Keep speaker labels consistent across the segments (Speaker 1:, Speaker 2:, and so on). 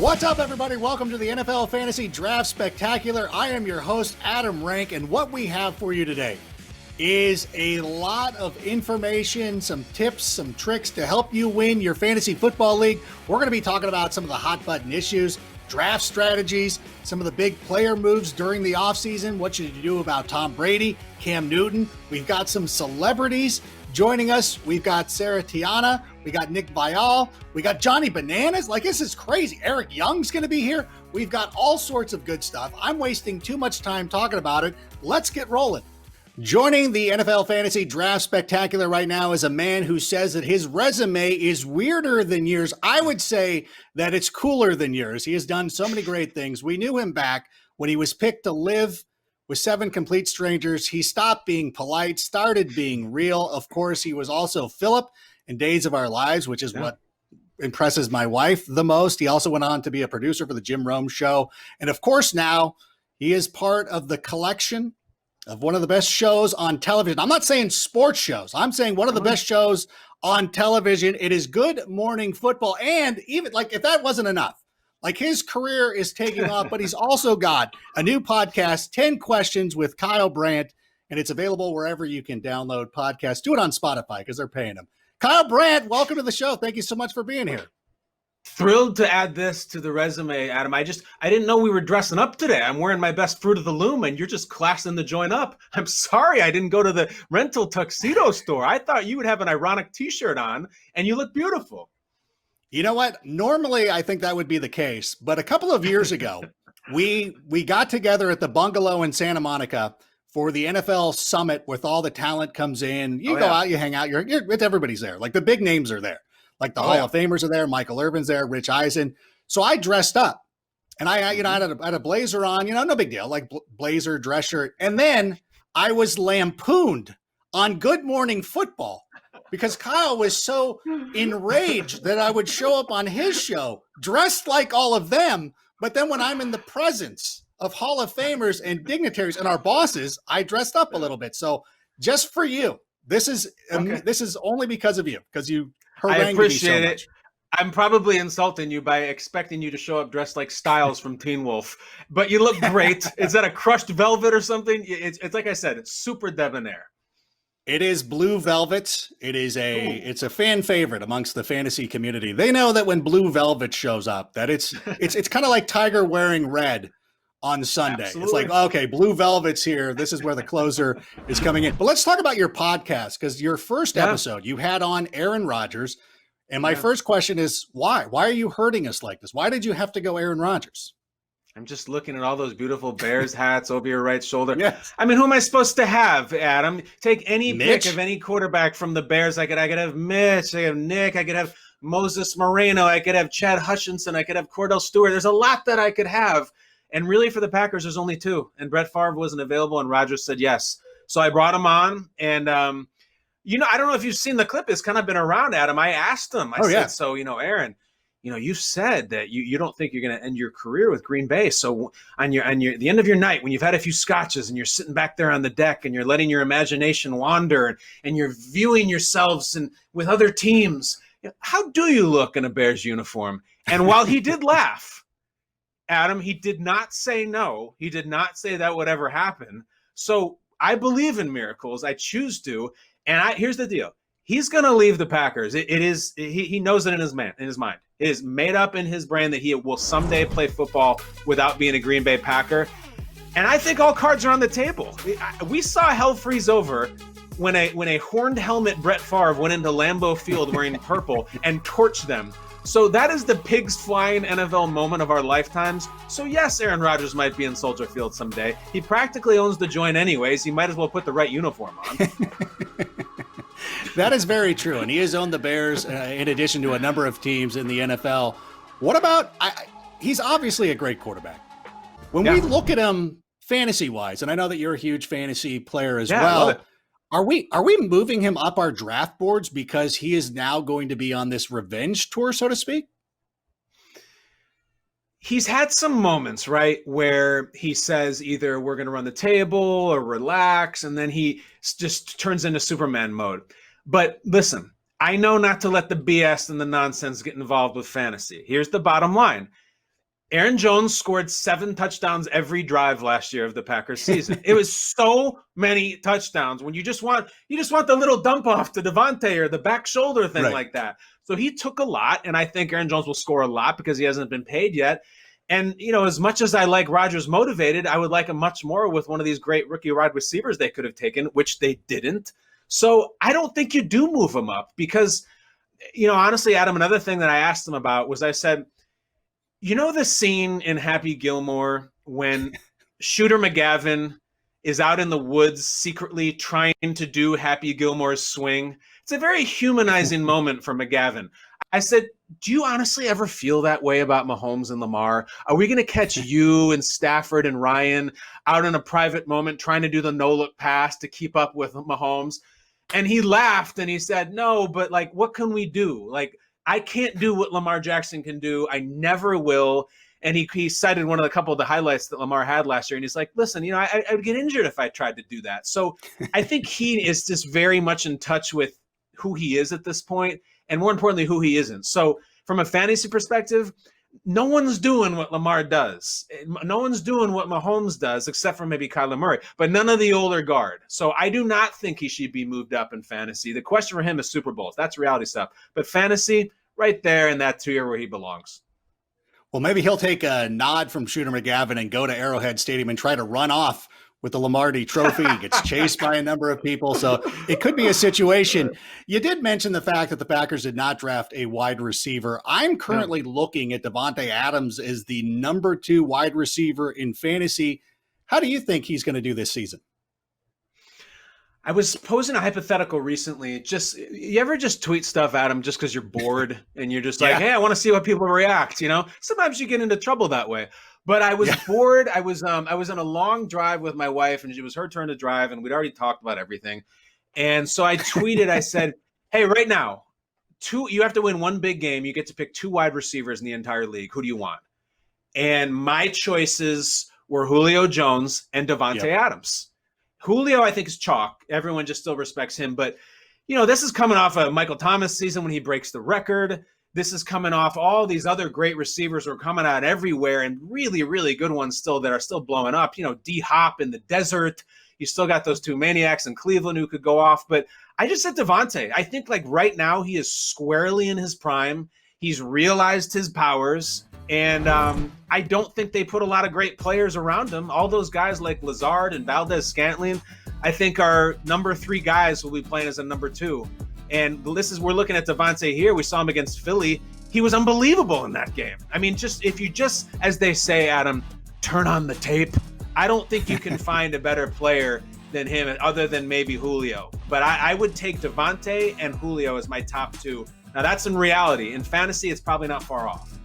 Speaker 1: What's up, everybody? Welcome to the NFL Fantasy Draft Spectacular. I am your host, Adam Rank, and what we have for you today is a lot of information, some tips, some tricks to help you win your fantasy football league. We're going to be talking about some of the hot button issues, draft strategies, some of the big player moves during the offseason, what should you do about Tom Brady, Cam Newton. We've got some celebrities joining us. We've got Tiana, we got Nick Viall, we got Johnny Bananas. Like, this is crazy. Eric Young's going to be here. We've got all sorts of good stuff. I'm wasting too much time talking about it. Let's get rolling. Joining the NFL Fantasy Draft Spectacular right now is a man who says that his resume is weirder than yours. I would say that it's cooler than yours. He has done so many great things. We knew him back when he was picked to live with 7 complete strangers. He stopped being polite, started being real. Of course, he was also Philip in Days of Our Lives, which is what impresses my wife the most. He also went on to be a producer for the Jim Rome Show. And of course, now he is part of the collection of one of the best shows on television. I'm not saying sports shows. I'm saying one of the best shows on television. It is Good Morning Football. And even like, if that wasn't enough, like, his career is taking off, but he's also got a new podcast, 10 Questions with Kyle Brandt, and it's available wherever you can download podcasts. Do it on Spotify because they're paying him. Kyle Brandt, welcome to the show. Thank you so much for being here.
Speaker 2: Thrilled to add this to the resume, Adam. I didn't know we were dressing up today. I'm wearing my best Fruit of the Loom, and you're just classing the joint up. I'm sorry I didn't go to the rental tuxedo store. I thought you would have an ironic T-shirt on, and you look beautiful.
Speaker 1: You know what? Normally, I think that would be the case. But a couple of years ago, we got together at the bungalow in Santa Monica for the NFL Summit, with all the talent comes in. You go out, you hang out. Everybody's there. Like, the big names are there. Like, the Hall of Famers are there. Michael Irvin's there. Rich Eisen. So I dressed up, and I had a blazer on. No big deal. Like, blazer, dress shirt. And then I was lampooned on Good Morning Football, because Kyle was so enraged that I would show up on his show dressed like all of them. But then when I'm in the presence of Hall of Famers and dignitaries and our bosses, I dressed up a little bit. So just for you, this is only because of you, because you harangued me so much. I appreciate it.
Speaker 2: I'm probably insulting you by expecting you to show up dressed like Styles from Teen Wolf, but you look great. Is that a crushed velvet or something? It's like I said, it's super debonair.
Speaker 1: It is blue velvet. It's a fan favorite amongst the fantasy community. They know that when blue velvet shows up, that it's kind of like Tiger wearing red on Sunday. Absolutely. It's like, okay, blue velvet's here. This is where the closer is coming in. But let's talk about your podcast, because your first episode, you had on Aaron Rodgers. And my first question is, why? Why are you hurting us like this? Why did you have to go Aaron Rodgers?
Speaker 2: I'm just looking at all those beautiful Bears hats over your right shoulder.
Speaker 1: Yes.
Speaker 2: I mean, who am I supposed to have, Adam? Take any pick of any quarterback from the Bears. I could have Mitch, I could have Nick, I could have Moses Moreno, I could have Chad Hutchinson, I could have Cordell Stewart. There's a lot that I could have. And really, for the Packers, there's only 2. And Brett Favre wasn't available, and Rodgers said yes. So I brought him on. And, I don't know if you've seen the clip. It's kind of been around, Adam. I asked him. I said, so, Aaron, you said that you don't think you're going to end your career with Green Bay. So on the end of your night, when you've had a few scotches and you're sitting back there on the deck and you're letting your imagination wander and you're viewing yourselves and with other teams, how do you look in a Bears uniform? And while he did laugh, Adam, he did not say no. He did not say that would ever happen. So I believe in miracles. I choose to. And here's the deal. He's going to leave the Packers. He knows it in his mind. It is made up in his brain that he will someday play football without being a Green Bay Packer. And I think all cards are on the table. We saw hell freeze over when a horned helmet Brett Favre went into Lambeau Field wearing purple and torched them. So that is the pigs flying NFL moment of our lifetimes. So yes, Aaron Rodgers might be in Soldier Field someday. He practically owns the joint anyways. He might as well put the right uniform on.
Speaker 1: That is very true. And he has owned the Bears in addition to a number of teams in the NFL. What about, he's obviously a great quarterback. When we look at him fantasy-wise, and I know that you're a huge fantasy player as well, are we moving him up our draft boards because he is now going to be on this revenge tour, so to speak?
Speaker 2: He's had some moments, right, where he says either we're going to run the table or relax, and then he just turns into Superman mode. But listen, I know not to let the BS and the nonsense get involved with fantasy. Here's the bottom line. Aaron Jones scored 7 touchdowns every drive last year of the Packers season. It was so many touchdowns when you just want the little dump off to Devontae or the back shoulder thing like that. So he took a lot, and I think Aaron Jones will score a lot because he hasn't been paid yet. And, as much as I like Rodgers motivated, I would like him much more with one of these great rookie wide receivers they could have taken, which they didn't. So I don't think you do move him up because, honestly, Adam, another thing that I asked him about was I said, the scene in Happy Gilmore when Shooter McGavin is out in the woods secretly trying to do Happy Gilmore's swing? It's a very humanizing moment for McGavin. I said, do you honestly ever feel that way about Mahomes and Lamar? Are we going to catch you and Stafford and Ryan out in a private moment trying to do the no-look pass to keep up with Mahomes? And he laughed and he said, no, but what can we do? I can't do what Lamar Jackson can do. I never will. And he cited one of the couple of the highlights that Lamar had last year. And he's like, listen, I would get injured if I tried to do that. So I think he is just very much in touch with who he is at this point, and more importantly, who he isn't. So from a fantasy perspective, no one's doing what Lamar does. No one's doing what Mahomes does, except for maybe Kyler Murray, but none of the older guard. So I do not think he should be moved up in fantasy. The question for him is Super Bowls. That's reality stuff. But fantasy, right there in that tier where he belongs.
Speaker 1: Well, maybe he'll take a nod from Shooter McGavin and go to Arrowhead Stadium and try to run off with the Lombardi Trophy. He gets chased by a number of people. So it could be a situation. You did mention the fact that the Packers did not draft a wide receiver. I'm currently looking at Davante Adams as the number 2 wide receiver in fantasy. How do you think he's going to do this season?
Speaker 2: I was posing a hypothetical recently. You ever just tweet stuff, Adam, just because you're bored and you're just like, hey, I want to see what people react. Sometimes you get into trouble that way. But I was bored. I was on a long drive with my wife, and it was her turn to drive, and we'd already talked about everything. And so I tweeted, I said, hey, right now, you have to win one big game. You get to pick 2 wide receivers in the entire league. Who do you want? And my choices were Julio Jones and Davante Adams. Julio, I think, is chalk. Everyone just still respects him. But, this is coming off a Michael Thomas season when he breaks the record. This is coming off all these other great receivers who are coming out everywhere, and really, really good ones still that are still blowing up. D-Hop in the desert. You still got those 2 maniacs in Cleveland who could go off. But I just said Davante. I think right now he is squarely in his prime. He's realized his powers. And I don't think they put a lot of great players around him. All those guys like Lazard and Valdez-Scantling, I think are number 3 guys who will be playing as a number 2. And we're looking at Davante here. We saw him against Philly. He was unbelievable in that game. I mean, if you as they say, Adam, turn on the tape, I don't think you can find a better player than him other than maybe Julio. But I would take Davante and Julio as my top 2. Now, that's in reality. In fantasy, it's probably not far off.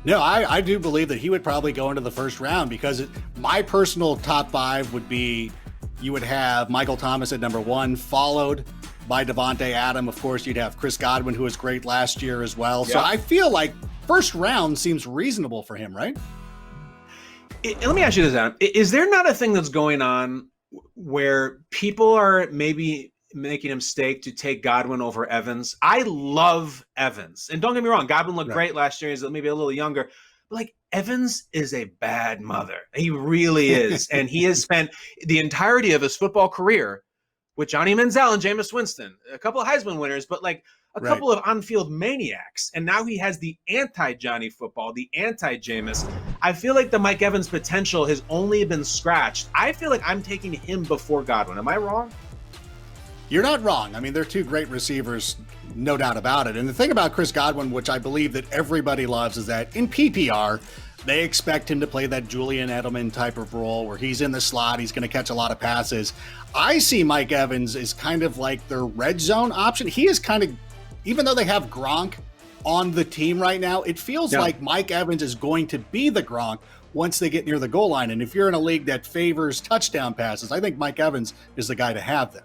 Speaker 1: No, I do believe that he would probably go into the first round because my personal top 5 would be, you would have Michael Thomas at number 1, followed by Davante Adams. Of course, you'd have Chris Godwin, who was great last year as well. So I feel like first round seems reasonable for him, right?
Speaker 2: Let me ask you this, Adam. Is there not a thing that's going on where people are maybe making a mistake to take Godwin over Evans? I love Evans. And don't get me wrong, Godwin looked great last year. He's maybe a little younger. But Evans is a bad mother. He really is. And he has spent the entirety of his football career with Johnny Manziel and Jameis Winston, a couple of Heisman winners, but a couple of on-field maniacs. And now he has the anti-Johnny football, the anti-Jameis. I feel like the Mike Evans potential has only been scratched. I feel like I'm taking him before Godwin. Am I wrong?
Speaker 1: You're not wrong. I mean, they're 2 great receivers, no doubt about it. And the thing about Chris Godwin, which I believe that everybody loves, is that in PPR, they expect him to play that Julian Edelman type of role where he's in the slot, he's going to catch a lot of passes. I see Mike Evans as kind of like their red zone option. He is kind of, even though they have Gronk on the team right now, it feels like Mike Evans is going to be the Gronk once they get near the goal line. And if you're in a league that favors touchdown passes, I think Mike Evans is the guy to have there.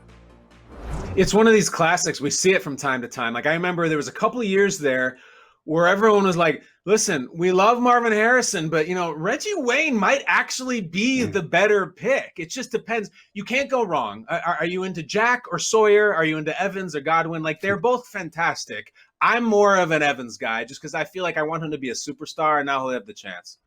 Speaker 2: It's one of these classics. We see it from time to time. I remember there was a couple of years there where everyone was like, listen, we love Marvin Harrison, but, Reggie Wayne might actually be the better pick. It just depends. You can't go wrong. Are you into Jack or Sawyer? Are you into Evans or Godwin? Like, they're both fantastic. I'm more of an Evans guy just because I feel like I want him to be a superstar, and now he'll have the chance.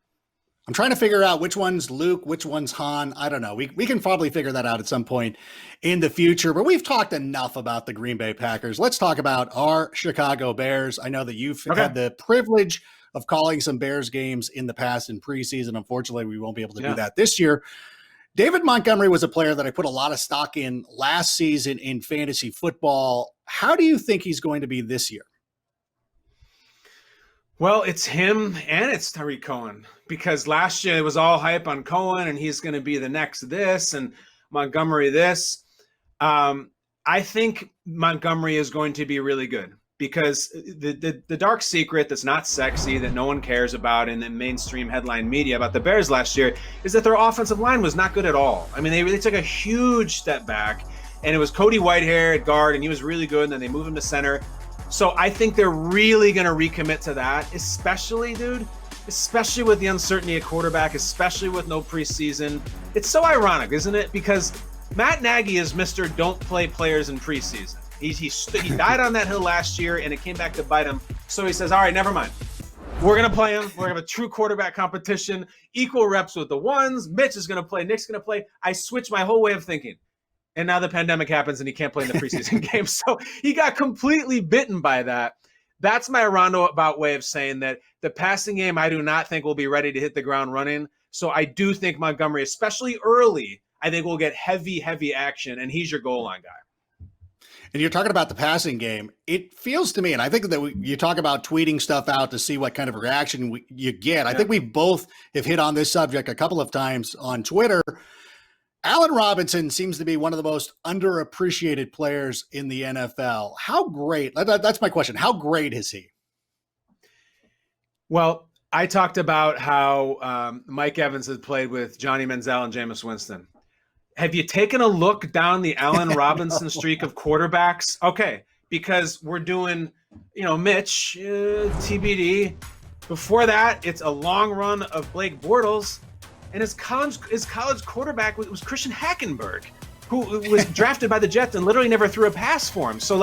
Speaker 1: I'm trying to figure out which one's Luke, which one's Han. I don't know. We can probably figure that out at some point in the future, but we've talked enough about the Green Bay Packers. Let's talk about our Chicago Bears. I know that you've had the privilege of calling some Bears games in the past in preseason. Unfortunately, we won't be able to do that this year. David Montgomery was a player that I put a lot of stock in last season in fantasy football. How do you think he's going to be this year?
Speaker 2: Well, it's him and it's Tariq Cohen, because last year it was all hype on Cohen and he's going to be the next this and Montgomery this. I think Montgomery is going to be really good because the dark secret that's not sexy, that no one cares about in the mainstream headline media about the Bears last year is that their offensive line was not good at all. I mean, they really took a huge step back, and it was Cody Whitehair at guard and he was really good, and then they moved him to center. So I think they're really going to recommit to that, especially with the uncertainty at quarterback, especially with no preseason. It's so ironic, isn't it? Because Matt Nagy is Mr. Don't play players in preseason. He died on that hill last year, and it came back to bite him. So he says, all right, never mind. We're going to play him. We're going to have a true quarterback competition, equal reps with the ones. Mitch is going to play. Nick's going to play. I switched my whole way of thinking. And now the pandemic happens and he can't play in the preseason game. So he got completely bitten by that. That's my roundabout way of saying that the passing game, I do not think will be ready to hit the ground running. So I do think Montgomery, especially early, I think will get heavy action, and he's your goal line guy.
Speaker 1: And you're talking about the passing game. It feels to me, and I think that you talk about tweeting stuff out to see what kind of reaction you get. Yeah. I think we both have hit on this subject a couple of times on Twitter. Allen Robinson seems to be one of the most underappreciated players in the NFL. How great? That's my question. How great is he?
Speaker 2: Well, I talked about how Mike Evans has played with Johnny Manziel and Jameis Winston. Have you taken a look down the Allen Robinson streak of quarterbacks? Okay, because we're doing, Mitch, TBD. Before that, it's a long run of Blake Bortles. And his college quarterback was Christian Hackenberg, who was drafted by the Jets and literally never threw a pass for him. So,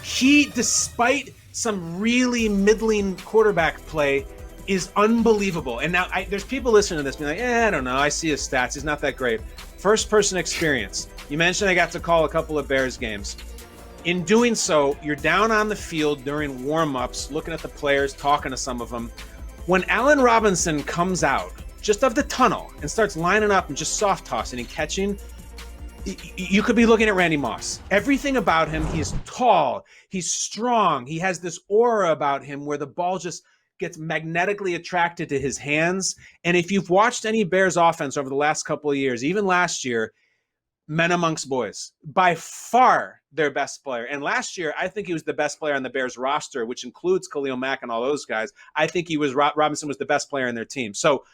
Speaker 2: he, despite some really middling quarterback play, is unbelievable. And now there's people listening to this being like, I don't know. I see his stats. He's not that great. First-person experience. You mentioned I got to call a couple of Bears games. In doing so, you're down on the field during warm-ups, looking at the players, talking to some of them. When Allen Robinson comes out, just of the tunnel, and starts lining up and just soft tossing and catching, you could be looking at Randy Moss. Everything about him, he's tall, he's strong, he has this aura about him where the ball just gets magnetically attracted to his hands. And if you've watched any Bears offense over the last couple of years, even last year, men amongst boys, by far their best player. And last year, I think he was the best player on the Bears roster, which includes Khalil Mack and all those guys. I think Robinson was the best player in their team. So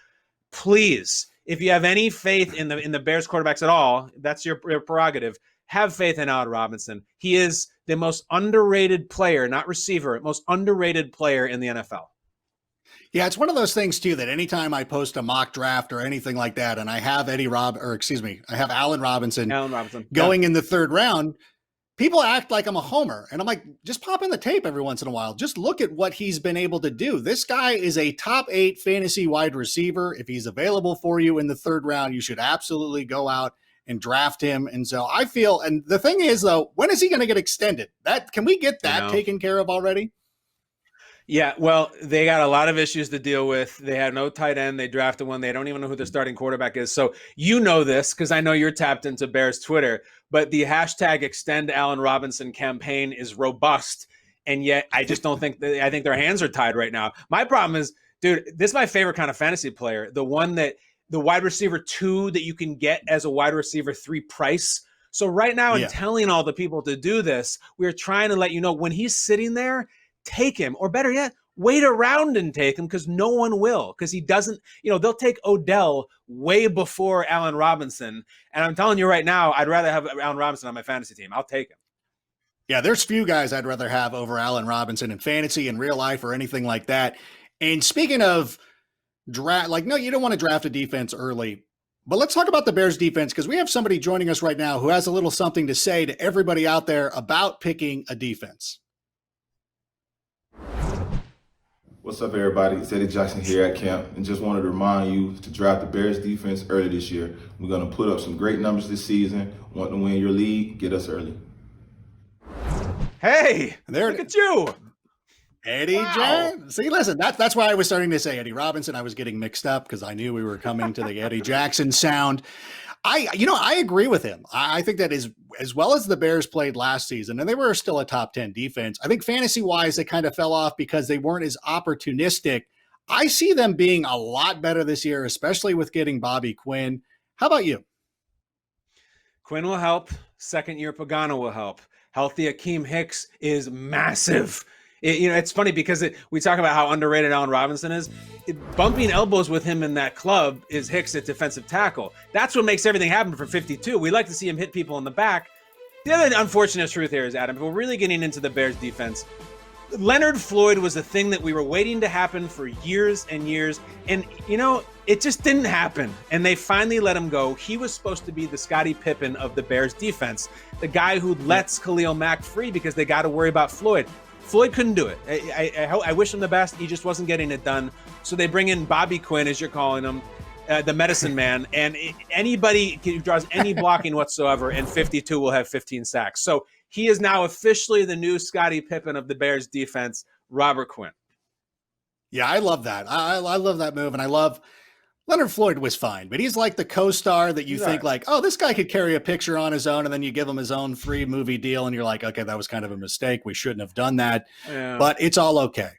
Speaker 2: please, if you have any faith in the Bears quarterbacks at all, that's your prerogative. Have faith in Allen Robinson. He is the most underrated player, not receiver, most underrated player in the NFL.
Speaker 1: Yeah, it's one of those things too that anytime I post a mock draft or anything like that, and I have I have Allen Robinson going in the third round, people act like I'm a homer. And I'm like, just pop in the tape every once in a while. Just look at what he's been able to do. This guy is a top 8 fantasy wide receiver. If he's available for you in the third round, you should absolutely go out and draft him. And so I feel, and the thing is though, when is he going to get extended? Can we get that taken care of already?
Speaker 2: Yeah, well, they got a lot of issues to deal with. They have no tight end. They drafted one. They don't even know who their starting quarterback is. So you know this because I know you're tapped into Bears Twitter, but the hashtag Extend Allen Robinson campaign is robust. And yet I just don't think I think their hands are tied right now. My problem is, dude, this is my favorite kind of fantasy player. The one that the wide receiver 2 that you can get as a wide receiver 3 price. So right now, in telling all the people to do this, we're trying to let you know when he's sitting there, take him, or better yet, wait around and take him because no one will, because he doesn't, they'll take Odell way before Allen Robinson. And I'm telling you right now, I'd rather have Allen Robinson on my fantasy team. I'll take him.
Speaker 1: Yeah, there's few guys I'd rather have over Allen Robinson in fantasy, in real life, or anything like that. And speaking of draft, like, no, you don't want to draft a defense early. But let's talk about the Bears defense, because we have somebody joining us right now who has a little something to say to everybody out there about picking a defense.
Speaker 3: What's up, everybody? It's Eddie Jackson here at camp, and just wanted to remind you to draft the Bears defense early this year. We're going to put up some great numbers this season. Want to win your league? Get us early.
Speaker 2: Hey, look at you.
Speaker 1: Eddie Jackson. See, listen, that's why I was starting to say Eddie Robinson. I was getting mixed up because I knew we were coming to the Eddie Jackson sound. I agree with him. I think that is, as well as the Bears played last season, and they were still a top 10 defense. I think fantasy-wise, they kind of fell off because they weren't as opportunistic. I see them being a lot better this year, especially with getting Bobby Quinn. How about you?
Speaker 2: Quinn will help. Second year Pagano will help. Healthy Akeem Hicks is massive. It's funny because we talk about how underrated Allen Robinson is. Bumping elbows with him in that club is Hicks at defensive tackle. That's what makes everything happen for 52. We like to see him hit people in the back. The other unfortunate truth here is, Adam, if we're really getting into the Bears defense, Leonard Floyd was the thing that we were waiting to happen for years and years. And, it just didn't happen. And they finally let him go. He was supposed to be the Scottie Pippen of the Bears defense, the guy who lets Khalil Mack free because they got to worry about Floyd. Floyd couldn't do it. I wish him the best. He just wasn't getting it done. So they bring in Bobby Quinn, as you're calling him, the medicine man. And anybody who draws any blocking whatsoever, and 52 will have 15 sacks. So he is now officially the new Scottie Pippen of the Bears defense, Robert Quinn.
Speaker 1: Yeah, I love that. I love that move. And I love Leonard Floyd was fine, but he's like the co-star that you think like, oh, this guy could carry a picture on his own, and then you give him his own free movie deal, and you're like, okay, that was kind of a mistake. We shouldn't have done that, but it's all okay.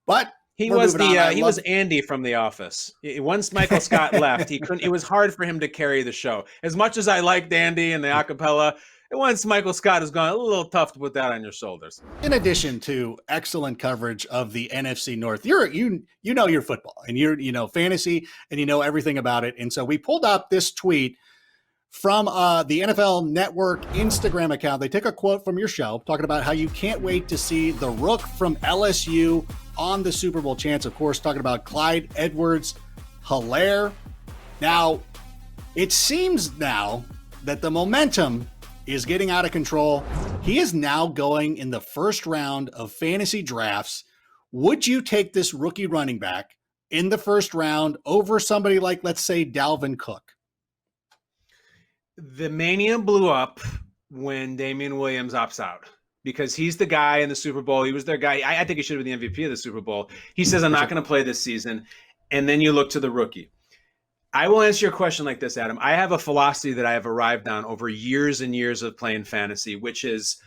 Speaker 1: But
Speaker 2: he was he was Andy from The Office. Once Michael Scott left, it was hard for him to carry the show. As much as I liked Andy and the acapella, once Michael Scott is gone, a little tough to put that on your shoulders.
Speaker 1: In addition to excellent coverage of the NFC North, you know your football, and you know fantasy, and you know everything about it. And so we pulled up this tweet from the NFL Network Instagram account. They took a quote from your show talking about how you can't wait to see the Rook from LSU on the Super Bowl chance. Of course, talking about Clyde Edwards-Helaire. Now, it seems now that the momentum is getting out of control. He is now going in the first round of fantasy drafts. Would you take this rookie running back in the first round over somebody like, let's say, Dalvin Cook?
Speaker 2: The mania blew up when Damian Williams opts out because he's the guy in the Super Bowl. He was their guy. I think he should have been the MVP of the Super Bowl. He says, I'm not going to play this season. And then you look to the rookie. I will answer your question like this, Adam. I have a philosophy that I have arrived on over years and years of playing fantasy, which is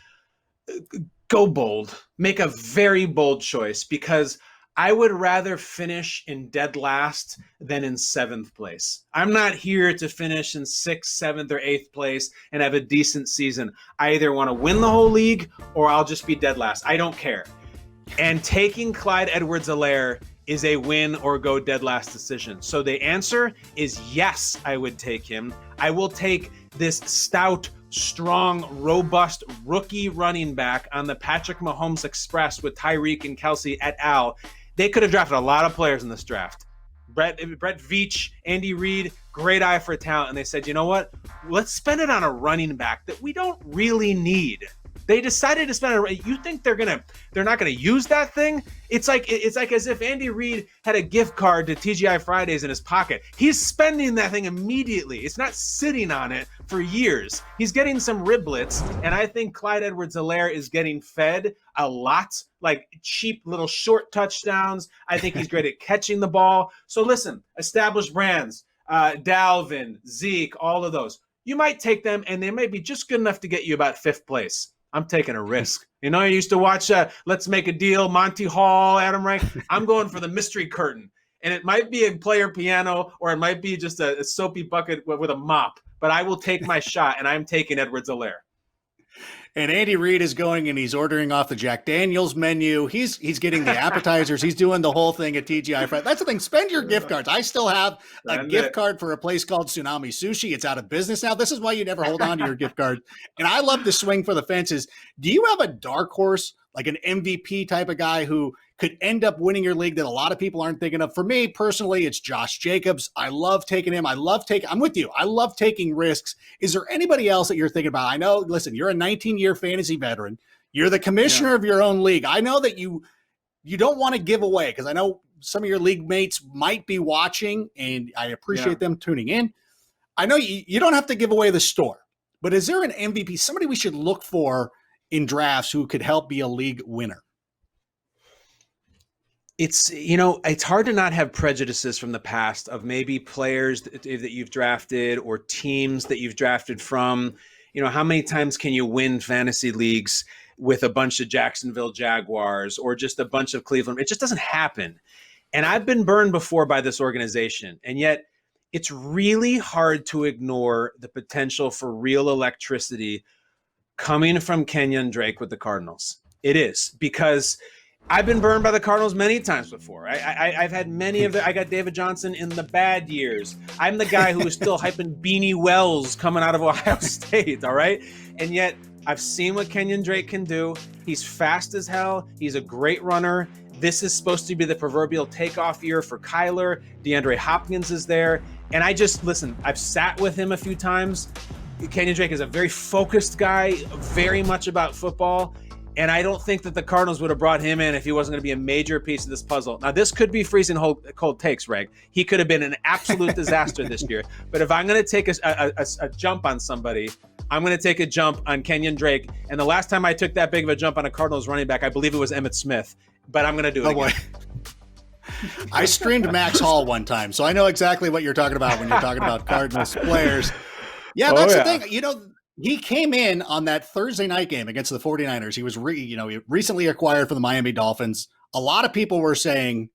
Speaker 2: go bold, make a very bold choice, because I would rather finish in dead last than in 7th place. I'm not here to finish in 6th, 7th, or 8th place and have a decent season. I either want to win the whole league or I'll just be dead last. I don't care. And taking Clyde Edwards-Helaire is a win or go dead last decision. So the answer is yes, I would take him. I will take this stout, strong, robust rookie running back on the Patrick Mahomes Express with Tyreek and Kelsey et al. They could have drafted a lot of players in this draft. Brett Veach, Andy Reid, great eye for talent. And they said, you know what? Let's spend it on a running back that we don't really need. They decided to spend it. You think they're not gonna use that thing? It's like as if Andy Reid had a gift card to TGI Fridays in his pocket. He's spending that thing immediately. It's not sitting on it for years. He's getting some riblets, and I think Clyde Edwards-Helaire is getting fed a lot, like cheap little short touchdowns. I think he's great at catching the ball. So listen, established brands, Dalvin, Zeke, all of those. You might take them, and they may be just good enough to get you about 5th place. I'm taking a risk. I used to watch Let's Make a Deal, Monty Hall, Adam Rank. I'm going for the mystery curtain. And it might be a player piano, or it might be just a soapy bucket with a mop. But I will take my shot, and I'm taking Edwards-Helaire.
Speaker 1: And Andy Reid is going and he's ordering off the Jack Daniels menu. He's getting the appetizers. He's doing the whole thing at TGI Fridays. That's the thing. Spend your gift cards. I still have a gift card for a place called Tsunami Sushi. It's out of business now. This is why you never hold on to your gift card. And I love to swing for the fences. Do you have a dark horse, like an MVP type of guy who could end up winning your league that a lot of people aren't thinking of? For me personally, it's Josh Jacobs. I love taking him. I'm with you. I love taking risks. Is there anybody else that you're thinking about? I know, listen, you're a 19-year fantasy veteran. You're the commissioner of your own league. I know that you don't want to give away, because I know some of your league mates might be watching, and I appreciate them tuning in. I know you don't have to give away the store, but is there an MVP, somebody we should look for in drafts who could help be a league winner?
Speaker 2: It's, it's hard to not have prejudices from the past of maybe players that you've drafted or teams that you've drafted from. How many times can you win fantasy leagues with a bunch of Jacksonville Jaguars or just a bunch of Cleveland? It just doesn't happen. And I've been burned before by this organization. And yet it's really hard to ignore the potential for real electricity coming from Kenyon Drake with the Cardinals. It is, because I've been burned by the Cardinals many times before. I've had many of I got David Johnson in the bad years. I'm the guy who is still hyping Beanie Wells coming out of Ohio State, all right? And yet I've seen what Kenyon Drake can do. He's fast as hell. He's a great runner. This is supposed to be the proverbial takeoff year for Kyler. DeAndre Hopkins is there. And I've sat with him a few times. Kenyon Drake is a very focused guy, very much about football. And I don't think that the Cardinals would have brought him in if he wasn't going to be a major piece of this puzzle. Now, this could be freezing cold takes, Reg. He could have been an absolute disaster this year. But if I'm going to take a jump on somebody, I'm going to take a jump on Kenyon Drake. And the last time I took that big of a jump on a Cardinals running back, I believe it was Emmitt Smith. But I'm going to do it again.
Speaker 1: Boy. I streamed Max Hall one time, so I know exactly what you're talking about when you're talking about Cardinals players. Yeah, that's the thing. He came in on that Thursday night game against the 49ers. He was he recently acquired from the Miami Dolphins. A lot of people were saying,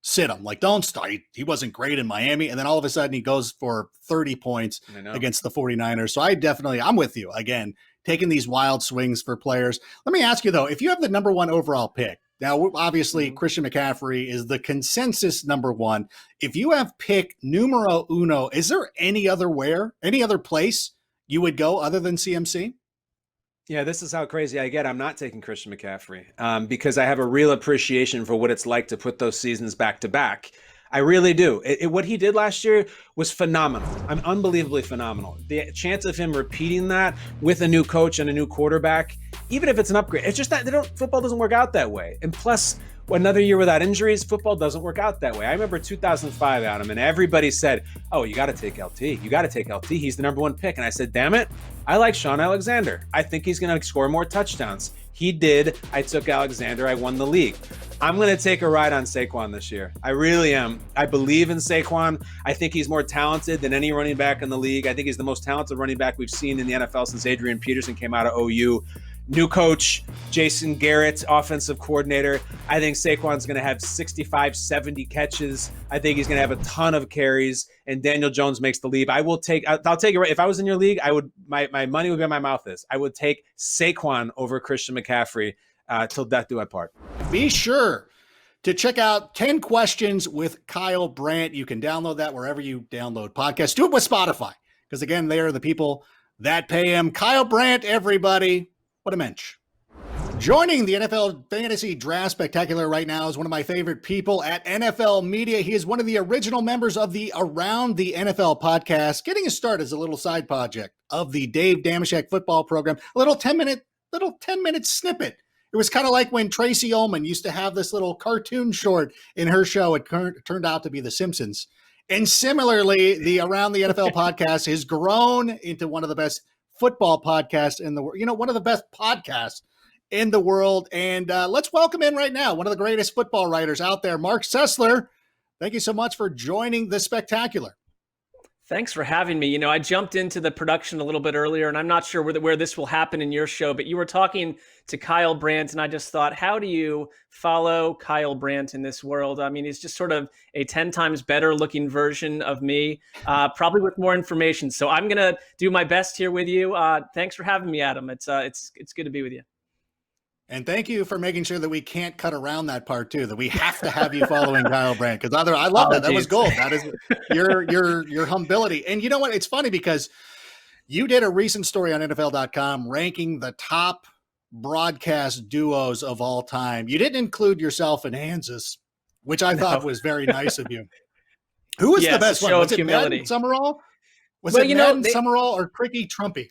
Speaker 1: sit him, like, don't start. He wasn't great in Miami. And then all of a sudden he goes for 30 points against the 49ers. So I'm with you again, taking these wild swings for players. Let me ask you though, if you have the number one overall pick, now obviously Christian McCaffrey is the consensus number one. If you have pick numero uno, is there any other place you would go other than CMC?
Speaker 2: Yeah, this is how crazy I get. I'm not taking Christian McCaffrey because I have a real appreciation for what it's like to put those seasons back to back. I really do. What he did last year was phenomenal. Unbelievably phenomenal. The chance of him repeating that with a new coach and a new quarterback, even if it's an upgrade, it's just that football doesn't work out that way. And plus, another year without injuries, football doesn't work out that way. I remember 2005, Adam, and everybody said, oh, you got to take LT. You got to take LT. He's the number one pick. And I said, damn it, I like Sean Alexander. I think he's going to score more touchdowns. He did. I took Alexander. I won the league. I'm going to take a ride on Saquon this year. I really am. I believe in Saquon. I think he's more talented than any running back in the league. I think he's the most talented running back we've seen in the NFL since Adrian Peterson came out of OU. New coach, Jason Garrett, offensive coordinator. I think Saquon's going to have 65, 70 catches. I think he's going to have a ton of carries, and Daniel Jones makes the leap. I'll take it. Right. If I was in your league, my money would be on my mouth is. I would take Saquon over Christian McCaffrey till death do I part.
Speaker 1: Be sure to check out 10 Questions with Kyle Brandt. You can download that wherever you download podcasts. Do it with Spotify, because again, they are the people that pay him. Kyle Brandt, everybody. What a mensch. Joining the NFL Fantasy Draft Spectacular right now is one of my favorite people at NFL Media. He is one of the original members of the Around the NFL podcast, getting his start as a little side project of the Dave Damashek football program. A little 10-minute snippet. It was kind of like when Tracy Ullman used to have this little cartoon short in her show. It turned out to be The Simpsons. And similarly, the Around the NFL podcast has grown into one of the best football podcasts in the world, one of the best podcasts in the world. And let's welcome in right now one of the greatest football writers out there, Marc Sessler. Thank you so much for joining the Spectacular.
Speaker 4: Thanks for having me. You know, I jumped into the production a little bit earlier, and I'm not sure where this will happen in your show, but you were talking to Kyle Brandt, and I just thought, how do you follow Kyle Brandt in this world? I mean, he's just sort of a 10 times better looking version of me, probably with more information. So I'm going to do my best here with you. Thanks for having me, Adam. It's good to be with you.
Speaker 1: And thank you for making sure that we can't cut around that part too, that we have to have you following Kyle Brandt, because I love that. That was gold. That is your humility. And you know what? It's funny because you did a recent story on NFL.com ranking the top broadcast duos of all time. You didn't include yourself and Hansis, which I thought was very nice of you. Who was the best one? Was it Madden Summerall? Was it Madden Summerall or Cricky Trumpy?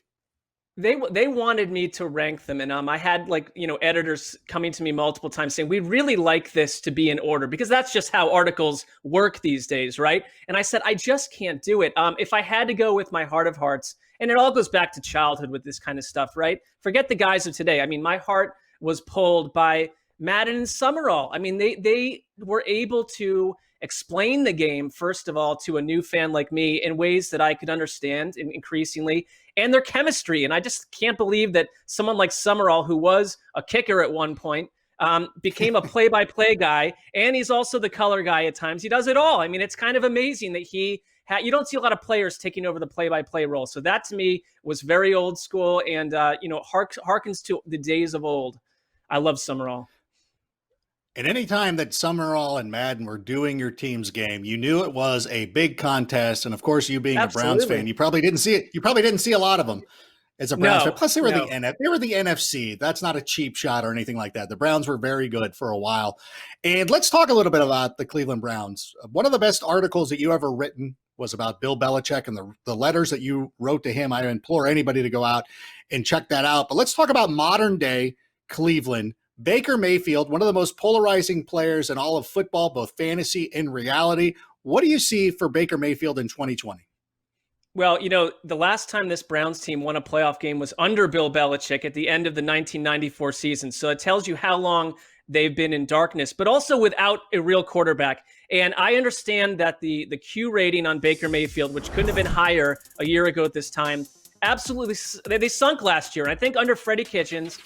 Speaker 4: They wanted me to rank them, and I had editors coming to me multiple times saying, we really like this to be in order, because that's just how articles work these days, right? And I said, I just can't do it. If I had to go with my heart of hearts, and it all goes back to childhood with this kind of stuff, right? Forget the guys of today. I mean, my heart was pulled by Madden and Summerall. I mean, they were able to explain the game, first of all, to a new fan like me in ways that I could understand increasingly, and their chemistry. And I just can't believe that someone like Summerall, who was a kicker at one point, became a play-by-play guy, and he's also the color guy at times. He does it all. I mean, it's kind of amazing that you don't see a lot of players taking over the play-by-play role. So that to me was very old school, and harkens to the days of old. I love Summerall.
Speaker 1: And any time that Summerall and Madden were doing your team's game, you knew it was a big contest. And of course, you being a Browns fan, you probably didn't see it. You probably didn't see a lot of them as a Browns fan. Plus, they were the NFC. That's not a cheap shot or anything like that. The Browns were very good for a while. And let's talk a little bit about the Cleveland Browns. One of the best articles that you ever written was about Bill Belichick and the letters that you wrote to him. I implore anybody to go out and check that out. But let's talk about modern day Cleveland. Baker Mayfield, one of the most polarizing players in all of football, both fantasy and reality. What do you see for Baker Mayfield in 2020?
Speaker 4: Well, the last time this Browns team won a playoff game was under Bill Belichick at the end of the 1994 season. So it tells you how long they've been in darkness, but also without a real quarterback. And I understand that the Q rating on Baker Mayfield, which couldn't have been higher a year ago at this time, absolutely, they sunk last year. And I think under Freddie Kitchens,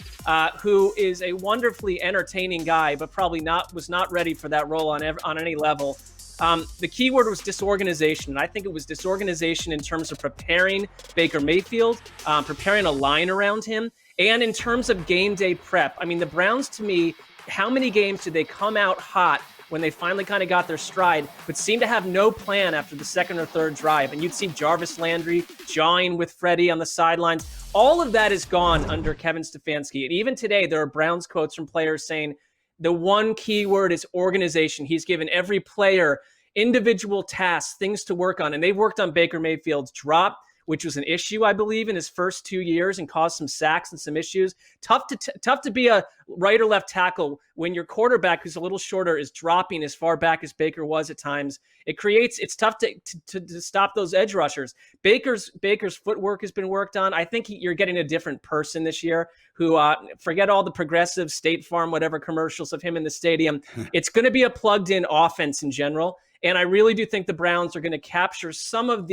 Speaker 4: who is a wonderfully entertaining guy, but probably was not ready for that role on any level. The key word was disorganization. And I think it was disorganization in terms of preparing Baker Mayfield, preparing a line around him, and in terms of game day prep. I mean, the Browns, to me, how many games did they come out hot when they finally kind of got their stride, but seemed to have no plan after the second or third drive? And you'd see Jarvis Landry jawing with Freddie on the sidelines. All of that is gone under Kevin Stefanski. And even today, there are Browns quotes from players saying the one key word is organization. He's given every player individual tasks, things to work on. And they've worked on Baker Mayfield's drop, which was an issue, I believe, in his first 2 years and caused some sacks and some issues. Tough to be a right or left tackle when your quarterback, who's a little shorter, is dropping as far back as Baker was at times. It's tough to stop those edge rushers. Baker's footwork has been worked on. I think you're getting a different person this year who, forget all the Progressive, State Farm, whatever commercials of him in the stadium. It's going to be a plugged-in offense in general. And I really do think the Browns are going to capture some of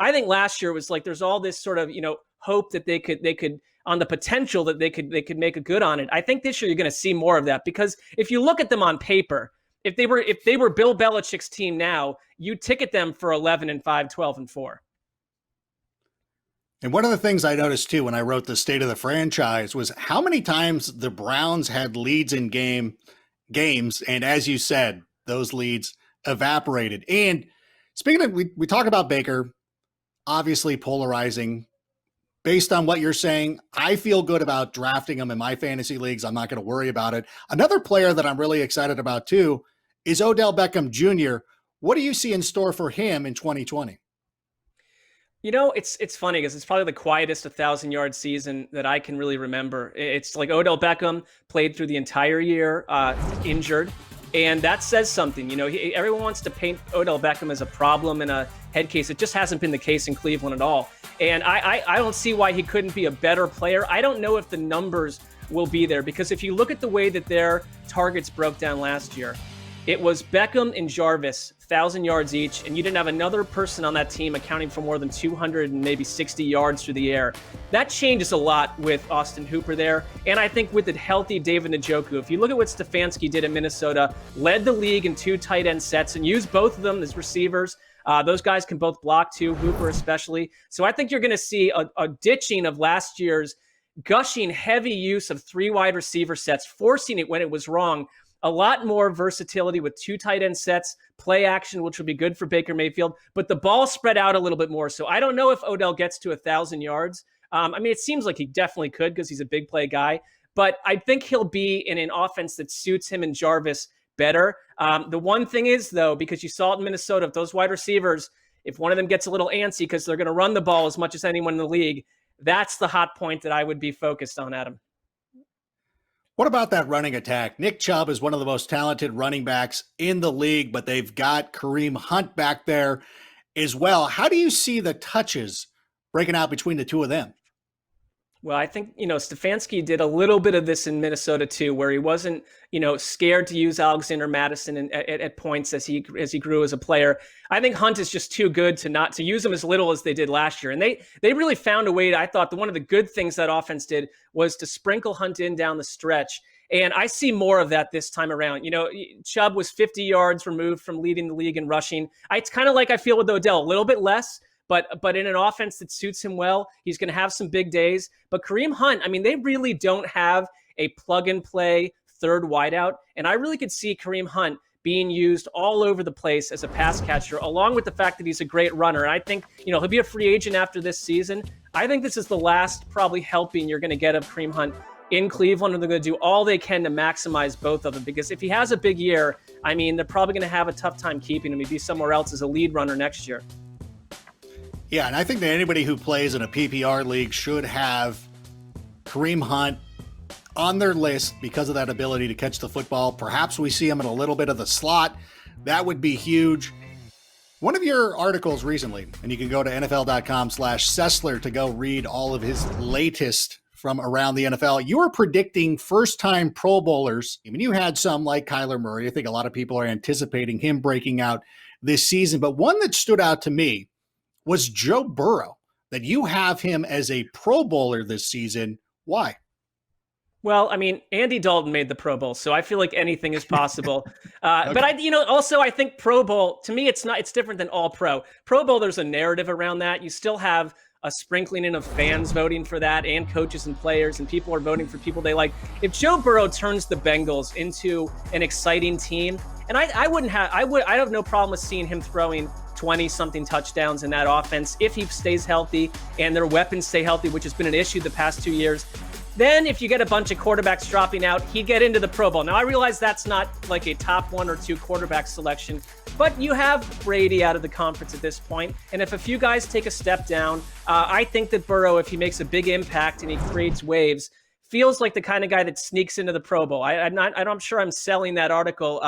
Speaker 4: I think last year was like there's all this sort of hope that they could on the potential that they could make a good on it. I think this year you're going to see more of that, because if you look at them on paper, if they were Bill Belichick's team now, you ticket them for 11-5, 12-4.
Speaker 1: And one of the things I noticed too when I wrote the state of the franchise was how many times the Browns had leads in games, and as you said, those leads evaporated. And speaking of, we talk about Baker. Obviously polarizing. Based on what you're saying, I feel good about drafting him in my fantasy leagues. I'm not going to worry about it. Another player that I'm really excited about too is Odell Beckham Jr. What do you see in store for him in 2020?
Speaker 4: It's funny because it's probably the quietest 1,000-yard season that I can really remember. It's like Odell Beckham played through the entire year injured. And that says something. Everyone wants to paint Odell Beckham as a problem and a head case. It just hasn't been the case in Cleveland at all. And I don't see why he couldn't be a better player. I don't know if the numbers will be there, because if you look at the way that their targets broke down last year, it was Beckham and Jarvis, 1,000 yards each, and you didn't have another person on that team accounting for more than 200 and maybe 60 yards through the air. That changes a lot with Austin Hooper there, and I think with a healthy David Njoku. If you look at what Stefanski did in Minnesota, led the league in 2 tight end sets and used both of them as receivers. Those guys can both block too, Hooper especially. So I think you're going to see a ditching of last year's gushing heavy use of 3 wide receiver sets, forcing it when it was wrong. A lot more versatility with 2 tight end sets, play action, which would be good for Baker Mayfield, but the ball spread out a little bit more. So I don't know if Odell gets to 1,000 yards. It seems like he definitely could because he's a big play guy, but I think he'll be in an offense that suits him and Jarvis better. The one thing is, though, because you saw it in Minnesota, if those wide receivers, if one of them gets a little antsy because they're going to run the ball as much as anyone in the league, that's the hot point that I would be focused on, Adam.
Speaker 1: What about that running attack? Nick Chubb is one of the most talented running backs in the league, but they've got Kareem Hunt back there as well. How do you see the touches breaking out between the two of them?
Speaker 4: Well, I think, Stefanski did a little bit of this in Minnesota too, where he wasn't, scared to use Alexander Mattison at points as he grew as a player. I think Hunt is just too good to use him as little as they did last year. And they really found a way I thought one of the good things that offense did was to sprinkle Hunt in down the stretch. And I see more of that this time around. Chubb was 50 yards removed from leading the league in rushing. It's kind of like I feel with Odell, a little bit less. But in an offense that suits him well, he's going to have some big days. But Kareem Hunt, they really don't have a plug-and-play third wideout. And I really could see Kareem Hunt being used all over the place as a pass catcher, along with the fact that he's a great runner. And I think, he'll be a free agent after this season. I think this is the last probably helping you're going to get of Kareem Hunt in Cleveland, and they're going to do all they can to maximize both of them. Because if he has a big year, they're probably going to have a tough time keeping him. He'd be somewhere else as a lead runner next year.
Speaker 1: Yeah, and I think that anybody who plays in a PPR league should have Kareem Hunt on their list because of that ability to catch the football. Perhaps we see him in a little bit of the slot. That would be huge. One of your articles recently, and you can go to NFL.com/Sessler to go read all of his latest from around the NFL. You were predicting first-time Pro Bowlers. You had some like Kyler Murray. I think a lot of people are anticipating him breaking out this season. But one that stood out to me was Joe Burrow, that you have him as a Pro Bowler this season. Why?
Speaker 4: Well, Andy Dalton made the Pro Bowl, so I feel like anything is possible. Okay. But I think Pro Bowl, to me, it's different than All Pro. Pro Bowl, there's a narrative around that. You still have a sprinkling in of fans voting for that, and coaches and players, and people are voting for people they like. If Joe Burrow turns the Bengals into an exciting team, and I have no problem with seeing him throwing 20-something touchdowns in that offense if he stays healthy and their weapons stay healthy, which has been an issue the past 2 years. Then if you get a bunch of quarterbacks dropping out, he'd get into the Pro Bowl. Now, I realize that's not like a top 1 or 2 quarterback selection, but you have Brady out of the conference at this point. And if a few guys take a step down, I think that Burrow, if he makes a big impact and he creates waves, feels like the kind of guy that sneaks into the Pro Bowl. I'm sure I'm selling that article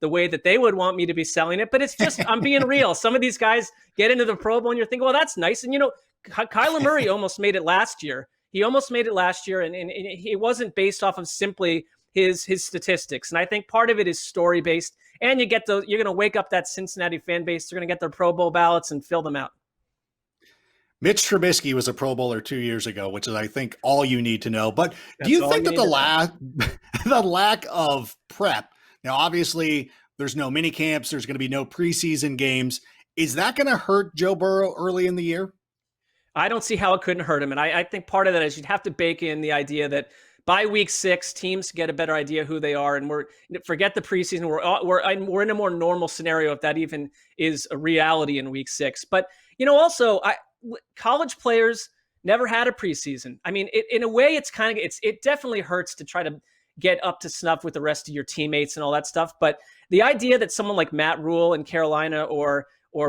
Speaker 4: the way that they would want me to be selling it, but it's just, I'm being real. Some of these guys get into the Pro Bowl and you're thinking, well, that's nice. And, Kyler Murray almost made it last year. He almost made it last year, and it wasn't based off of simply his statistics. And I think part of it is story-based, and you're going to wake up that Cincinnati fan base. They're going to get their Pro Bowl ballots and fill them out.
Speaker 1: Mitch Trubisky was a Pro Bowler 2 years ago, which is, I think, all you need to know. But do you think that the lack of prep, now obviously there's no mini camps, there's going to be no preseason games, is that going to hurt Joe Burrow early in the year?
Speaker 4: I don't see how it couldn't hurt him. And I think part of that is you'd have to bake in the idea that by week 6, teams get a better idea who they are. And forget the preseason. We're in a more normal scenario if that even is a reality in week 6. But, also college players never had a preseason. In a way, it definitely hurts to try to get up to snuff with the rest of your teammates and all that stuff. But the idea that someone like Matt Rule in Carolina or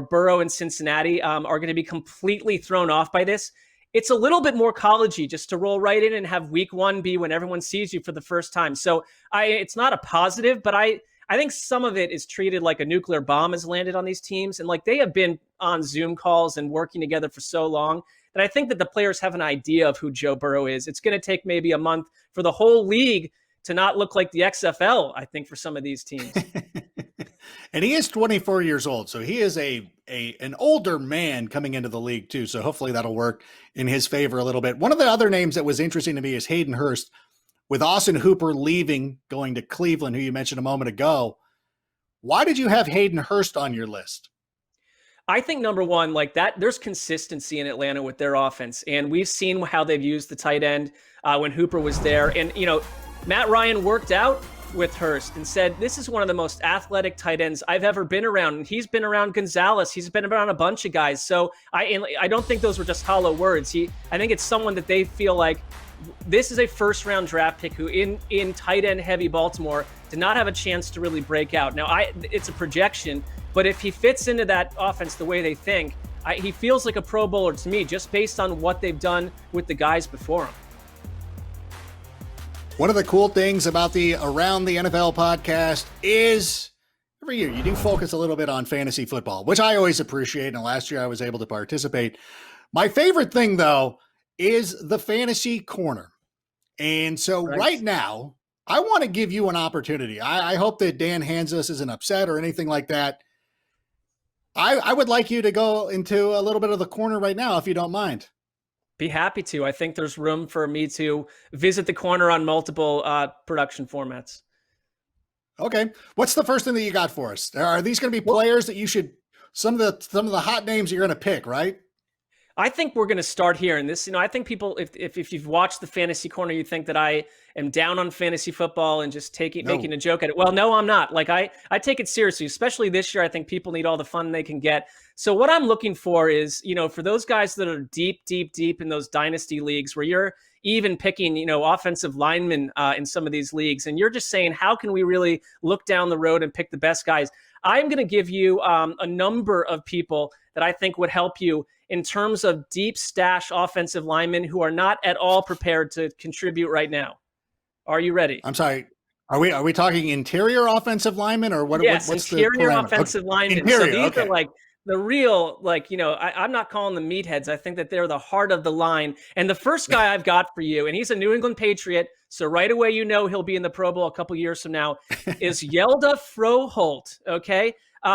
Speaker 4: Burrow in Cincinnati are going to be completely thrown off by this, it's a little bit more collegey just to roll right in and have week 1 be when everyone sees you for the first time. So it's not a positive, but I think some of it is treated like a nuclear bomb has landed on these teams. And like they have been on Zoom calls and working together for so long that I think that the players have an idea of who Joe Burrow is. It's going to take maybe a month for the whole league to not look like the XFL, I think, for some of these teams.
Speaker 1: And he is 24 years old, so he is an older man coming into the league too. So hopefully that'll work in his favor a little bit. One of the other names that was interesting to me is Hayden Hurst, with Austin Hooper leaving, going to Cleveland, who you mentioned a moment ago. Why did you have Hayden Hurst on your list?
Speaker 4: I think number one, like that, there's consistency in Atlanta with their offense. And we've seen how they've used the tight end when Hooper was there. And, Matt Ryan worked out with Hurst and said, this is one of the most athletic tight ends I've ever been around. And he's been around Gonzalez. He's been around a bunch of guys. So I don't think those were just hollow words. I think it's someone that they feel like this is a first-round draft pick who in tight end heavy Baltimore did not have a chance to really break out. Now, it's a projection, but if he fits into that offense the way they think, he feels like a Pro Bowler to me, just based on what they've done with the guys before him.
Speaker 1: One of the cool things about the Around the NFL podcast is every year you do focus a little bit on fantasy football, which I always appreciate. And last year I was able to participate. My favorite thing, though, is the fantasy corner. And so right now, I want to give you an opportunity. I hope that Dan Hanzus isn't upset or anything like that. I would like you to go into a little bit of the corner right now, if you don't mind.
Speaker 4: Be happy to. I think there's room for me to visit the corner on multiple production formats.
Speaker 1: Okay. What's the first thing that you got for us? Are these going to be players that you should, some of the hot names you're going to pick, right?
Speaker 4: I think we're going to start here. And this, I think people, if you've watched the fantasy corner, you think that I am down on fantasy football and just making a joke at it. Well, no, I'm not. Like I take it seriously, especially this year. I think people need all the fun they can get. So what I'm looking for is, for those guys that are deep in those dynasty leagues where you're even picking, offensive linemen in some of these leagues, and you're just saying, how can we really look down the road and pick the best guys? I'm going to give you a number of people that I think would help you in terms of deep stash offensive linemen who are not at all prepared to contribute right now. Are you ready?
Speaker 1: I'm sorry. Are we talking interior offensive linemen or what?
Speaker 4: Yes,
Speaker 1: what's
Speaker 4: interior
Speaker 1: the
Speaker 4: offensive linemen.
Speaker 1: Interior,
Speaker 4: so these are like the real, I'm not calling them meatheads. I think that they're the heart of the line. And the first guy I've got for you, and he's a New England Patriot, so right away he'll be in the Pro Bowl a couple years from now, is Yelda Froholt. Okay,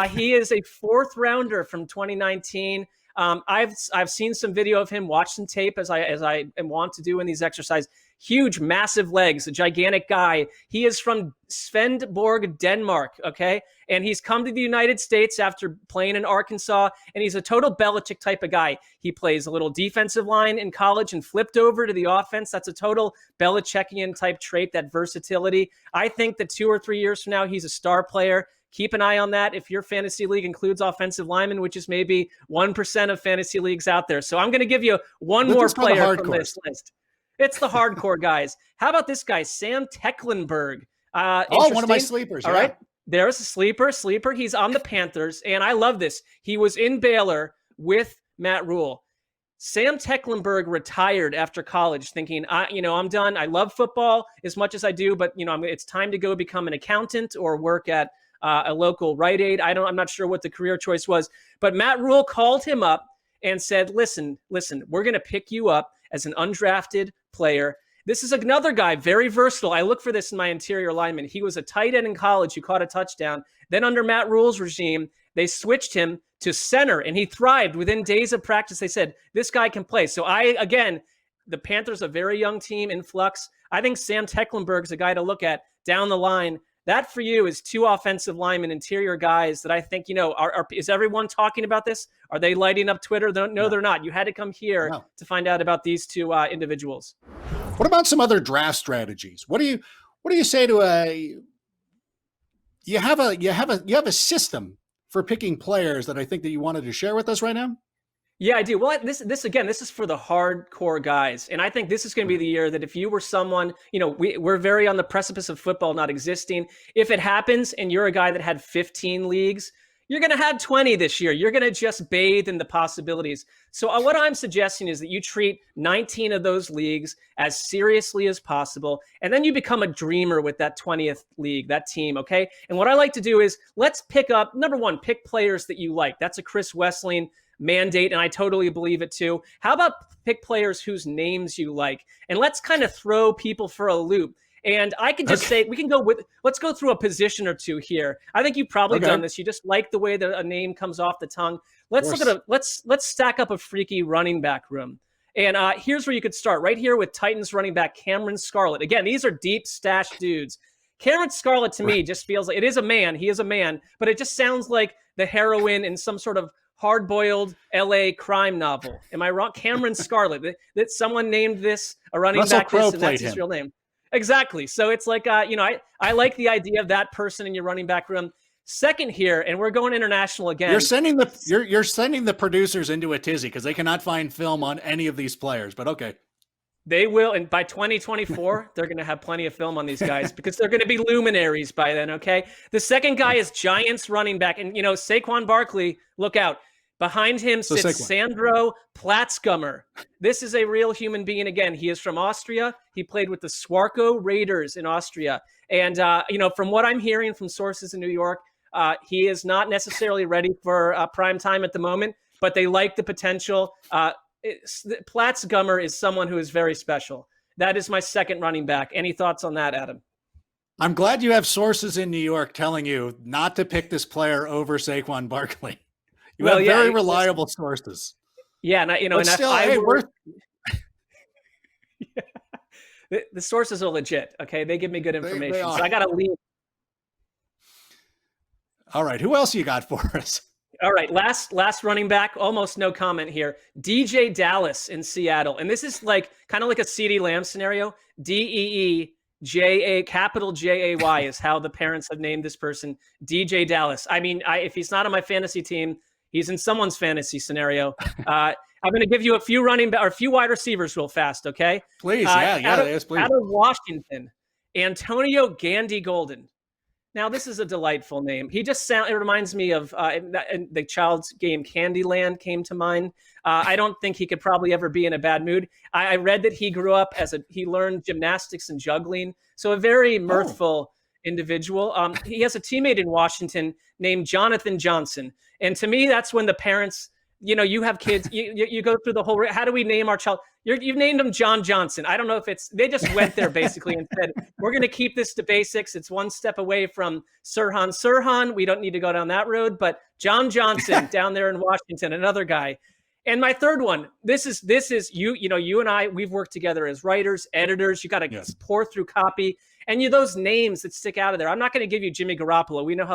Speaker 4: he is a fourth rounder from 2019. I've seen some video of him, watched some tape as I want to do in these exercises. Huge, massive legs, a gigantic guy. He is from Svendborg, Denmark, okay? And he's come to the United States after playing in Arkansas, and he's a total Belichick type of guy. He plays a little defensive line in college and flipped over to the offense. That's a total Belichickian type trait, that versatility. I think that 2 or 3 years from now, he's a star player. Keep an eye on that if your fantasy league includes offensive linemen, which is maybe 1% of fantasy leagues out there. So I'm going to give you one more player from this list. It's the hardcore guys. How about this guy, Sam Tecklenburg?
Speaker 1: One of my sleepers.
Speaker 4: All right. There's a sleeper. He's on the Panthers, and I love this. He was in Baylor with Matt Rule. Sam Tecklenburg retired after college thinking, I'm done. I love football as much as I do, but, it's time to go become an accountant or work at a local Rite Aid. I'm not sure what the career choice was, but Matt Rule called him up and said, listen, we're going to pick you up as an undrafted player. This is another guy, very versatile. I look for this in my interior lineman. He was a tight end in college who caught a touchdown. Then under Matt Rule's regime, they switched him to center, and he thrived. Within days of practice, they said, this guy can play. So the Panthers, a very young team in flux. I think Sam Tecklenburg is a guy to look at down the line. That for you is 2 offensive linemen, interior guys that I think, is everyone talking about this? Are they lighting up Twitter? No, they're not. You had to come here to find out about these 2 individuals.
Speaker 1: What about some other draft strategies? What do you say to you have a system for picking players that I think that you wanted to share with us right now?
Speaker 4: Yeah, I do. Well, this is for the hardcore guys. And I think this is going to be the year that if you were someone, we're very on the precipice of football not existing. If it happens and you're a guy that had 15 leagues, you're going to have 20 this year. You're going to just bathe in the possibilities. So what I'm suggesting is that you treat 19 of those leagues as seriously as possible. And then you become a dreamer with that 20th league, that team, okay? And what I like to do is let's pick up, number one, pick players that you like. That's a Chris Wesseling mandate, and I totally believe it too. How about pick players whose names you like? And let's kind of throw people for a loop And I can just say, let's go through a position or two here. I think you've probably done this. You just like the way that a name comes off the tongue. Let's let's stack up a freaky running back room. And here's where you could start, right here with Titans running back Cameron Scarlett. Again, these are deep stash dudes. Cameron Scarlett to me just feels like it is a man. He is a man, but it just sounds like the heroine in some sort of hard-boiled LA crime novel. Am I wrong? Cameron Scarlett, that someone named this a running back, this, and that's his real name. Exactly. So it's like, I like the idea of that person in your running back room. Second here, and we're going international again.
Speaker 1: You're sending the producers into a tizzy because they cannot find film on any of these players, but okay.
Speaker 4: They will, and by 2024, they're going to have plenty of film on these guys because they're going to be luminaries by then, okay? The second guy is Giants running back, and, Saquon Barkley, look out. Behind him sits Sandro Platzgummer. This is a real human being again. He is from Austria. He played with the Swarco Raiders in Austria. And, from what I'm hearing from sources in New York, he is not necessarily ready for prime time at the moment, but they like the potential. Platzgummer is someone who is very special. That is my second running back. Any thoughts on that, Adam?
Speaker 1: I'm glad you have sources in New York telling you not to pick this player over Saquon Barkley. You have very reliable sources.
Speaker 4: Yeah, and
Speaker 1: still,
Speaker 4: the sources are legit. Okay, they give me good information,
Speaker 1: they
Speaker 4: so I got to leave.
Speaker 1: All right, who else you got for us?
Speaker 4: All right, last running back, almost no comment here. DJ Dallas in Seattle, and this is kind of like a CeeDee Lamb scenario. DEEJA capital JAY is how the parents have named this person. DJ Dallas. I mean, if he's not on my fantasy team, he's in someone's fantasy scenario. I'm going to give you a few wide receivers real fast, okay?
Speaker 1: Please, please.
Speaker 4: Out of Washington, Antonio Gandy Golden. Now, this is a delightful name. It reminds me of the child's game Candyland came to mind. I don't think he could probably ever be in a bad mood. I read that he grew up he learned gymnastics and juggling. So a very mirthful individual. He has a teammate in Washington named Jonathan Johnson. And to me, that's when the parents, you have kids, you go through the whole, how do we name our child? You've named him John Johnson. I don't know if they just went there basically and said, we're going to keep this to basics. It's one step away from Sirhan. We don't need to go down that road, but John Johnson down there in Washington, another guy. And my third one, this is you and I, we've worked together as writers, editors. You got to pour through copy. And those names that stick out of there. I'm not going to give you Jimmy Garoppolo. We know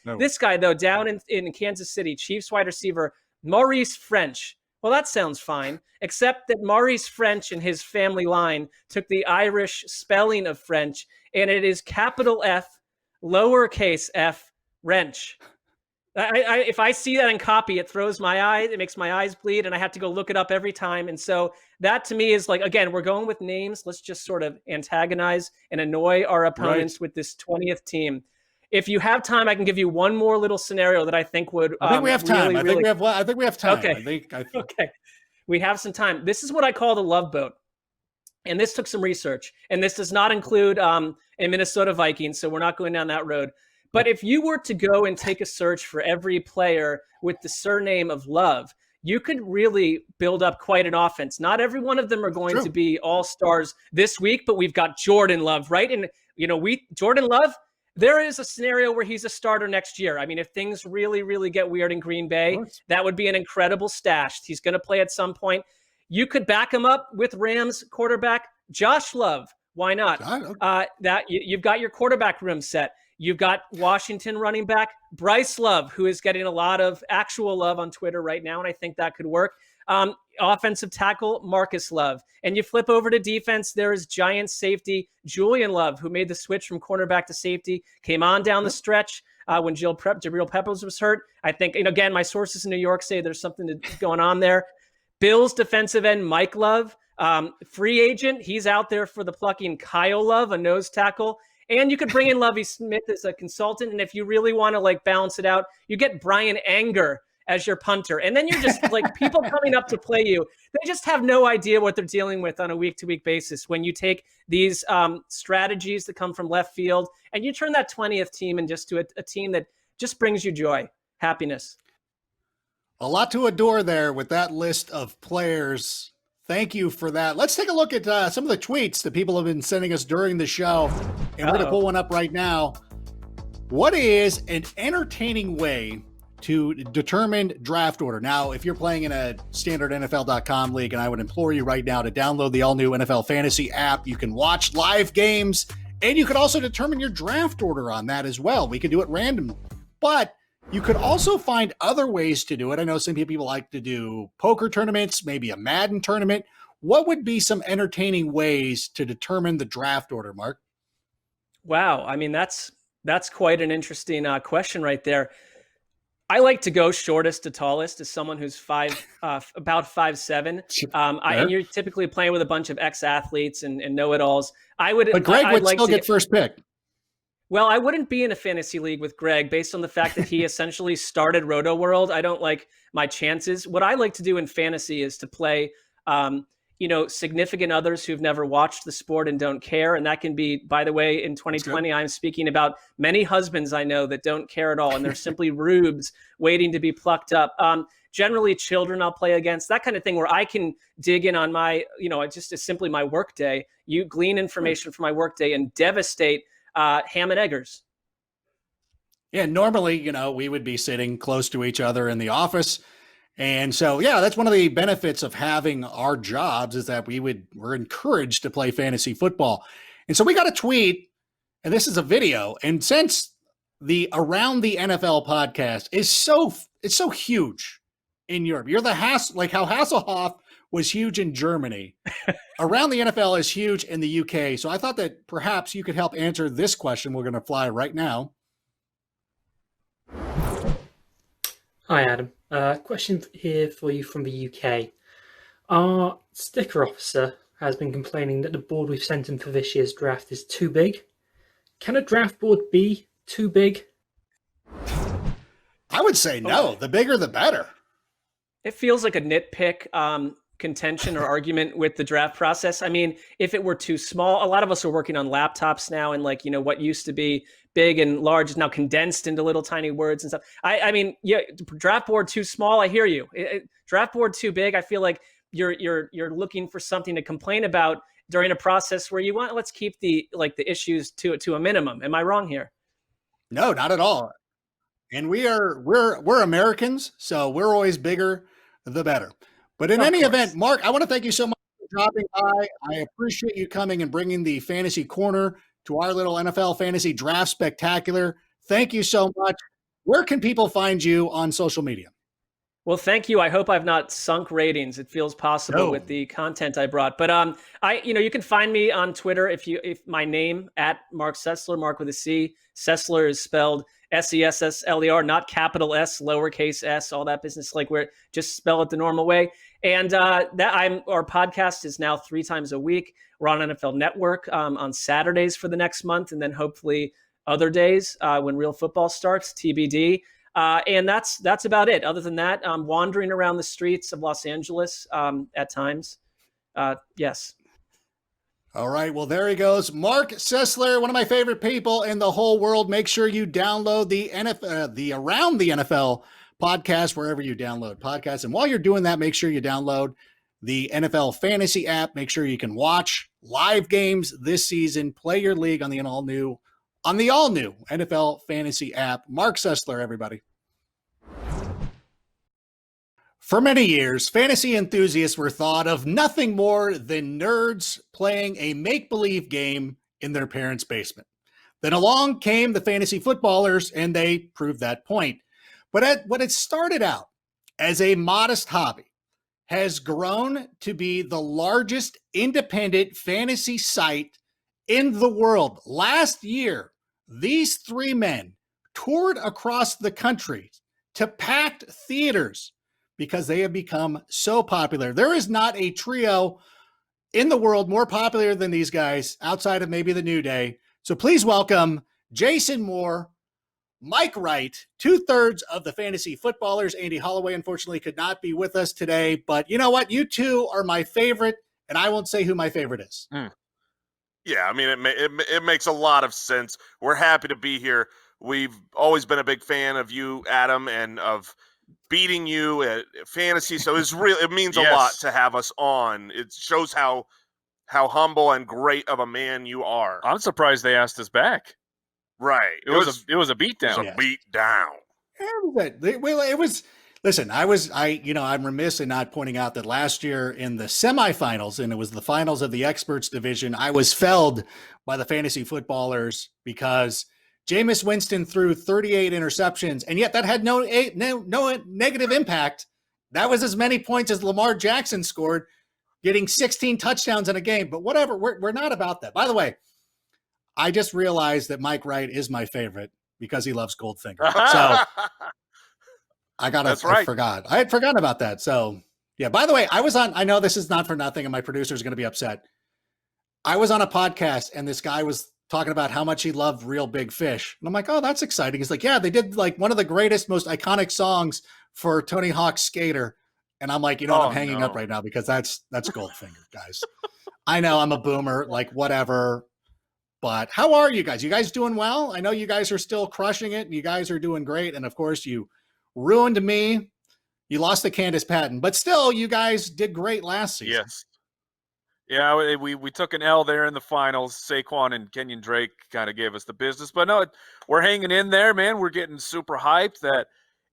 Speaker 4: No. This guy, though, down in Kansas City, Chiefs wide receiver, Maurice French. Well, that sounds fine, except that Maurice French and his family line took the Irish spelling of French, and it is capital F, lowercase f, wrench. If I see that in copy, it throws my eyes, it makes my eyes bleed, and I have to go look it up every time. And so that to me is again, we're going with names. Let's just sort of antagonize and annoy our opponents with this 20th team. If you have time, I can give you one more little scenario that I think would.
Speaker 1: I think we have time. I think we have time.
Speaker 4: Okay. Okay. We have some time. This is what I call the love boat. And this took some research. And this does not include a Minnesota Vikings, so we're not going down that road. But if you were to go and take a search for every player with the surname of Love, you could really build up quite an offense. Not every one of them are going to be all-stars this week, but we've got Jordan Love, right? And, Jordan Love, there is a scenario where he's a starter next year. I mean, if things really, really get weird in Green Bay, that would be an incredible stash. He's going to play at some point. You could back him up with Rams quarterback Josh Love. Why not? You've got your quarterback room set. You've got Washington running back Bryce Love, who is getting a lot of actual love on Twitter right now, and I think that could work. Offensive tackle Marcus Love. And you flip over to defense, there is Giants safety Julian Love, who made the switch from cornerback to safety, came on down the stretch when Jabril Peppers was hurt. I think, again, my sources in New York say there's something going on there. Bills defensive end Mike Love, free agent, he's out there for the plucking. Kyle Love, a nose tackle. And you could bring in Lovie Smith as a consultant. And if you really want to balance it out, you get Brian Anger as your punter. And then you're just people coming up to play you. They just have no idea what they're dealing with on a week-to-week basis when you take these strategies that come from left field and you turn that 20th team into just to a team that just brings you joy, happiness.
Speaker 1: A lot to adore there with that list of players Thank you for that. Let's take a look at some of the tweets that people have been sending us during the show. And we're going to pull one up right now. What is an entertaining way to determine draft order? Now, if you're playing in a standard NFL.com league, and I would implore you right now to download the all-new NFL Fantasy app, you can watch live games, and you could also determine your draft order on that as well. We can do it randomly. But you could also find other ways to do it. I know some people like to do poker tournaments, maybe a Madden tournament. What would be some entertaining ways to determine the draft order, Mark?
Speaker 4: Wow. I mean, that's quite an interesting question right there. I like to go shortest to tallest as someone who's about 5'7". And you're typically playing with a bunch of ex-athletes and know-it-alls.
Speaker 1: But Greg would still get first pick.
Speaker 4: Well, I wouldn't be in a fantasy league with Greg based on the fact that he essentially started Roto World. I don't like my chances. What I like to do in fantasy is to play, significant others who've never watched the sport and don't care. And that can be, by the way, in 2020, I'm speaking about many husbands I know that don't care at all. And they're simply rubes waiting to be plucked up. Generally, children I'll play against, that kind of thing where I can dig in on my, just as simply my work day. You glean information from my work day and devastate ham and eggers.
Speaker 1: Yeah, normally, we would be sitting close to each other in the office. And so, yeah, that's one of the benefits of having our jobs is that we're encouraged to play fantasy football. And so we got a tweet, and this is a video. And since the Around the NFL podcast is it's so huge in Europe, you're like how Hasselhoff was huge in Germany. Around the NFL is huge in the UK. So I thought that perhaps you could help answer this question. We're going to fly right now.
Speaker 5: Hi, Adam. Question here for you from the UK. Our sticker officer has been complaining that the board we've sent him for this year's draft is too big. Can a draft board be too big?
Speaker 1: I would say no. The bigger, the better.
Speaker 4: It feels like a nitpick contention or argument with the draft process. I mean, if it were too small, a lot of us are working on laptops now, and what used to be big and large is now condensed into little tiny words and stuff. I mean, yeah, draft board too small. I hear you. Draft board too big. I feel like you're looking for something to complain about during a process where let's keep the issues to a minimum. Am I wrong here?
Speaker 1: No, not at all. And we're Americans, so we're always bigger, the better. But in any event, Mark, I want to thank you so much for dropping by. I appreciate you coming and bringing the Fantasy Corner to our little NFL Fantasy Draft Spectacular. Thank you so much. Where can people find you on social media?
Speaker 4: Well, thank you. I hope I've not sunk ratings. It feels possible with the content I brought. But you can find me on Twitter if my name at Marc Sessler, Mark with a C. Sessler is spelled Sessler, not capital S, lowercase s, all that business. Like where just spell it the normal way. And our podcast is now 3 times a week. We're on NFL Network on Saturdays for the next month, and then hopefully other days when real football starts, TBD. And that's about it. Other than that, I'm wandering around the streets of Los Angeles at times. Yes.
Speaker 1: All right. Well, there he goes. Marc Sessler, one of my favorite people in the whole world. Make sure you download the Around the NFL podcast wherever you download podcasts. And while you're doing that, make sure you download the NFL Fantasy app. Make sure you can watch live games this season. Play your league on the all-new NFL Fantasy app. Marc Sessler, everybody. For many years, fantasy enthusiasts were thought of nothing more than nerds playing a make-believe game in their parents' basement. Then along came the fantasy footballers, and they proved that point. But what had started out as a modest hobby has grown to be the largest independent fantasy site in the world. Last year, these 3 men toured across the country to packed theaters because they have become so popular. There is not a trio in the world more popular than these guys outside of maybe the New Day. So please welcome Jason Moore, Mike Wright, 2/3 of the fantasy footballers. Andy Holloway, unfortunately, could not be with us today. But you know what? You two are my favorite, and I won't say who my favorite is.
Speaker 6: Yeah, I mean, it makes a lot of sense. We're happy to be here. We've always been a big fan of you, Adam, and of beating you at fantasy. So it means a lot to have us on. It shows how humble and great of a man you are.
Speaker 7: I'm surprised they asked us back.
Speaker 6: Right.
Speaker 7: It was a beatdown.
Speaker 6: It was a beatdown.
Speaker 1: It was. Listen, I'm remiss in not pointing out that last year in the semifinals, and it was the finals of the experts division, I was felled by the fantasy footballers because Jameis Winston threw 38 interceptions, and yet that had no negative impact. That was as many points as Lamar Jackson scored, getting 16 touchdowns in a game. But whatever, we're not about that. By the way, I just realized that Mike Wright is my favorite because he loves Goldfinger. So
Speaker 6: That's right.
Speaker 1: I forgot. I had forgotten about that. So yeah, by the way, I know this is not for nothing and my producer is going to be upset. I was on a podcast and this guy was talking about how much he loved Real Big Fish. And I'm like, oh, that's exciting. He's like, yeah, they did like one of the greatest, most iconic songs for Tony Hawk's Skater. And I'm like, I'm hanging up right now because that's Goldfinger, guys. I know I'm a boomer, like whatever. But how are you guys? You guys doing well? I know you guys are still crushing it and you guys are doing great. And of course you ruined me. You lost the Candace Patton, but still you guys did great last season.
Speaker 7: Yes. Yeah, we took an L there in the finals. Saquon and Kenyon Drake kind of gave us the business, but no, we're hanging in there, man. We're getting super hyped that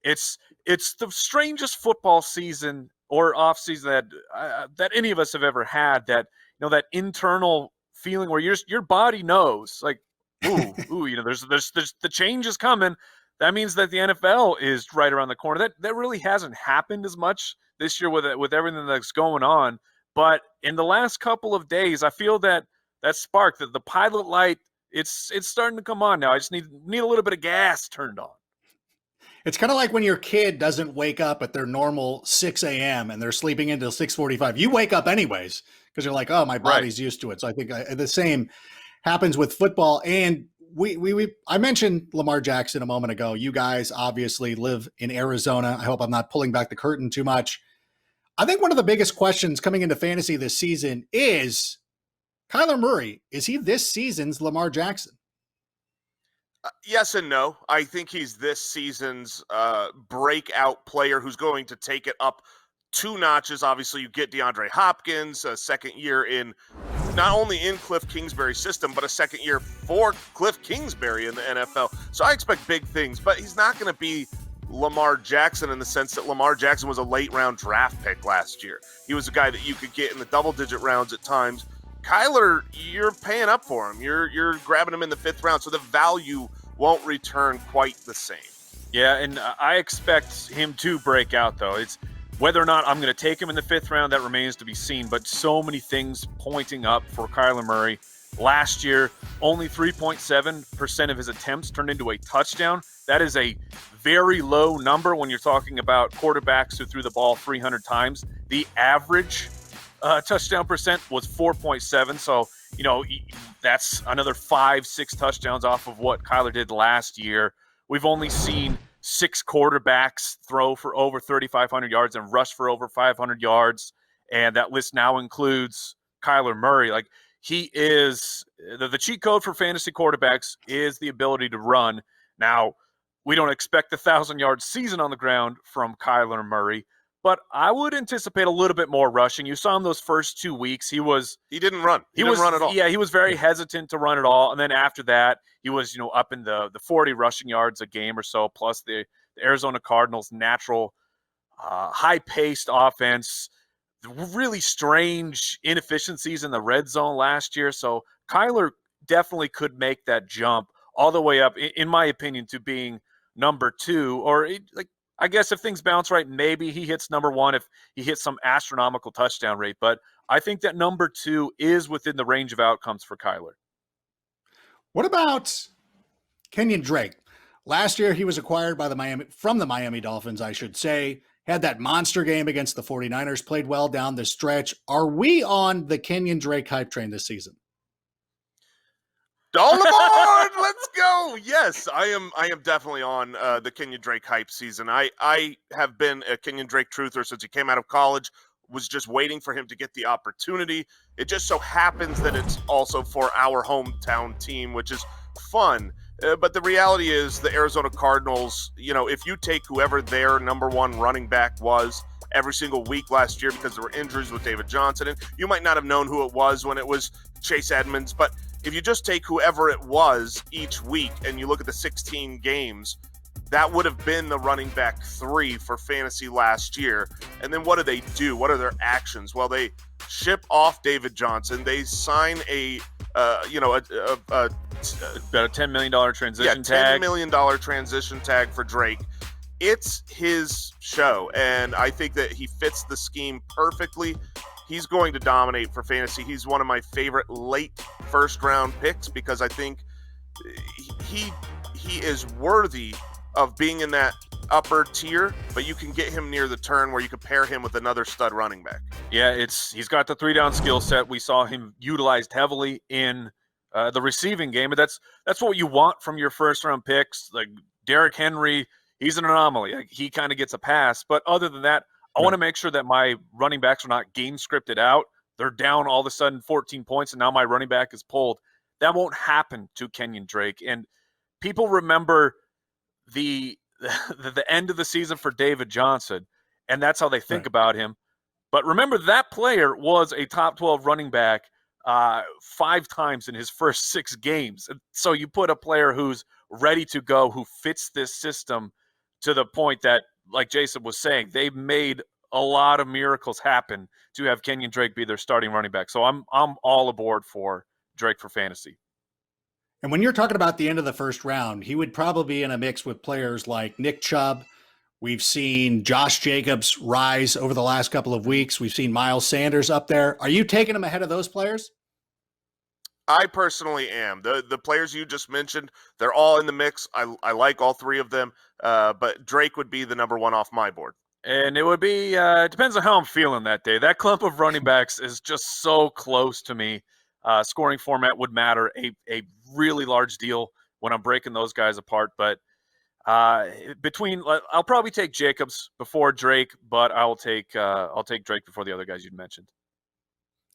Speaker 7: it's the strangest football season or off season that any of us have ever had. That that internal feeling where your body knows, like, ooh, there's the change is coming. That means that the NFL is right around the corner. That really hasn't happened as much this year with everything that's going on. But in the last couple of days, I feel that spark, that the pilot light, it's starting to come on now. I just need a little bit of gas turned on.
Speaker 1: It's kind of like when your kid doesn't wake up at their normal 6 a.m. and they're sleeping until 6:45. You wake up anyways because you're like, oh, my body's used to it. So I think the same happens with football. And I mentioned Lamar Jackson a moment ago. You guys obviously live in Arizona. I hope I'm not pulling back the curtain too much. I think one of the biggest questions coming into fantasy this season is Kyler Murray. Is he this season's Lamar Jackson?
Speaker 6: Yes and no. I think he's this season's breakout player who's going to take it up 2 notches. Obviously, you get DeAndre Hopkins, a second year in not only in Cliff Kingsbury's system, but a second year for Cliff Kingsbury in the NFL. So I expect big things, but he's not going to be Lamar Jackson in the sense that Lamar Jackson was a late round draft pick last year. He was a guy that you could get in the double-digit rounds at times. Kyler, you're paying up for him. You're grabbing him in the 5th round, so the value won't return quite the same.
Speaker 7: Yeah, and I expect him to break out, though. It's whether or not I'm going to take him in the 5th round, that remains to be seen. But so many things pointing up for Kyler Murray. Last year, only 3.7% of his attempts turned into a touchdown. That is a very low number when you're talking about quarterbacks who threw the ball 300 times. The average touchdown percent was 4.7. So, that's another 5-6 touchdowns off of what Kyler did last year. We've only seen 6 quarterbacks throw for over 3,500 yards and rush for over 500 yards. And that list now includes Kyler Murray. Like, he is the cheat code for fantasy quarterbacks is the ability to run. Now, we don't expect a 1,000-yard season on the ground from Kyler Murray, but I would anticipate a little bit more rushing. You saw him those first 2 weeks. He didn't run. He didn't run at all. Yeah, he was very hesitant to run at all. And then after that, he was, up in the 40 rushing yards a game or so, plus the Arizona Cardinals' natural high-paced offense. Really strange inefficiencies in the red zone last year. So Kyler definitely could make that jump all the way up, in my opinion, to being number 2. Or I guess if things bounce right, maybe he hits number 1 if he hits some astronomical touchdown rate. But I think that number 2 is within the range of outcomes for Kyler.
Speaker 1: What about Kenyon Drake? Last year, he was acquired by from the Miami Dolphins, I should say. Had that monster game against the 49ers, played well down the stretch. Are we on the Kenyon Drake hype train this season?
Speaker 6: All aboard! Let's go! Yes, I am definitely on the Kenyon Drake hype season. I have been a Kenyon Drake truther since he came out of college, was just waiting for him to get the opportunity. It just so happens that it's also for our hometown team, which is fun. But the reality is the Arizona Cardinals, if you take whoever their number one running back was every single week last year, because there were injuries with David Johnson, and you might not have known who it was when it was Chase Edmonds, but if you just take whoever it was each week and you look at the 16 games, that would have been the running back 3 for fantasy last year. And then what do? What are their actions? Well, they ship off David Johnson. They sign about
Speaker 7: a $10 million transition tag.
Speaker 6: $10 million transition tag for Drake. It's his show, and I think that he fits the scheme perfectly. He's going to dominate for fantasy. He's one of my favorite late first-round picks because I think he is worthy of being in that upper tier, but you can get him near the turn where you could pair him with another stud running back.
Speaker 7: Yeah, he's got the 3-down skill set. We saw him utilized heavily in the receiving game, and that's what you want from your first-round picks. Like Derrick Henry, he's an anomaly. Like, he kind of gets a pass, but other than that, I want to make sure that my running backs are not game scripted out. They're down all of a sudden 14 points, and now my running back is pulled. That won't happen to Kenyon Drake. And people remember the end of the season for David Johnson, and that's how they think about him. But remember, that player was a top 12 running back 5 times in his first 6 games. And so you put a player who's ready to go, who fits this system to the point that, like Jason was saying, they've made a lot of miracles happen to have Kenyon Drake be their starting running back. So I'm all aboard for Drake for fantasy.
Speaker 1: And when you're talking about the end of the first round, he would probably be in a mix with players like Nick Chubb. We've seen Josh Jacobs rise over the last couple of weeks. We've seen Miles Sanders up there. Are you taking him ahead of those players?
Speaker 6: I personally am. The players you just mentioned, they're all in the mix. I like all 3 of them, but Drake would be the number 1 off my board.
Speaker 7: And it would be depends on how I'm feeling that day. That clump of running backs is just so close to me. Scoring format would matter a really large deal when I'm breaking those guys apart. But I'll probably take Jacobs before Drake, but I'll take Drake before the other guys you'd mentioned.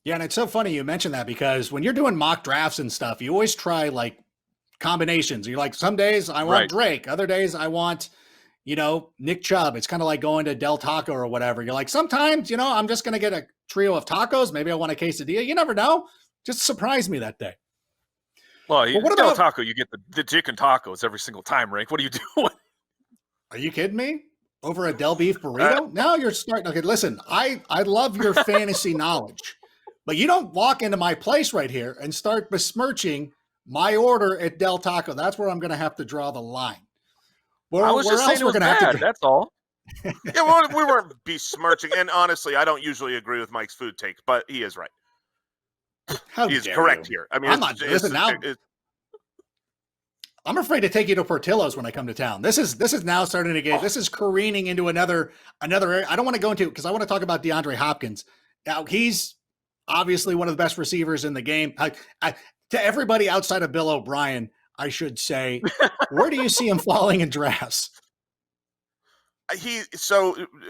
Speaker 1: Yeah, and it's so funny you mentioned that because when you're doing mock drafts and stuff, you always try like combinations. You're like, some days I want Drake, other days I want, Nick Chubb. It's kind of like going to Del Taco or whatever. You're like, sometimes, I'm just going to get a trio of tacos. Maybe I want a quesadilla. You never know. Just surprise me that day.
Speaker 7: Well, what about Del Taco? You get the chicken tacos every single time, Rick. What are you doing?
Speaker 1: Are you kidding me? Over a Del Beef burrito? Now you're starting. Okay, listen, I love your fantasy knowledge. But you don't walk into my place right here and start besmirching my order at Del Taco. That's where I'm going to have to draw the line.
Speaker 7: I was just saying it was bad. That's all.
Speaker 6: Yeah, we weren't besmirching. And honestly, I don't usually agree with Mike's food take, but he is right. He is correct here. I mean,
Speaker 1: I'm afraid to take you to Portillo's when I come to town. This is now starting to get. This is careening into another area. I don't want to go into because I want to talk about DeAndre Hopkins. Now he's obviously one of the best receivers in the game. To everybody outside of Bill O'Brien, I should say, where do you see him falling in drafts?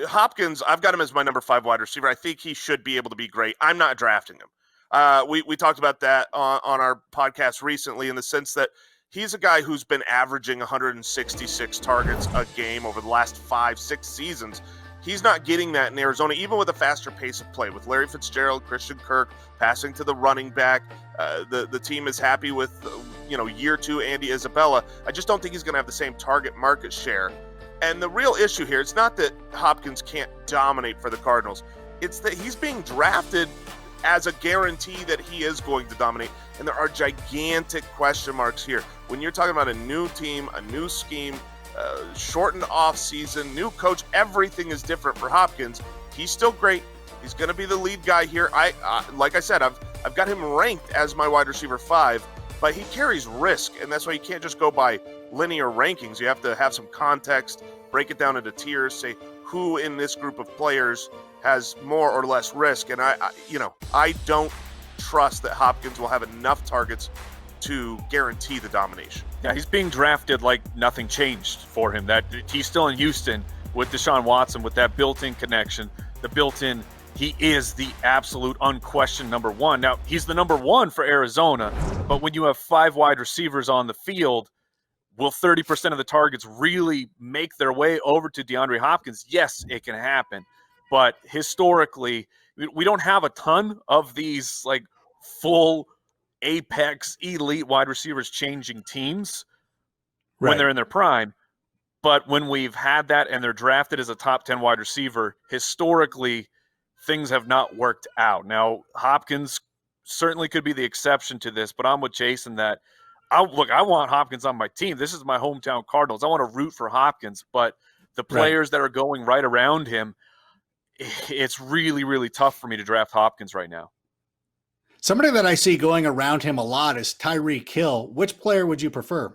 Speaker 6: Hopkins, I've got him as my number 5 wide receiver. I think he should be able to be great. I'm not drafting him. We talked about that on our podcast recently in the sense that he's a guy who's been averaging 166 targets a game over the last 5-6 seasons. He's not getting that in Arizona, even with a faster pace of play. With Larry Fitzgerald, Christian Kirk passing to the running back, the team is happy with year 2 Andy Isabella. I just don't think he's going to have the same target market share. And the real issue here, it's not that Hopkins can't dominate for the Cardinals. It's that he's being drafted as a guarantee that he is going to dominate. And there are gigantic question marks here. When you're talking about a new team, a new scheme, shortened off season, new coach, everything is different for Hopkins. He's still great. He's going to be the lead guy here. Like I said, I've got him ranked as my wide receiver 5, but he carries risk, and that's why you can't just go by linear rankings. You have to have some context, break it down into tiers, say who in this group of players has more or less risk. And I don't trust that Hopkins will have enough targets to guarantee the domination.
Speaker 7: Yeah, he's being drafted like nothing changed for him. That he's still in Houston with Deshaun Watson, with that built-in connection, he is the absolute unquestioned number 1. Now, he's the number 1 for Arizona, but when you have 5 wide receivers on the field, will 30% of the targets really make their way over to DeAndre Hopkins? Yes, it can happen. But historically, we don't have a ton of these like full apex elite wide receivers changing teams when they're in their prime. But when we've had that and they're drafted as a top 10 wide receiver, historically, things have not worked out. Now, Hopkins certainly could be the exception to this, but I'm with Jason that I want Hopkins on my team. This is my hometown Cardinals. I want to root for Hopkins, but the players that are going right around him, it's really, really tough for me to draft Hopkins right now.
Speaker 1: Somebody that I see going around him a lot is Tyreek Hill. Which player would you prefer?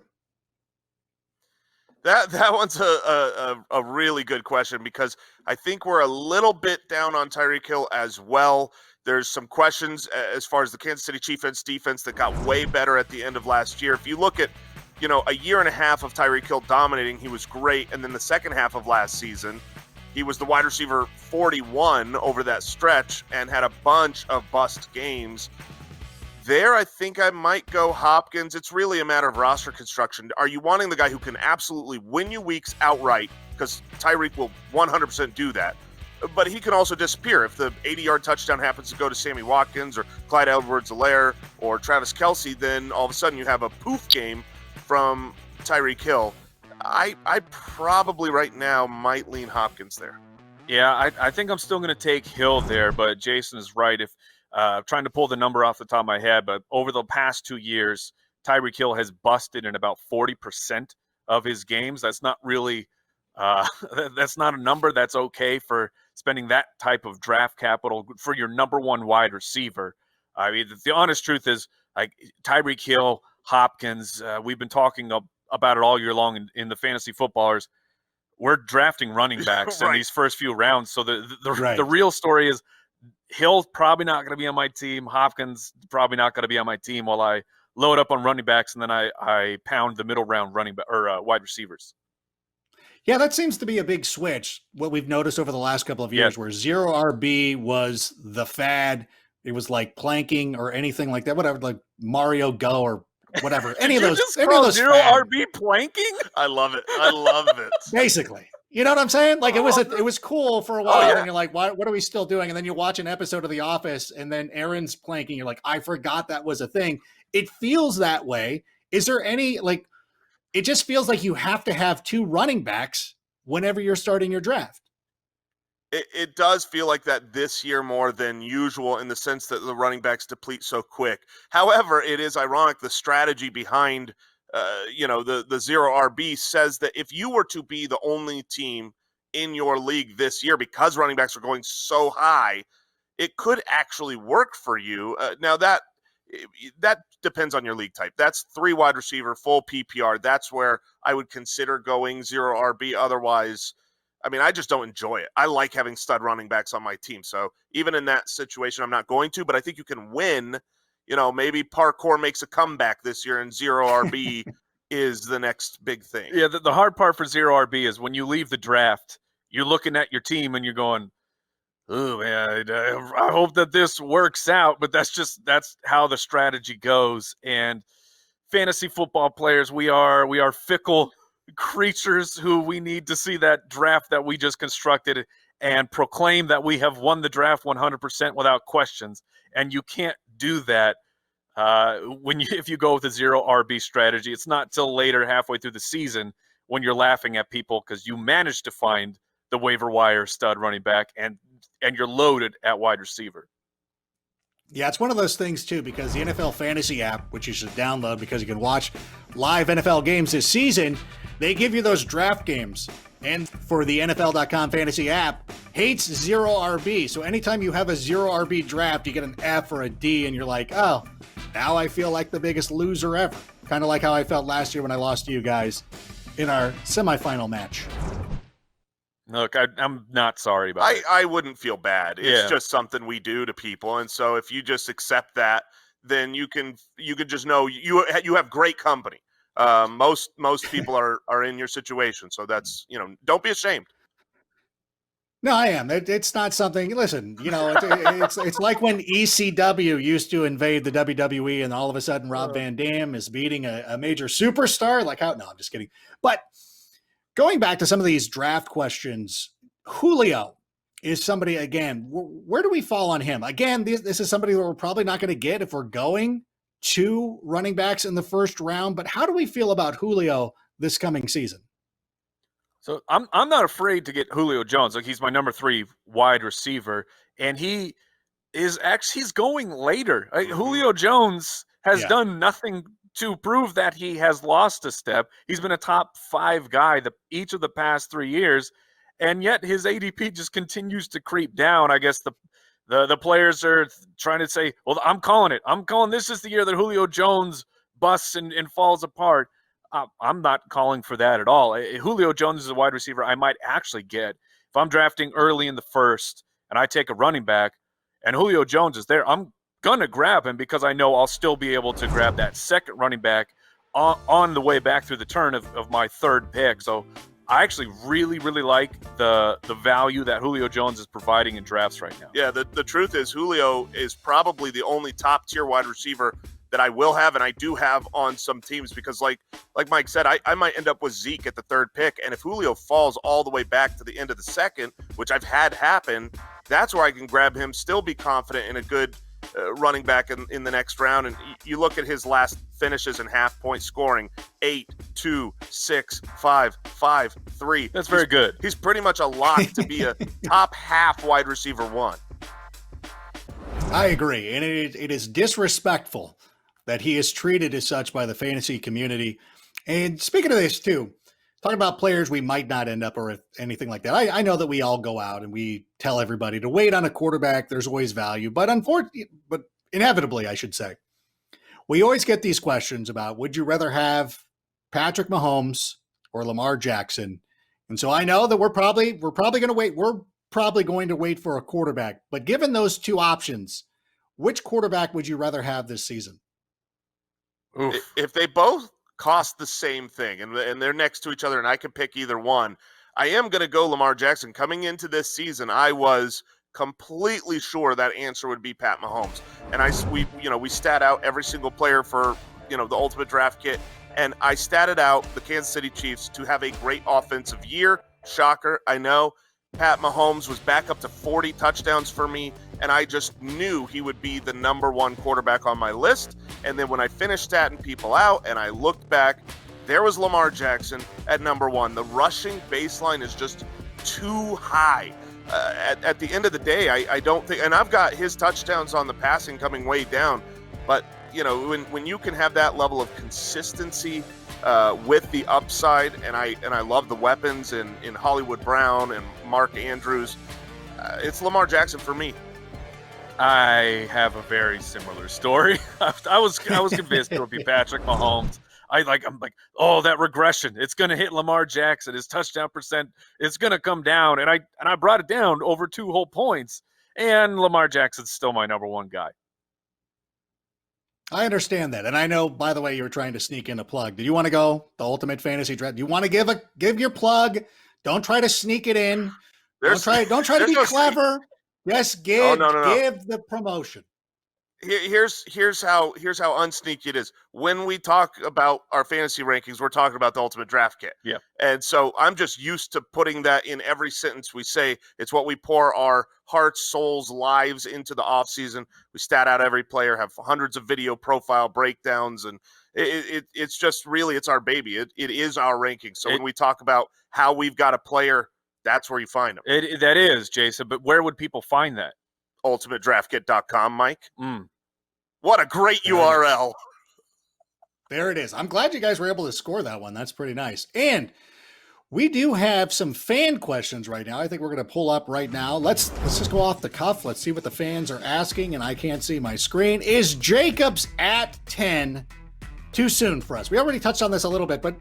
Speaker 6: That one's a really good question, because I think we're a little bit down on Tyreek Hill as well. There's some questions as far as the Kansas City Chiefs defense that got way better at the end of last year. If you look at, a year and a half of Tyreek Hill dominating, he was great. And then the second half of last season, he was the wide receiver 41 over that stretch and had a bunch of bust games. There, I think I might go Hopkins. It's really a matter of roster construction. Are you wanting the guy who can absolutely win you weeks outright? Because Tyreek will 100% do that. But he can also disappear. If the 80-yard touchdown happens to go to Sammy Watkins or Clyde Edwards-Helaire or Travis Kelce, then all of a sudden you have a poof game from Tyreek Hill. I probably right now might lean Hopkins there.
Speaker 7: Yeah, I think I'm still going to take Hill there, but Jason is right. If trying to pull the number off the top of my head, but over the past 2 years, Tyreek Hill has busted in about 40% of his games. That's not really that's not a number that's okay for spending that type of draft capital for your number one wide receiver. I mean, the honest truth is, like, Tyreek Hill, Hopkins, we've been talking about it all year long in the fantasy footballers. We're drafting running backs in these first few rounds. So the real story is, Hill's probably not going to be on my team. Hopkins probably not going to be on my team while I load up on running backs, and then I pound the middle round running back or wide receivers.
Speaker 1: Yeah, that seems to be a big switch. What we've noticed over the last couple of years, where zero RB was the fad. It was like planking or anything like that. Whatever, like Mario Go or whatever. Any of those. Any of those
Speaker 7: zero RB planking?
Speaker 6: I love it. I love it.
Speaker 1: Basically. You know what I'm saying? Like, it was cool for a while, and you're like, what are we still doing? And then you watch an episode of The Office, and then Aaron's planking. You're like, I forgot that was a thing. It feels that way. Is there any, like, it just feels like you have to have two running backs whenever you're starting your draft.
Speaker 6: It does feel like that this year more than usual, in the sense that the running backs deplete so quick. However, it is ironic, the strategy behind the zero RB says that if you were to be the only team in your league this year, because running backs are going so high, it could actually work for you. Now that depends on your league type. That's 3 wide receiver, full PPR. That's where I would consider going zero RB. Otherwise, I mean, I just don't enjoy it. I like having stud running backs on my team. So even in that situation, I'm not going to, but I think you can win. Maybe parkour makes a comeback this year, and zero RB is the next big thing.
Speaker 7: Yeah, the hard part for zero RB is when you leave the draft, you're looking at your team and you're going, oh, man, I hope that this works out. But that's how the strategy goes. And fantasy football players, we are fickle creatures who we need to see that draft that we just constructed and proclaim that we have won the draft 100% without questions. And you can't do that if you go with a zero RB strategy. It's not till later, halfway through the season, when you're laughing at people because you managed to find the waiver wire stud running back and you're loaded at wide receiver.
Speaker 1: Yeah, it's one of those things too, because the NFL Fantasy app, which you should download because you can watch live NFL games this season, they give you those draft games. And for the NFL.com fantasy app, hates zero RB. So anytime you have a zero RB draft, you get an F or a D, and you're like, oh, now I feel like the biggest loser ever. Kind of like how I felt last year when I lost to you guys in our semifinal match.
Speaker 7: Look, I'm not sorry about it.
Speaker 6: I wouldn't feel bad. It's just something we do to people. And so if you just accept that, then you can just know you have great company. Most people are in your situation. So that's, don't be ashamed.
Speaker 1: No, I am. It's not something. Listen, it's like when ECW used to invade the WWE, and all of a sudden Rob Van Dam is beating a major superstar. Like, how? No, I'm just kidding. But going back to some of these draft questions, Julio is somebody, again, where do we fall on him? Again, this is somebody that we're probably not going to get if we're going to running backs in the first round. But how do we feel about Julio this coming season?
Speaker 7: So I'm not afraid to get Julio Jones. Like, he's my number 3 wide receiver, and he's going later. Julio Jones has done nothing to prove that he has lost a step. He's been a top 5 guy each of the past 3 years, and yet his ADP just continues to creep down. I guess the players are trying to say, well, I'm calling it. I'm calling this is the year that Julio Jones busts and falls apart. I'm not calling for that at all. Julio Jones is a wide receiver I might actually get. If I'm drafting early in the first and I take a running back and Julio Jones is there, I'm going to grab him because I know I'll still be able to grab that second running back on the way back through the turn of my third pick. So I actually really, really like the value that Julio Jones is providing in drafts right now.
Speaker 6: Yeah, the truth is Julio is probably the only top-tier wide receiver that I will have, and I do have on some teams, because like Mike said, I might end up with Zeke at the third pick, and if Julio falls all the way back to the end of the second, which I've had happen, that's where I can grab him, still be confident in a good running back in the next round. And you look at his last finishes in half-point scoring, 8, 2, 6, 5, 5, 3.
Speaker 7: That's very good.
Speaker 6: He's pretty much a lock to be a top half wide receiver 1.
Speaker 1: I agree, and it is disrespectful that he is treated as such by the fantasy community. And speaking of this too, talking about players we might not end up or anything like that. I know that we all go out and we tell everybody to wait on a quarterback. There's always value, but inevitably, I should say, we always get these questions about, would you rather have Patrick Mahomes or Lamar Jackson? And so I know that we're probably going to wait. We're probably going to wait for a quarterback, but given those two options, which quarterback would you rather have this season?
Speaker 6: Oof. If they both cost the same thing and they're next to each other and I could pick either one, I am going to go Lamar Jackson. Coming into this season, I was completely sure that answer would be Pat Mahomes. And we stat out every single player for, the Ultimate Draft Kit, and I statted out the Kansas City Chiefs to have a great offensive year. Shocker, I know. Pat Mahomes was back up to 40 touchdowns for me, and I just knew he would be the number 1 quarterback on my list. And then when I finished statting people out and I looked back, there was Lamar Jackson at number 1. The rushing baseline is just too high. At the end of the day, I don't think, and I've got his touchdowns on the passing coming way down, but when you can have that level of consistency with the upside, and I love the weapons in Hollywood Brown and Mark Andrews, it's Lamar Jackson for me.
Speaker 7: I have a very similar story. I was convinced it would be Patrick Mahomes. I'm like, oh, that regression, it's going to hit Lamar Jackson. His touchdown percent, it's going to come down, and I brought it down over 2 whole points. And Lamar Jackson's still my number 1 guy.
Speaker 1: I understand that. And I know, by the way, you were trying to sneak in a plug. Do you want to go the Ultimate Fantasy Draft? Do you want to give your plug? Don't try to sneak it in. Don't try to be clever. Just give the promotion.
Speaker 6: Here's how unsneaky it is. When we talk about our fantasy rankings, we're talking about the Ultimate Draft Kit.
Speaker 7: Yeah.
Speaker 6: And so I'm just used to putting that in every sentence we say. It's what we pour our hearts, souls, lives into the offseason. We stat out every player, have hundreds of video profile breakdowns, and it's just really, it's our baby. It is our ranking. So when we talk about how we've got a player, that's where you find them.
Speaker 7: That is, Jason, but where would people find that?
Speaker 6: UltimateDraftKit.com, Mike. What a great URL.
Speaker 1: There it is. I'm glad you guys were able to score that one. That's pretty nice. And we do have some fan questions right now. I think we're going to pull up right now. Let's just go off the cuff. Let's see what the fans are asking, and I can't see my screen. Is Jacobs at 10 too soon for us? We already touched on this a little bit, but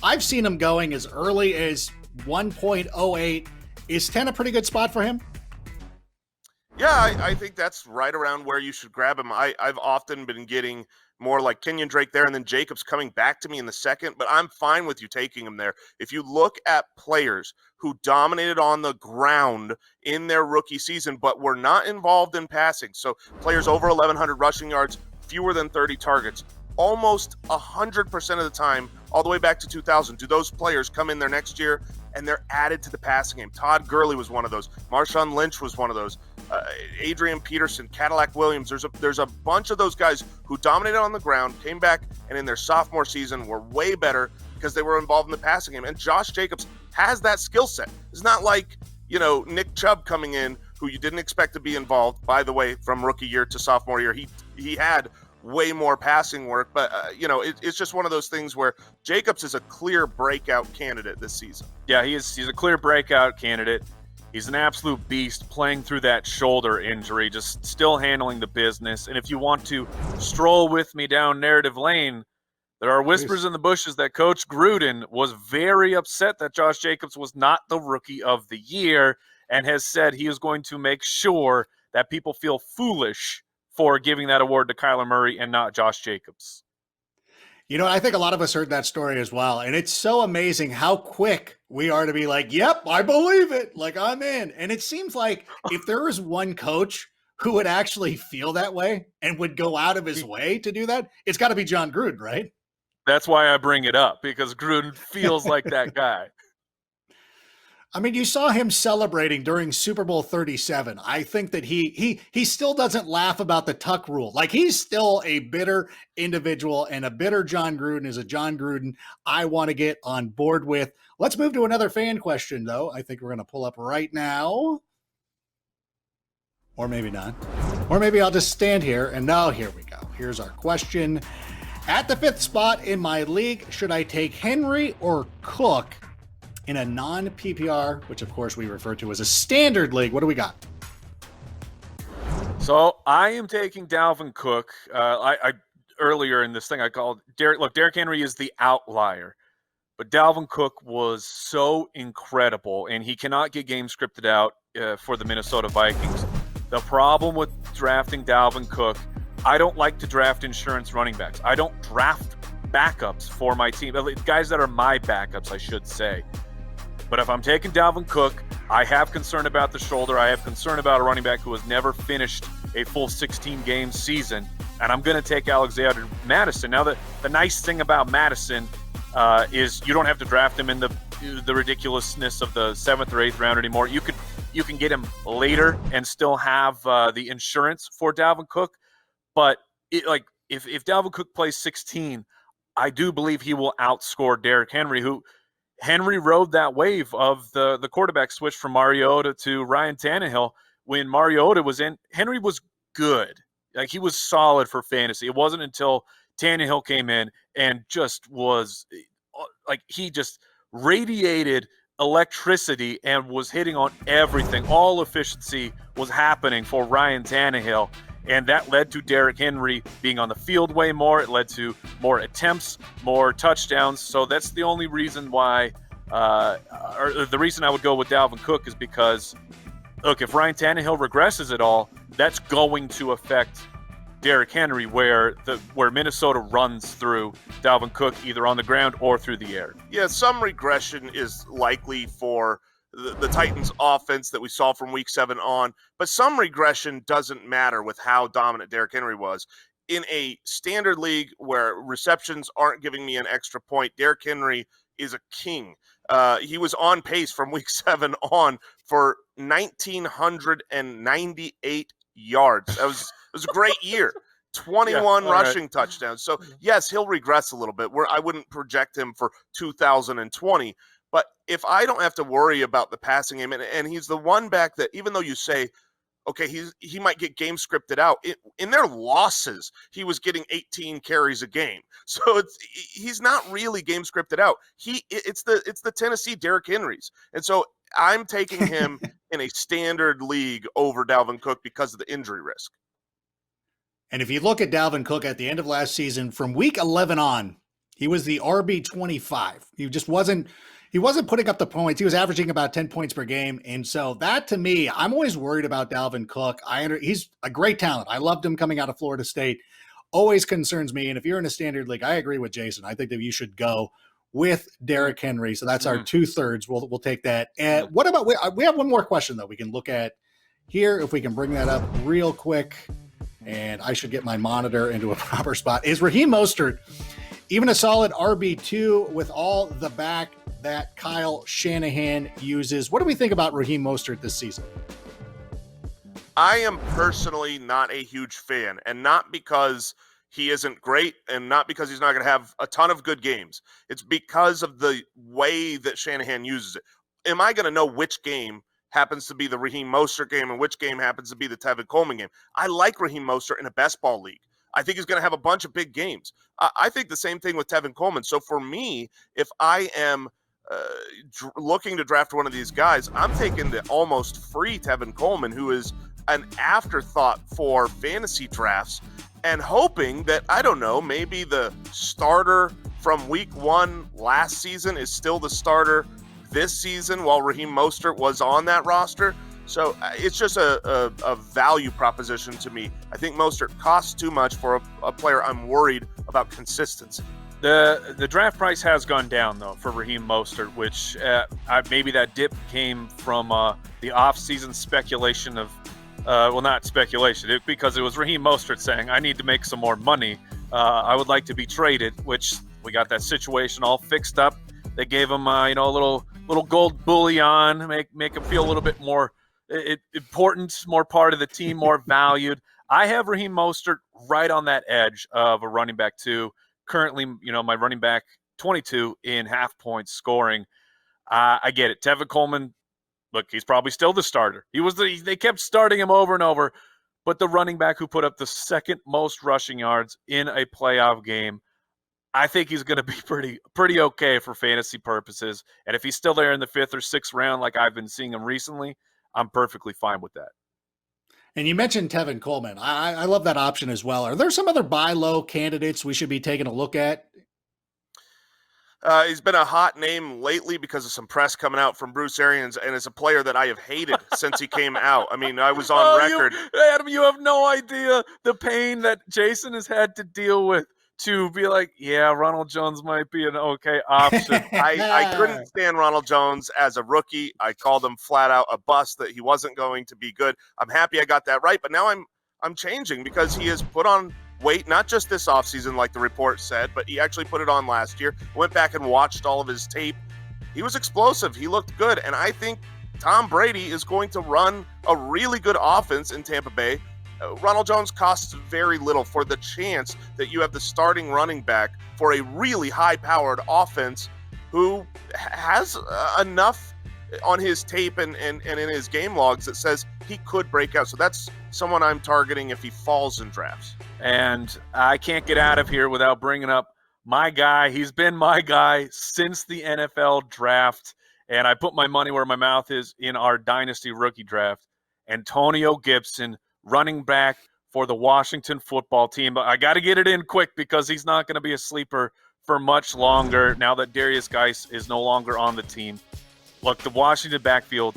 Speaker 1: I've seen him going as early as 1.08. Is 10 a pretty good spot for him?
Speaker 6: Yeah, I think that's right around where you should grab him. I've often been getting more like Kenyon Drake there, and then Jacobs coming back to me in the second, but I'm fine with you taking him there. If you look at players who dominated on the ground in their rookie season, but were not involved in passing, so players over 1,100 rushing yards, fewer than 30 targets, almost 100% of the time, all the way back to 2000, do those players come in there next year and they're added to the passing game. Todd Gurley was one of those. Marshawn Lynch was one of those. Adrian Peterson, Cadillac Williams. There's a bunch of those guys who dominated on the ground, came back, and in their sophomore season were way better because they were involved in the passing game. And Josh Jacobs has that skill set. It's not like, Nick Chubb coming in, who you didn't expect to be involved. By the way, from rookie year to sophomore year, he had way more passing work, but it's just one of those things where Jacobs is a clear breakout candidate this season.
Speaker 7: Yeah, he's a clear breakout candidate. He's an absolute beast playing through that shoulder injury, just still handling the business. And if you want to stroll with me down narrative lane, there are whispers in the bushes that Coach Gruden was very upset that Josh Jacobs was not the rookie of the year and has said he is going to make sure that people feel foolish for giving that award to Kyler Murray and not Josh Jacobs.
Speaker 1: I think a lot of us heard that story as well. And it's so amazing how quick we are to be like, yep, I believe it. Like, I'm in. And it seems like if there was one coach who would actually feel that way and would go out of his way to do that, it's got to be John Gruden, right?
Speaker 7: That's why I bring it up, because Gruden feels like that guy.
Speaker 1: I mean, you saw him celebrating during Super Bowl 37. I think that he still doesn't laugh about the tuck rule. Like, he's still a bitter individual, and a bitter John Gruden is a John Gruden I want to get on board with. Let's move to another fan question, though. I think we're going to pull up right now. Or maybe not. Or maybe I'll just stand here, and now here we go. Here's our question. At the 5th spot in my league, should I take Henry or Cook in a non-PPR, which of course we refer to as a standard league? What do we got?
Speaker 7: So I am taking Dalvin Cook. I earlier in this thing I called Derrick. Look, Derrick Henry is the outlier, but Dalvin Cook was so incredible, and he cannot get game scripted out for the Minnesota Vikings. The problem with drafting Dalvin Cook, I don't like to draft insurance running backs. I don't draft backups for my team. Guys that are my backups, I should say. But if I'm taking Dalvin Cook, I have concern about the shoulder. I have concern about a running back who has never finished a full 16-game season. And I'm going to take Alexander Madison. Now, the nice thing about Madison is you don't have to draft him in the ridiculousness of the 7th or 8th round anymore. You can get him later and still have the insurance for Dalvin Cook. But if Dalvin Cook plays 16, I do believe he will outscore Derrick Henry, who Henry rode that wave of the quarterback switch from Mariota to Ryan Tannehill. When Mariota was in, Henry was good. Like, he was solid for fantasy. It wasn't until Tannehill came in and just was he just radiated electricity and was hitting on everything. All efficiency was happening for Ryan Tannehill. And that led to Derrick Henry being on the field way more. It led to more attempts, more touchdowns. So that's the only reason why, or the reason I would go with Dalvin Cook is because, look, if Ryan Tannehill regresses at all, that's going to affect Derrick Henry, where Minnesota runs through Dalvin Cook either on the ground or through the air.
Speaker 6: Yeah, some regression is likely for the Titans offense that we saw from week 7 on, but some regression doesn't matter with how dominant Derrick Henry was. In a standard league where receptions aren't giving me an extra point, Derrick Henry is a king. He was on pace from week 7 on for 1,998 yards. It was a great year. 21 rushing touchdowns. So yes, he'll regress a little bit. I wouldn't project him for 2020. But if I don't have to worry about the passing game, and he's the one back that, even though you say, okay, he might get game scripted out, in their losses, he was getting 18 carries a game. So he's not really game scripted out. It's the Tennessee Derrick Henrys. And so I'm taking him in a standard league over Dalvin Cook because of the injury risk.
Speaker 1: And if you look at Dalvin Cook at the end of last season, from week 11 on, he was the RB25. He wasn't putting up the points. He was averaging about 10 points per game. And so that, to me, I'm always worried about Dalvin Cook. He's a great talent. I loved him coming out of Florida State. always concerns me. And if you're in a standard league, I agree with Jason. I think that you should go with Derrick Henry. So that's our 2/3. We'll take that. And what about, we have one more question though we can look at here, if we can bring that up real quick. And I should get my monitor into a proper spot. Is Raheem Mostert even a solid RB2 with all the back that Kyle Shanahan uses? What do we think about Raheem Mostert this season?
Speaker 6: I am personally not a huge fan, and not because he isn't great and not because he's not going to have a ton of good games. It's because of the way that Shanahan uses it. Am I going to know which game happens to be the Raheem Mostert game and which game happens to be the Tevin Coleman game? I like Raheem Mostert in a best ball league. I think he's going to have a bunch of big games. I think the same thing with Tevin Coleman. So for me, if I am looking to draft one of these guys, I'm taking the almost free Tevin Coleman, who is an afterthought for fantasy drafts, and hoping that, I don't know, maybe the starter from week 1 last season is still the starter this season while Raheem Mostert was on that roster. So it's just a value proposition to me. I think Mostert costs too much for a player I'm worried about consistency.
Speaker 7: The draft price has gone down, though, for Raheem Mostert, which maybe that dip came from the offseason speculation of, not speculation, because it was Raheem Mostert saying, I need to make some more money. I would like to be traded, which we got that situation all fixed up. They gave him, a little gold bullion, make him feel a little bit more important, more part of the team, more valued. I have Raheem Mostert right on that edge of a running back 2. Currently, my running back 22 in half points scoring. I get it. Tevin Coleman, look, he's probably still the starter. They kept starting him over and over, but the running back who put up the second most rushing yards in a playoff game, I think he's going to be pretty okay for fantasy purposes. And if he's still there in the 5th or 6th round, like I've been seeing him recently, I'm perfectly fine with that.
Speaker 1: And you mentioned Tevin Coleman. I love that option as well. Are there some other buy low candidates we should be taking a look at?
Speaker 6: He's been a hot name lately because of some press coming out from Bruce Arians, and it's a player that I have hated since he came out. I mean, I was on record.
Speaker 7: Adam, you have no idea the pain that Jason has had to deal with to be like, yeah, Ronald Jones might be an okay option.
Speaker 6: I couldn't stand Ronald Jones as a rookie. I called him flat out a bust, that he wasn't going to be good. I'm happy I got that right, but now I'm changing because he has put on weight, not just this offseason like the report said, but he actually put it on last year. Went back and watched all of his tape. He was explosive. He looked good, and I think Tom Brady is going to run a really good offense in Tampa Bay. Ronald Jones costs very little for the chance that you have the starting running back for a really high-powered offense who has enough on his tape and in his game logs that says he could break out. So that's someone I'm targeting if he falls in drafts.
Speaker 7: And I can't get out of here without bringing up my guy. He's been my guy since the NFL draft, and I put my money where my mouth is in our Dynasty rookie draft. Antonio Gibson, running back for the Washington football team. But I got to get it in quick because he's not going to be a sleeper for much longer now that Darius Geis is no longer on the team. Look, the Washington backfield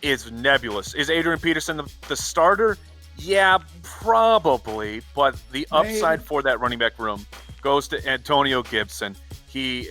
Speaker 7: is nebulous. Is Adrian Peterson the starter? Yeah, probably. But the upside for that running back room goes to Antonio Gibson. He,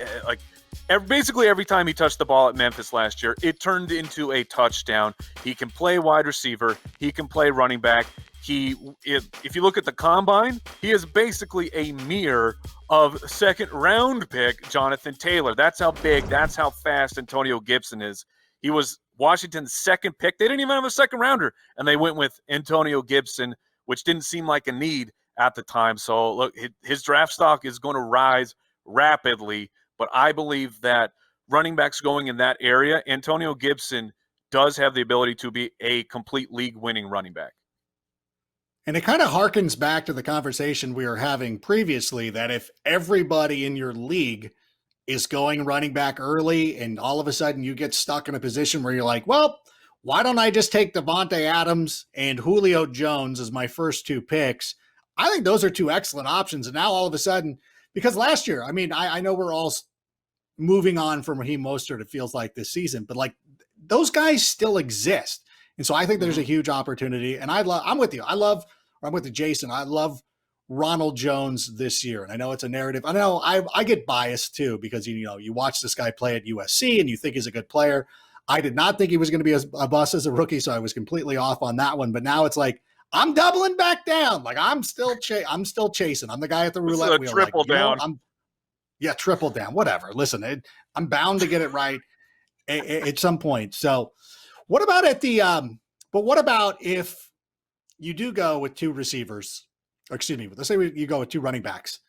Speaker 7: basically every time he touched the ball at Memphis last year, it turned into a touchdown. He can play wide receiver. He can play running back. If you look at the combine, he is basically a mirror of second-round pick Jonathan Taylor. That's how big, that's how fast Antonio Gibson is. He was Washington's second pick. They didn't even have a second-rounder, and they went with Antonio Gibson, which didn't seem like a need at the time. So, look, his draft stock is going to rise rapidly, but I believe that running backs going in that area, Antonio Gibson does have the ability to be a complete league-winning running back.
Speaker 1: And it kind of harkens back to the conversation we were having previously, that if everybody in your league is going running back early and all of a sudden you get stuck in a position where you're like, well, why don't I just take Devontae Adams and Julio Jones as my first 2 picks? I think those are 2 excellent options. And now all of a sudden, because last year, I mean, I know we're all moving on from Raheem Mostert, it feels like, this season, but like those guys still exist. And so I think there's a huge opportunity. And I'm with you. I'm with Jason. I love Ronald Jones this year. And I know it's a narrative. I know I get biased too, because, you watch this guy play at USC and you think he's a good player. I did not think he was going to be a bust as a rookie, so I was completely off on that one. But now it's like, I'm doubling back down. Like, I'm still chasing. I'm the guy at the roulette wheel.
Speaker 7: Triple down.
Speaker 1: Triple down. Whatever. Listen, I'm bound to get it right at some point. So what about what about if you do go with two receivers, let's say you go with two running backs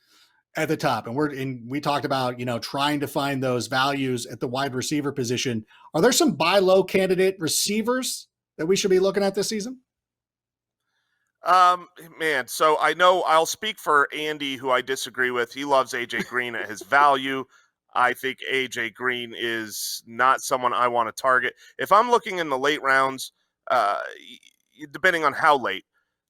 Speaker 1: at the top, and we talked about, trying to find those values at the wide receiver position. Are there some buy low candidate receivers that we should be looking at this season?
Speaker 6: Man, so I know I'll speak for Andy, who I disagree with. He loves AJ Green at his value. I think AJ Green is not someone I want to target. If I'm looking in the late rounds, depending on how late,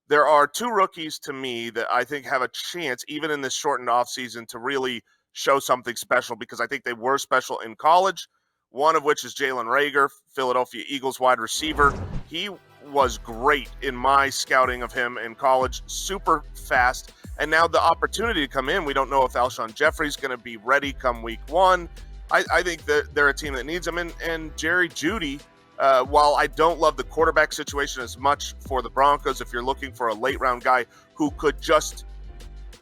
Speaker 6: there are two rookies to me that I think have a chance, even in this shortened offseason, to really show something special, because I think they were special in college. One of which is Jalen Reagor, Philadelphia Eagles wide receiver. He was great in my scouting of him in college, super fast. And now the opportunity to come in, we don't know if Alshon Jeffrey's going to be ready come week one. I think that they're a team that needs him. And Jerry Jeudy, while I don't love the quarterback situation as much for the Broncos, if you're looking for a late round guy who could just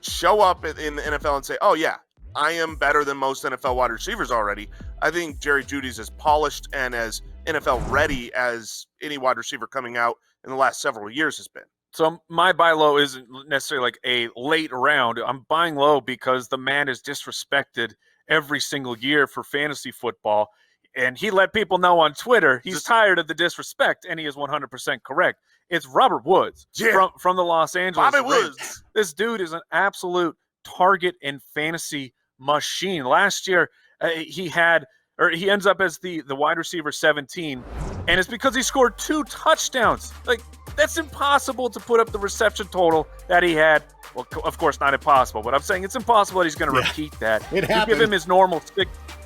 Speaker 6: show up in the NFL and say, oh yeah, I am better than most NFL wide receivers already, I think Jerry Jeudy's as polished and as NFL ready as any wide receiver coming out in the last several years has been.
Speaker 7: So my buy low isn't necessarily like a late round. I'm buying low because the man is disrespected every single year for fantasy football. And he let people know on Twitter he's tired of the disrespect, and he is 100% correct. It's Robert Woods from the Los Angeles
Speaker 6: Bobby
Speaker 7: Rams.
Speaker 6: Woods.
Speaker 7: This dude is an absolute target and fantasy machine. Last year, he ends up as the wide receiver 17, and it's because he scored 2 touchdowns. Like, that's impossible to put up the reception total that he had. Well, of course, not impossible, but I'm saying it's impossible that he's going to repeat that.
Speaker 1: It happened.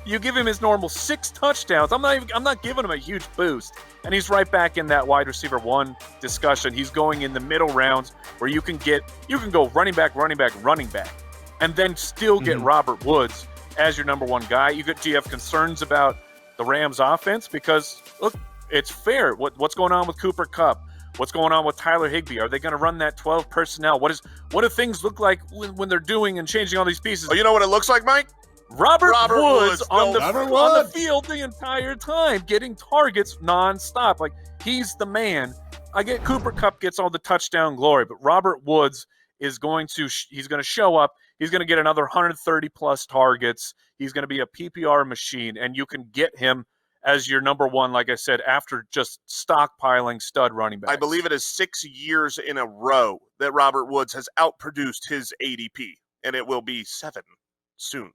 Speaker 7: You give him his normal 6 touchdowns. I'm not giving him a huge boost, and he's right back in that wide receiver 1 discussion. He's going in the middle rounds where you can go running back, and then still get Robert Woods as your number 1 guy. Do you have concerns about the Rams offense? Because look, it's fair. What's going on with Cooper Kupp? What's going on with Tyler Higbee? Are they going to run that 12 personnel? What do things look like when they're doing and changing all these pieces?
Speaker 6: Oh, you know what it looks like, Mike?
Speaker 7: Robert Woods on the
Speaker 1: Woods.
Speaker 7: field the entire time, getting targets nonstop. Like, he's the man. I get Cooper Kupp gets all the touchdown glory, but Robert Woods is going to show up. He's going to get another 130 plus targets. He's going to be a PPR machine, and you can get him as your number 1, like I said, after just stockpiling stud running backs.
Speaker 6: I believe it is 6 years in a row that Robert Woods has outproduced his ADP, and it will be 7 soon.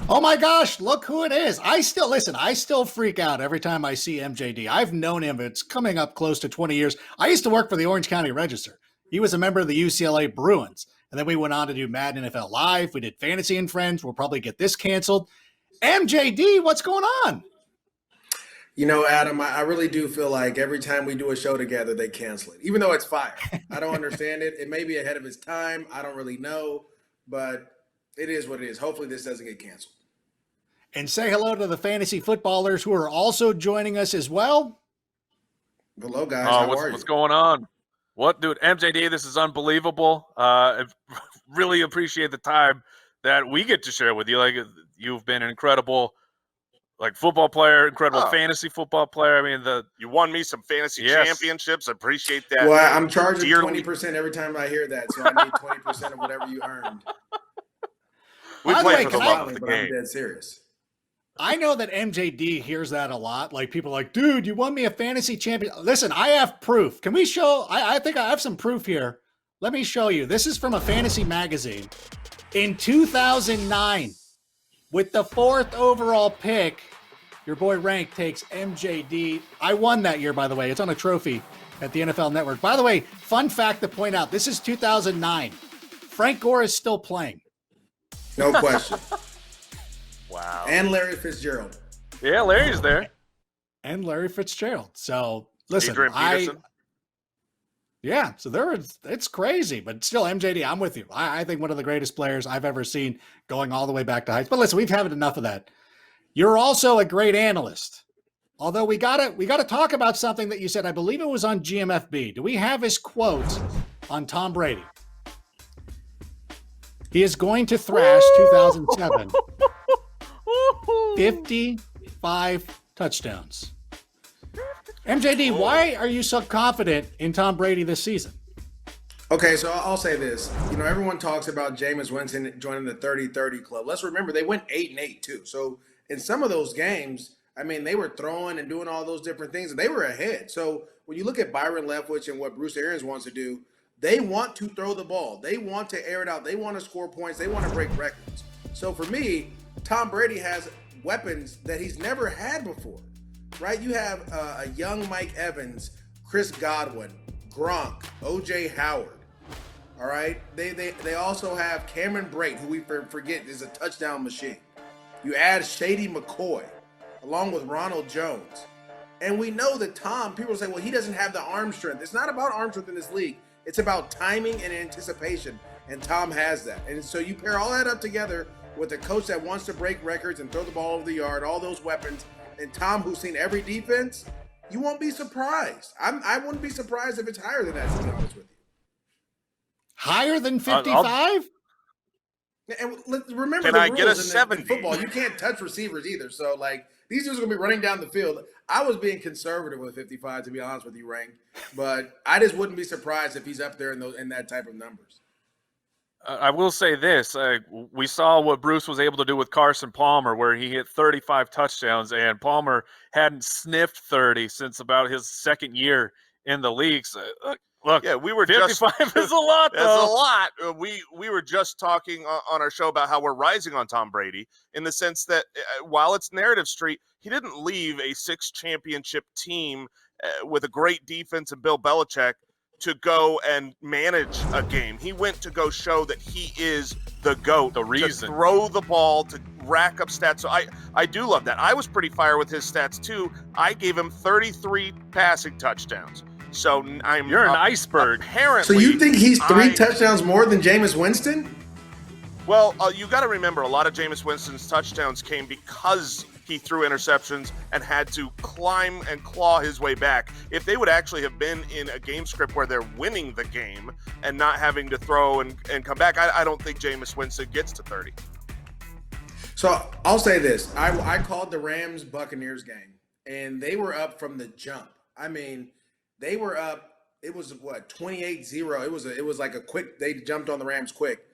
Speaker 1: Oh my gosh, look who it is. I still freak out every time I see MJD. I've known him. It's coming up close to 20 years. I used to work for the Orange County Register. He was a member of the UCLA Bruins. And then we went on to do Madden NFL Live. We did Fantasy and Friends. We'll probably get this canceled. MJD, what's going on?
Speaker 8: Adam, I really do feel like every time we do a show together, they cancel it, even though it's fire. I don't understand it. It may be ahead of its time. I don't really know, but it is what it is. Hopefully this doesn't get canceled.
Speaker 1: And say hello to the fantasy footballers who are also joining us as well.
Speaker 8: Hello, guys. How are you?
Speaker 7: What's going on? What, dude? MJD, this is unbelievable. I really appreciate the time that we get to share with you. Like, you've been an incredible football player, incredible fantasy football player. I mean,
Speaker 6: you won me some fantasy championships. I appreciate that.
Speaker 8: Well, I'm charging 20% every time I hear that, so I need 20% of whatever you earned.
Speaker 6: We play for the love of the
Speaker 8: game. I'm dead serious.
Speaker 1: I know that MJD hears that a lot. Like, people are like, dude, you won me a fantasy champion. Listen, I have proof. Can we show? I think I have some proof here. Let me show you. This is from a fantasy magazine. In 2009, with the 4th overall pick, your boy Rank takes MJD. I won that year, by the way. It's on a trophy at the NFL Network. By the way, fun fact to point out, this is 2009. Frank Gore is still playing.
Speaker 8: No question.
Speaker 7: wow.
Speaker 8: And Larry Fitzgerald.
Speaker 7: Yeah, Larry's there.
Speaker 1: And Larry Fitzgerald. So, listen,
Speaker 6: Adrian Peterson.
Speaker 1: Yeah, so it's crazy, but still, MJD, I'm with you. I think one of the greatest players I've ever seen, going all the way back to heights. But listen, we've had enough of that. You're also a great analyst. Although we gotta talk about something that you said. I believe it was on GMFB. Do we have his quote on Tom Brady? He is going to thrash 2007. 55 touchdowns. MJD, why are you so confident in Tom Brady this season?
Speaker 8: Okay, so I'll say this. Everyone talks about Jameis Winston joining the 30-30 club. Let's remember they went 8-8 too. So in some of those games, they were throwing and doing all those different things, and they were ahead. So when you look at Byron Leftwich and what Bruce Arians wants to do, they want to throw the ball. They want to air it out. They want to score points. They want to break records. So for me, Tom Brady has weapons that he's never had before. Right, you have a young Mike Evans, Chris Godwin, Gronk, O.J. Howard. All right, they also have Cameron Brate, who we forget is a touchdown machine. You add Shady McCoy, along with Ronald Jones, and we know that Tom. People say, well, he doesn't have the arm strength. It's not about arm strength in this league. It's about timing and anticipation, and Tom has that. And so you pair all that up together with a coach that wants to break records and throw the ball over the yard, all those weapons. And Tom, who's seen every defense, you won't be surprised. I wouldn't be surprised if it's higher than that, to be honest with you.
Speaker 1: Higher than 55?
Speaker 8: And remember,
Speaker 6: can
Speaker 8: the
Speaker 6: I
Speaker 8: rules
Speaker 6: get a
Speaker 8: in
Speaker 6: 70?
Speaker 8: Football, you can't touch receivers either. So, these dudes are going to be running down the field. I was being conservative with 55, to be honest with you, Rank. But I just wouldn't be surprised if he's up there in that type of numbers.
Speaker 7: I will say this. We saw what Bruce was able to do with Carson Palmer, where he hit 35 touchdowns, and Palmer hadn't sniffed 30 since about his second year in the league. So, look,
Speaker 6: yeah, we were
Speaker 7: 55 is a lot, though.
Speaker 6: That's a lot. We were just talking on our show about how we're rising on Tom Brady in the sense that while it's narrative street, he didn't leave a 6-championship team with a great defense and Bill Belichick to go and manage a game. He went to go show that he is the GOAT,
Speaker 7: the reason
Speaker 6: to throw the ball, to rack up stats. So I do love that. I was pretty fire with his stats too. I gave him 33 passing touchdowns. So
Speaker 7: you're an iceberg.
Speaker 6: Apparently,
Speaker 8: so you think he's 3 touchdowns more than Jameis Winston?
Speaker 6: Well, you got to remember, a lot of Jameis Winston's touchdowns came because he threw interceptions and had to climb and claw his way back. If they would actually have been in a game script where they're winning the game and not having to throw and come back, I don't think Jameis Winston gets to 30.
Speaker 8: So I'll say this. I called the Rams-Buccaneers game, and they were up from the jump. They were up. It was, 28-0. It was like a quick – they jumped on the Rams quick,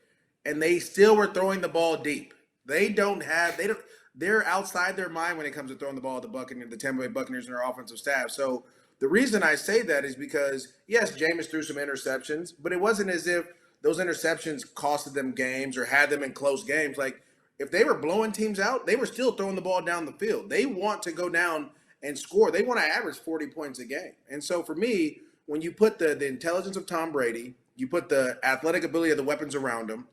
Speaker 8: and they still were throwing the ball deep. They're outside their mind when it comes to throwing the ball at the Tampa Bay Buccaneers and their offensive staff. So the reason I say that is because, yes, Jameis threw some interceptions, but it wasn't as if those interceptions costed them games or had them in close games. Like, if they were blowing teams out, they were still throwing the ball down the field. They want to go down and score. They want to average 40 points a game. And so for me, when you put the intelligence of Tom Brady, you put the athletic ability of the weapons around him,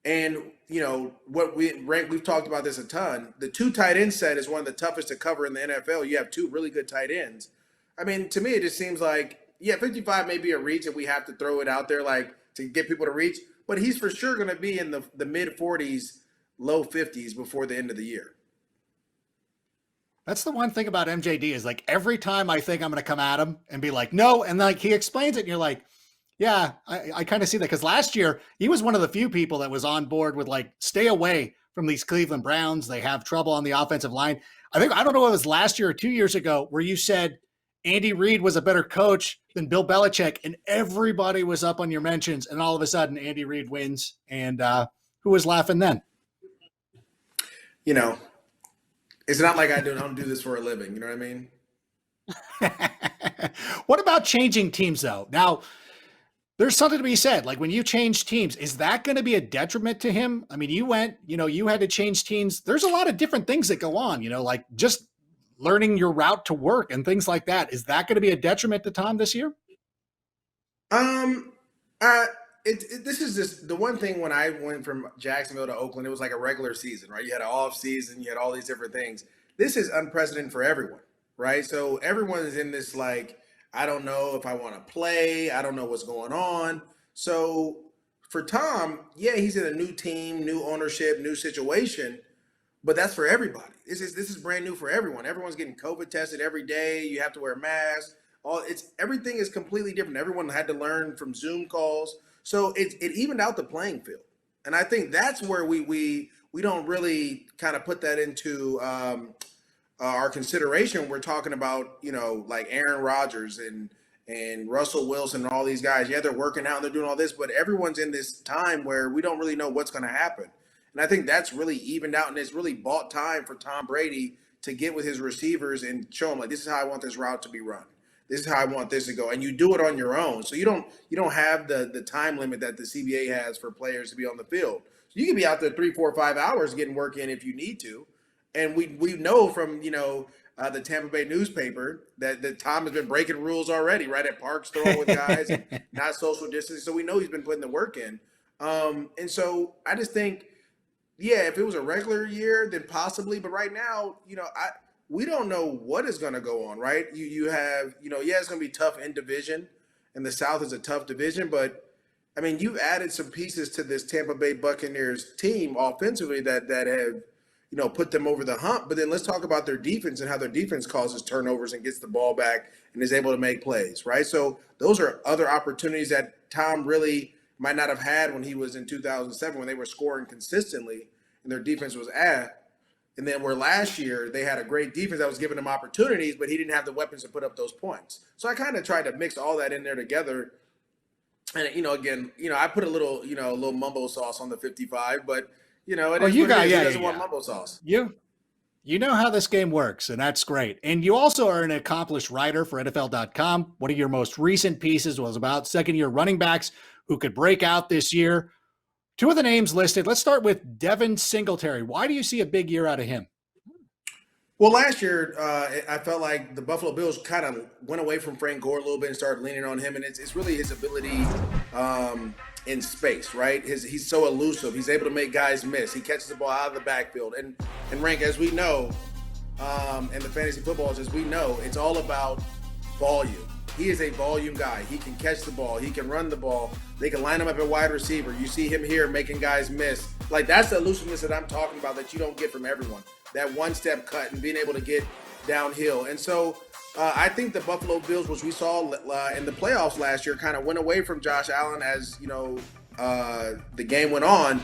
Speaker 8: and, we've talked about this a ton. The 2 tight end set is one of the toughest to cover in the NFL. You have 2 really good tight ends. To me, it just seems like, 55 may be a reach if we have to throw it out there, to get people to reach. But he's for sure going to be in the mid-40s, low 50s before the end of the year.
Speaker 1: That's the one thing about MJD is, every time I think I'm going to come at him and be like, no, and he explains it, and you're like, yeah, I kind of see that, because last year he was one of the few people that was on board with stay away from these Cleveland Browns. They have trouble on the offensive line. I don't know if it was last year or 2 years ago where you said Andy Reid was a better coach than Bill Belichick, and everybody was up on your mentions, and all of a sudden Andy Reid wins. And who was laughing then?
Speaker 8: It's not like I don't do this for a living. You know what I mean?
Speaker 1: What about changing teams though? Now, there's something to be said. When you change teams, is that going to be a detriment to him? You went, you had to change teams. There's a lot of different things that go on, just learning your route to work and things like that. Is that going to be a detriment to Tom this year?
Speaker 8: This is just the one thing. When I went from Jacksonville to Oakland, it was like a regular season, right? You had an off season, you had all these different things. This is unprecedented for everyone, right? So everyone is in this I don't know if I want to play. I don't know what's going on. So for Tom, yeah, he's in a new team, new ownership, new situation, but that's for everybody. This is brand new for everyone. Everyone's getting COVID tested every day. You have to wear a mask. Everything is completely different. Everyone had to learn from Zoom calls. So it evened out the playing field. And I think that's where we don't really kind of put that into our consideration. We're talking about, like Aaron Rodgers and Russell Wilson and all these guys. Yeah, they're working out and they're doing all this, but everyone's in this time where we don't really know what's going to happen. And I think that's really evened out, and it's really bought time for Tom Brady to get with his receivers and show them, like, this is how I want this route to be run. This is how I want this to go. And you do it on your own. So you don't have the time limit that the CBA has for players to be on the field. So you can be out there 3, 4, 5 hours getting work in if you need to. And we know from, the Tampa Bay newspaper that Tom has been breaking rules already, right? At parks, throwing with guys, and not social distancing. So we know he's been putting the work in. And so I just think, yeah, if it was a regular year, then possibly. But right now, we don't know what is going to go on, right? You have, it's going to be tough in division, and the South is a tough division. But, I mean, you added some pieces to this Tampa Bay Buccaneers team offensively that have, put them over the hump. But then let's talk about their defense and how their defense causes turnovers and gets the ball back and is able to make plays, right? So those are other opportunities that Tom really might not have had when he was in 2007, when they were scoring consistently and their defense was at. And then where last year they had a great defense that was giving them opportunities, but he didn't have the weapons to put up those points. So I kind of tried to mix all that in there together. And, again, I put a little mumbo sauce on the 55, but, it is
Speaker 1: you
Speaker 8: what
Speaker 1: got,
Speaker 8: it is.
Speaker 1: yeah,
Speaker 8: He doesn't
Speaker 1: yeah.
Speaker 8: want mumbo sauce.
Speaker 1: You know how this game works, and that's great. And you also are an accomplished writer for NFL.com. One of your most recent pieces was about second-year running backs who could break out this year. Two of the names listed. Let's start with Devin Singletary. Why do you see a big year out of him?
Speaker 8: Well, last year, I felt like the Buffalo Bills kind of went away from Frank Gore a little bit and started leaning on him. And it's really his ability in space, right? He's so elusive. He's able to make guys miss. He catches the ball out of the backfield. And Rank, as we know, and the fantasy footballs, as we know, it's all about volume. He is a volume guy. He can catch the ball. He can run the ball. They can line him up at wide receiver. You see him here making guys miss. Like, that's the elusiveness that I'm talking about that you don't get from everyone. That one-step cut and being able to get downhill. And so I think the Buffalo Bills, which we saw in the playoffs last year, kind of went away from Josh Allen as, the game went on.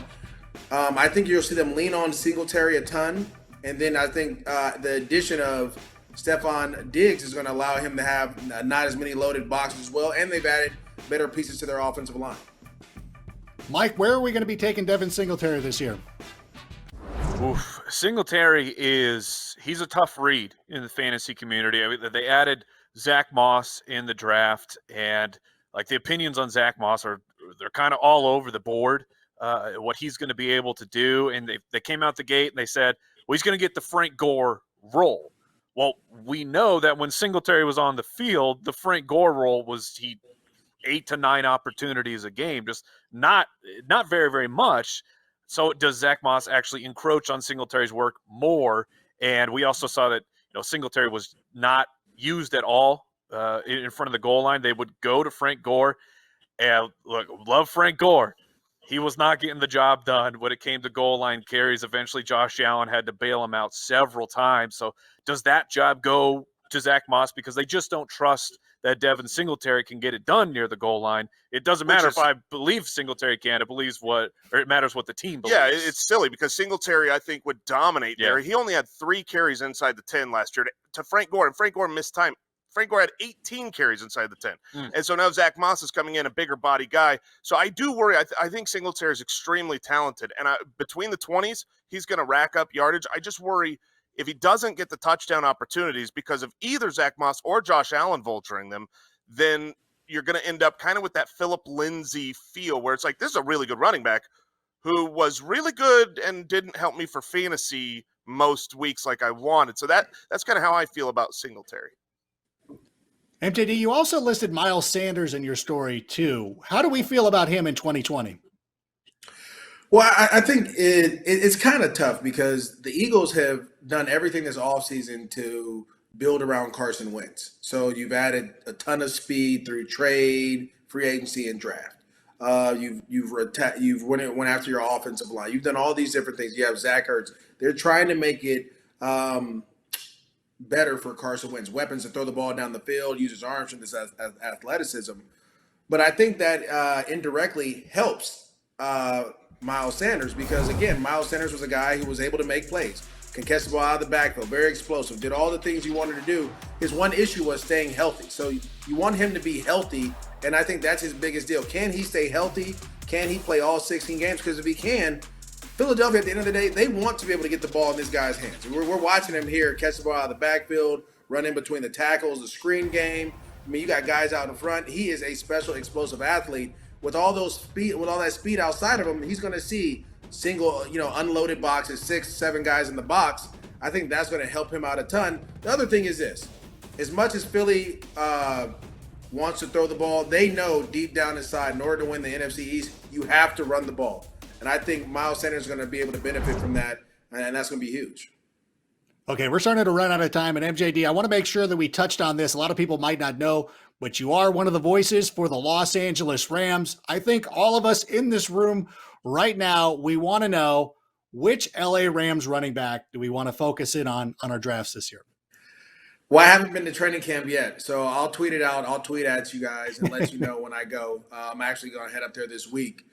Speaker 8: I think you'll see them lean on Singletary a ton. And then I think the addition of Stephon Diggs is going to allow him to have not as many loaded boxes as well. And they've added better pieces to their offensive line.
Speaker 1: Mike, where are we going to be taking Devin Singletary this year?
Speaker 7: Oof. Singletary he's a tough read in the fantasy community. I mean, they added Zach Moss in the draft, and like the opinions on Zach Moss they're kind of all over the board, what he's going to be able to do. And they came out the gate and they said, well, he's going to get the Frank Gore role. Well, we know that when Singletary was on the field, the Frank Gore role was 8 to 9 opportunities a game, just not very, very much. So does Zach Moss actually encroach on Singletary's work more? And we also saw that Singletary was not used at all in front of the goal line. They would go to Frank Gore. And look, love Frank Gore. He was not getting the job done when it came to goal line carries. Eventually, Josh Allen had to bail him out several times. So does that job go to Zach Moss because they just don't trust that Devin Singletary can get it done near the goal line? It doesn't matter if I believe Singletary can. It matters what the team believes.
Speaker 6: Yeah, it's silly because Singletary, I think, would dominate there. He only had 3 carries inside the 10 last year to Frank Gore, and Frank Gore missed time. Frank Gore had 18 carries inside the 10. And so now Zach Moss is coming in, a bigger body guy. So I do worry. I think Singletary is extremely talented. And between the 20s, he's going to rack up yardage. I just worry if he doesn't get the touchdown opportunities because of either Zach Moss or Josh Allen vulturing them, then you're going to end up kind of with that Phillip Lindsay feel where it's like, this is a really good running back who was really good and didn't help me for fantasy most weeks like I wanted. So that's kind of how I feel about Singletary.
Speaker 1: MTD, you also listed Miles Sanders in your story too. How do we feel about him in 2020?
Speaker 8: Well, I think it's kind of tough because the Eagles have done everything this offseason to build around Carson Wentz. So you've added a ton of speed through trade, free agency, and draft. You've went after your offensive line. You've done all these different things. You have Zach Ertz. They're trying to make it better for Carson Wentz. Weapons to throw the ball down the field, use his arms and his athleticism. But I think that indirectly helps Miles Sanders because, again, Miles Sanders was a guy who was able to make plays, can catch the ball out of the backfield, very explosive, did all the things you wanted to do. His one issue was staying healthy. So you want him to be healthy, and I think that's his biggest deal. Can he stay healthy? Can he play all 16 games? Because if he can, Philadelphia, at the end of the day, they want to be able to get the ball in this guy's hands. We're watching him here catch the ball out of the backfield, run in between the tackles, the screen game. I mean, you got guys out in front. He is a special explosive athlete. With all that speed outside of him, he's going to see single, unloaded boxes, 6-7 guys in the box. I think that's going to help him out a ton. The other thing is this: as much as Philly wants to throw the ball, they know deep down inside, in order to win the NFC East, you have to run the ball. And I think Miles Sanders is going to be able to benefit from that, and that's going to be huge.
Speaker 1: Okay, we're starting to run out of time. And MJD, I want to make sure that we touched on this. A lot of people might not know, but you are one of the voices for the Los Angeles Rams. I think all of us in this room right now, we want to know which LA Rams running back do we want to focus in on our drafts this year?
Speaker 8: Well, I haven't been to training camp yet, so I'll tweet it out. I'll tweet at you guys and let you know when I go. I'm actually going to head up there this week.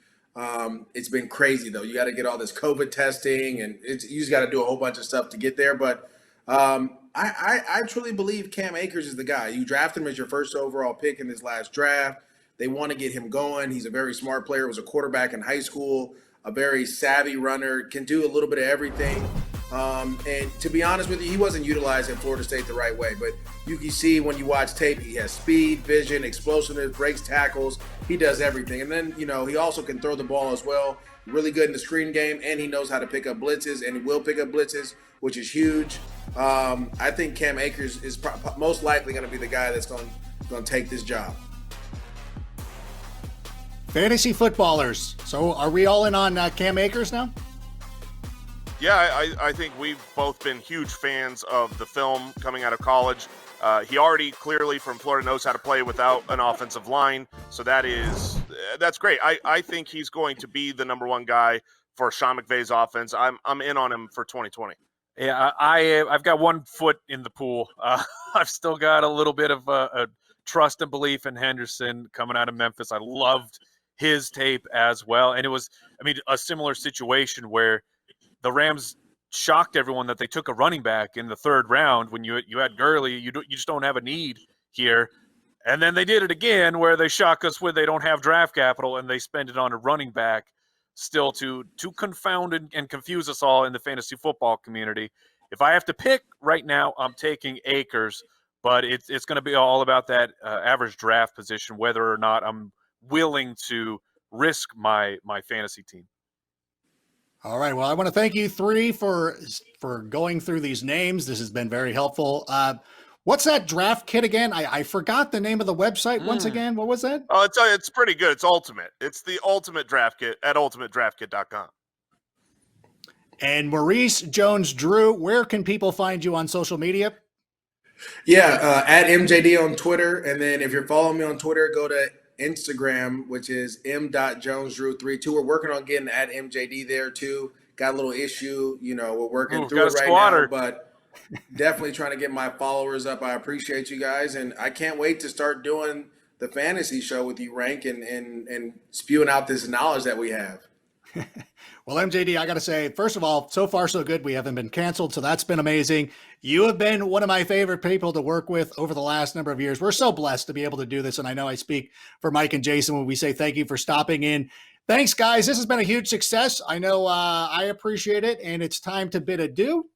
Speaker 8: It's been crazy, though. You got to get all this COVID testing, and you just got to do a whole bunch of stuff to get there. But I truly believe Cam Akers is the guy. You drafted him as your first overall pick in this last draft. They want to get him going. He's a very smart player. Was a quarterback in high school, a very savvy runner, can do a little bit of everything. And to be honest with you, he wasn't utilized at Florida State the right way. But you can see when you watch tape, he has speed, vision, explosiveness, breaks tackles. He does everything. And then, he also can throw the ball as well. Really good in the screen game, and he knows how to pick up blitzes, and he will pick up blitzes, which is huge. I think Cam Akers is most likely going to be the guy that's going to take this job.
Speaker 1: Fantasy footballers. So are we all in on Cam Akers now?
Speaker 6: Yeah, I think we've both been huge fans of the film coming out of college. He already clearly from Florida knows how to play without an offensive line, so that's great. I think he's going to be the number one guy for Sean McVay's offense. I'm in on him for 2020.
Speaker 7: Yeah, I've got one foot in the pool. I've still got a little bit of a trust and belief in Henderson coming out of Memphis. I loved his tape as well, and it was, a similar situation where the Rams shocked everyone that they took a running back in the third round when you had Gurley. You just don't have a need here. And then they did it again where they shock us with they don't have draft capital and they spend it on a running back still to confound and confuse us all in the fantasy football community. If I have to pick right now, I'm taking Akers, but it's going to be all about that average draft position, whether or not I'm willing to risk my fantasy team.
Speaker 1: All right. Well, I want to thank you three for going through these names. This has been very helpful. What's that draft kit again? I forgot the name of the website once again. What was that?
Speaker 6: Oh, it's pretty good. It's Ultimate. It's the Ultimate Draft Kit at ultimatedraftkit.com.
Speaker 1: And Maurice Jones-Drew, where can people find you on social media?
Speaker 8: Yeah, at MJD on Twitter. And then if you're following me on Twitter, go to Instagram, which is m.jonesdrew32. We're working on getting at MJD there too. Got a little issue, we're working through it right now, but definitely trying to get my followers up. I appreciate you guys, and I can't wait to start doing the fantasy show with you, Rank, and spewing out this knowledge that we have.
Speaker 1: Well, MJD, I got to say, first of all, so far so good. We haven't been canceled, so that's been amazing. You have been one of my favorite people to work with over the last number of years. We're so blessed to be able to do this, and I know I speak for Mike and Jason when we say thank you for stopping in. Thanks, guys. This has been a huge success. I know I appreciate it, and it's time to bid adieu.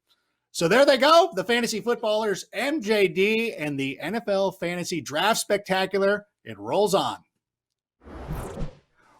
Speaker 1: So there they go, the fantasy footballers, MJD, and the NFL Fantasy Draft Spectacular. It rolls on.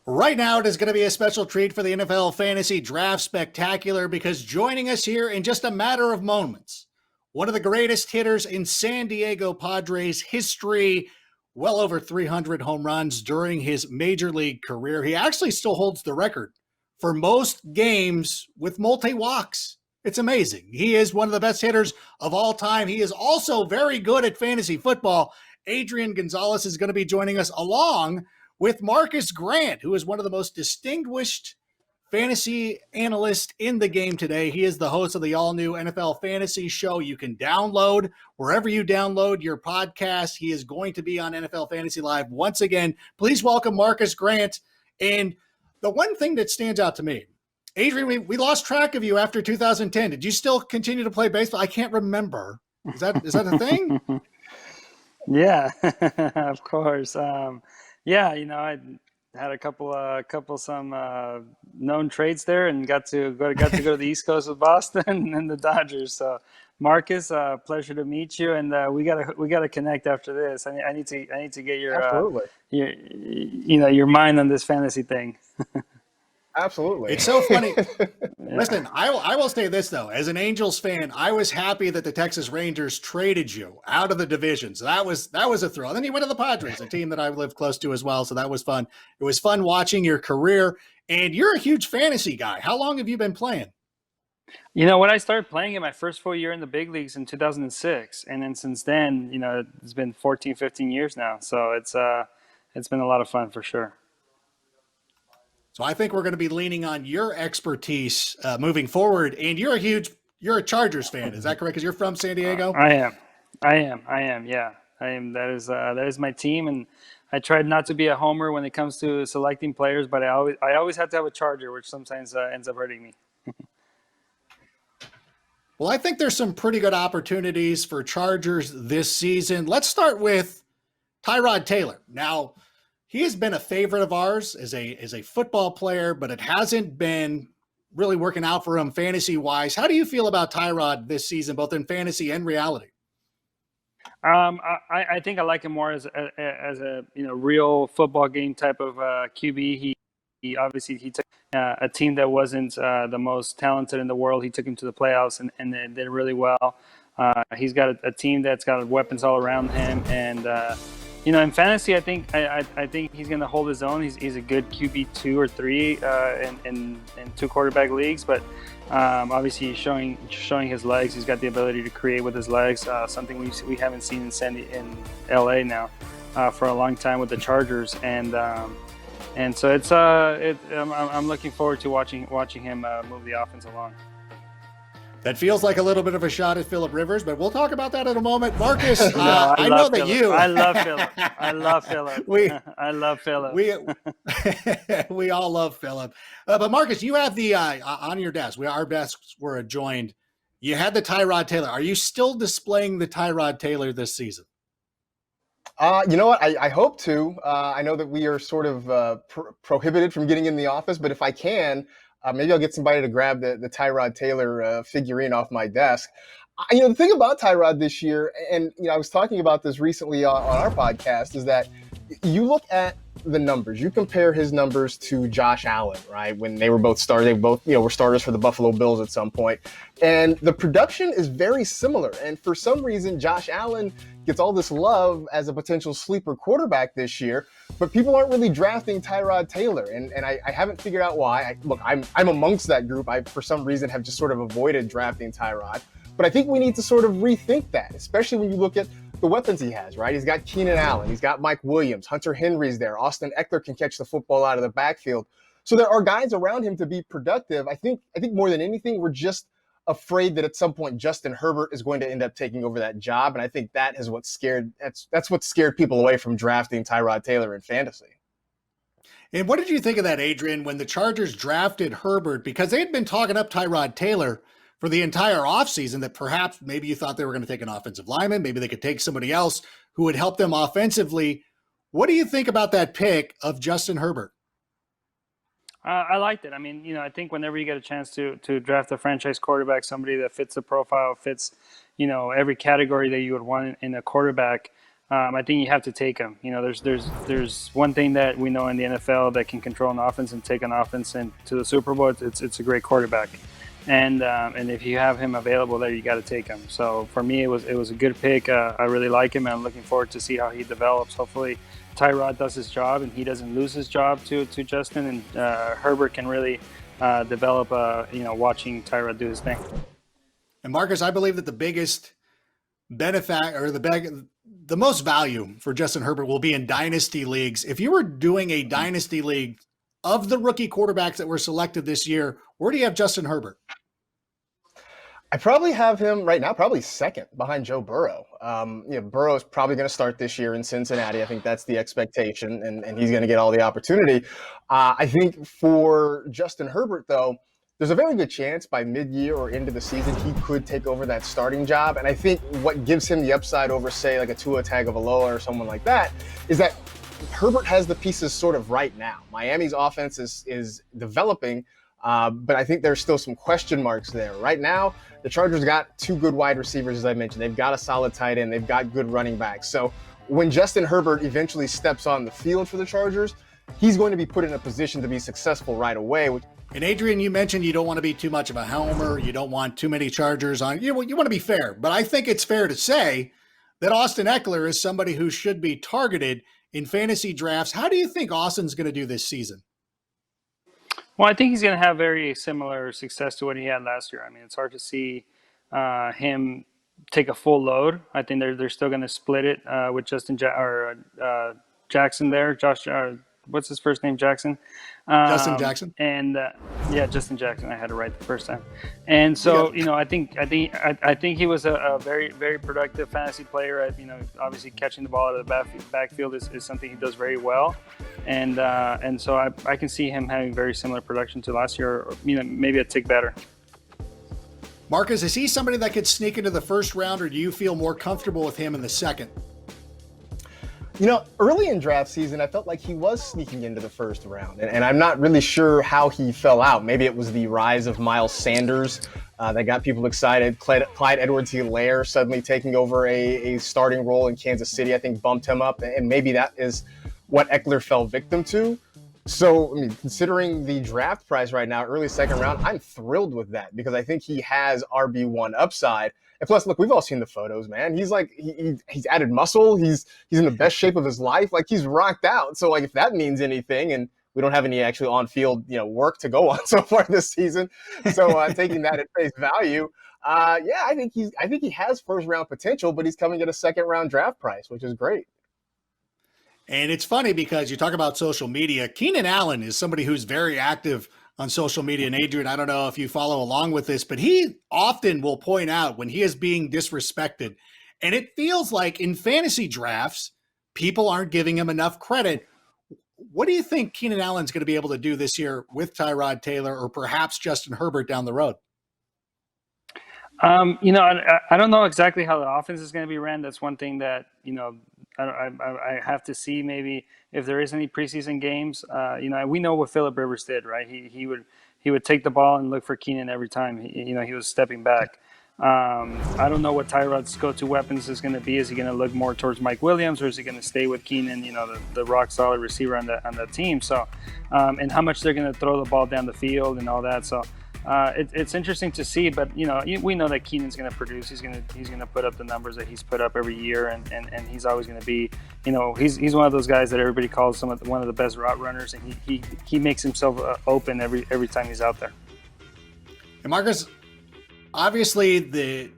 Speaker 1: Right now, it is going to be a special treat for the NFL Fantasy Draft Spectacular because joining us here in just a matter of moments, one of the greatest hitters in San Diego Padres history, well over 300 home runs during his major league career. He actually still holds the record for most games with multi-walks. It's amazing. He is one of the best hitters of all time. He is also very good at fantasy football. Adrian Gonzalez is going to be joining us along with Marcas Grant, who is one of the most distinguished fantasy analysts in the game today. He is the host of the all-new NFL Fantasy Show. You can download wherever you download your podcast. He is going to be on NFL Fantasy Live once again. Please welcome Marcas Grant. And the one thing that stands out to me, Adrian, we lost track of you after 2010. Did you still continue to play baseball? I can't remember. Is that a thing?
Speaker 9: Yeah, of course. Yeah, I had a couple some known trades there, and got to go to the East Coast with Boston and the Dodgers. So, Marcus, pleasure to meet you, and we gotta connect after this. I need to get your mind on this fantasy thing.
Speaker 10: Absolutely.
Speaker 1: It's so funny. Listen, I will say this, though. As an Angels fan, I was happy that the Texas Rangers traded you out of the division. So that was a thrill. And then you went to the Padres, a team that I live close to as well. So that was fun. It was fun watching your career. And you're a huge fantasy guy. How long have you been playing?
Speaker 9: When I started playing in my first full year in the big leagues in 2006. And then since then, it's been 14, 15 years now. So it's been a lot of fun for sure.
Speaker 1: So I think we're going to be leaning on your expertise moving forward. And you're a Chargers fan. Is that correct? Because you're from San Diego?
Speaker 9: I am. Yeah, I am. That is my team. And I tried not to be a homer when it comes to selecting players, but I always have to have a Charger, which sometimes ends up hurting me.
Speaker 1: Well, I think there's some pretty good opportunities for Chargers this season. Let's start with Tyrod Taylor. Now, he has been a favorite of ours as a football player, but it hasn't been really working out for him fantasy-wise. How do you feel about Tyrod this season, both in fantasy and reality?
Speaker 9: I think I like him more as a real football game type of QB. He obviously took a team that wasn't the most talented in the world. He took him to the playoffs and they did really well. He's got a team that's got weapons all around him, and in fantasy, I think he's going to hold his own. He's a good QB 2 or 3 in 2 quarterback leagues, but obviously he's showing his legs. He's got the ability to create with his legs, something we haven't seen in LA now for a long time with the Chargers, and so I'm looking forward to watching him move the offense along.
Speaker 1: That feels like a little bit of a shot at Phillip Rivers, but we'll talk about that in a moment. Marcus,
Speaker 9: I
Speaker 1: know that you.
Speaker 9: I love Phillip. I love Phillip.
Speaker 1: We all love Phillip. But Marcus, you have the on your desk. Our desks were adjoined. You had the Tyrod Taylor. Are you still displaying the Tyrod Taylor this season?
Speaker 10: You know what? I hope to. I know that we are sort of prohibited from getting in the office, but if I can, maybe I'll get somebody to grab the Tyrod Taylor figurine off my desk. The thing about Tyrod this year, and I was talking about this recently on our podcast, is that you look at the numbers. You compare his numbers to Josh Allen, right? When they were both starters, they both were starters for the Buffalo Bills at some point, and the production is very similar. And for some reason, Josh Allen gets all this love as a potential sleeper quarterback this year, but people aren't really drafting Tyrod Taylor, and I haven't figured out why. I'm amongst that group. I, for some reason, have just sort of avoided drafting Tyrod, but I think we need to sort of rethink that, especially when you look at the weapons he has, right? He's got Keenan Allen, he's got Mike Williams, Hunter Henry's there, Austin Eckler can catch the football out of the backfield. So there are guys around him to be productive. I think more than anything, we're just afraid that at some point Justin Herbert is going to end up taking over that job, and I think that's what scared people away from drafting Tyrod Taylor in fantasy.
Speaker 1: And what did you think of that, Adrian, when the Chargers drafted Herbert? Because they had been talking up Tyrod Taylor for the entire offseason, that perhaps maybe you thought they were going to take an offensive lineman, maybe they could take somebody else who would help them offensively. What do you think about that pick of Justin Herbert?
Speaker 9: I liked it. I mean, I think whenever you get a chance to draft a franchise quarterback, somebody that fits the profile, fits, every category that you would want in a quarterback, I think you have to take him. There's one thing that we know in the NFL that can control an offense and take an offense into the Super Bowl. It's a great quarterback, and if you have him available there, you got to take him. So for me, it was a good pick. I really like him, and I'm looking forward to see how he develops. Hopefully, Tyrod does his job and he doesn't lose his job to Justin, and Herbert can really develop. Watching Tyrod do his thing.
Speaker 1: And Marcus, I believe that the biggest benefit or the most value for Justin Herbert will be in dynasty leagues. If you were doing a dynasty league of the rookie quarterbacks that were selected this year, where do you have Justin Herbert?
Speaker 10: I probably have him right now, probably second behind Joe Burrow. Burrow is probably going to start this year in Cincinnati. I think that's the expectation, and he's going to get all the opportunity. I think for Justin Herbert, though, there's a very good chance by mid-year or into the season he could take over that starting job. And I think what gives him the upside over, say, like a Tua Tagovailoa or someone like that, is that Herbert has the pieces sort of right now. Miami's offense is developing, but I think there's still some question marks there. Right now, the Chargers got two good wide receivers, as I mentioned. They've got a solid tight end. They've got good running backs. So when Justin Herbert eventually steps on the field for the Chargers, he's going to be put in a position to be successful right away.
Speaker 1: And Adrian, you mentioned you don't want to be too much of a homer. You don't want too many Chargers on. You want to be fair. But I think it's fair to say that Austin Eckler is somebody who should be targeted in fantasy drafts. How do you think Austin's going to do this season?
Speaker 9: Well, I think he's going to have very similar success to what he had last year. I mean, it's hard to see him take a full load. I think they're still going to split it with Jackson there. Josh, what's his first name? Jackson.
Speaker 1: Justin Jackson.
Speaker 9: And Justin Jackson. I had it right the first time. And so I think he was a very, very productive fantasy player. Obviously catching the ball out of the backfield is something he does very well. And so I can see him having very similar production to last year, or maybe a tick better.
Speaker 1: Marcus, is he somebody that could sneak into the first round, or do you feel more comfortable with him in the second?
Speaker 10: Early in draft season, I felt like he was sneaking into the first round, and I'm not really sure how he fell out. Maybe it was the rise of Miles Sanders that got people excited. Clyde Edwards-Helaire suddenly taking over a starting role in Kansas City, I think bumped him up, and maybe that is what Eckler fell victim to. So, considering the draft price right now, early second round, I'm thrilled with that because I think he has RB1 upside. And plus, look, we've all seen the photos, man. He's like, he's added muscle. He's in the best shape of his life. Like, he's rocked out. So, like, if that means anything, and we don't have any actually on-field, work to go on so far this season. So, taking that at face value, I think he has first-round potential, but he's coming at a second-round draft price, which is great.
Speaker 1: And it's funny because you talk about social media. Keenan Allen is somebody who's very active on social media. And Adrian, I don't know if you follow along with this, but he often will point out when he is being disrespected. And it feels like in fantasy drafts, people aren't giving him enough credit. What do you think Keenan Allen's going to be able to do this year with Tyrod Taylor or perhaps Justin Herbert down the road?
Speaker 9: I don't know exactly how the offense is going to be ran. That's one thing that, I have to see maybe if there is any preseason games. We know what Phillip Rivers did, right? He would take the ball and look for Keenan every time he was stepping back. I don't know what Tyrod's go-to weapons is going to be. Is he going to look more towards Mike Williams, or is he going to stay with Keenan, the rock solid receiver on the team? So, and how much they're going to throw the ball down the field and all that. So. It's interesting to see, but we know that Keenan's going to produce. He's going to put up the numbers that he's put up every year, and he's always going to be, he's one of those guys that everybody calls one of the best route runners, and he makes himself open every time he's out there.
Speaker 1: And Marcus, obviously the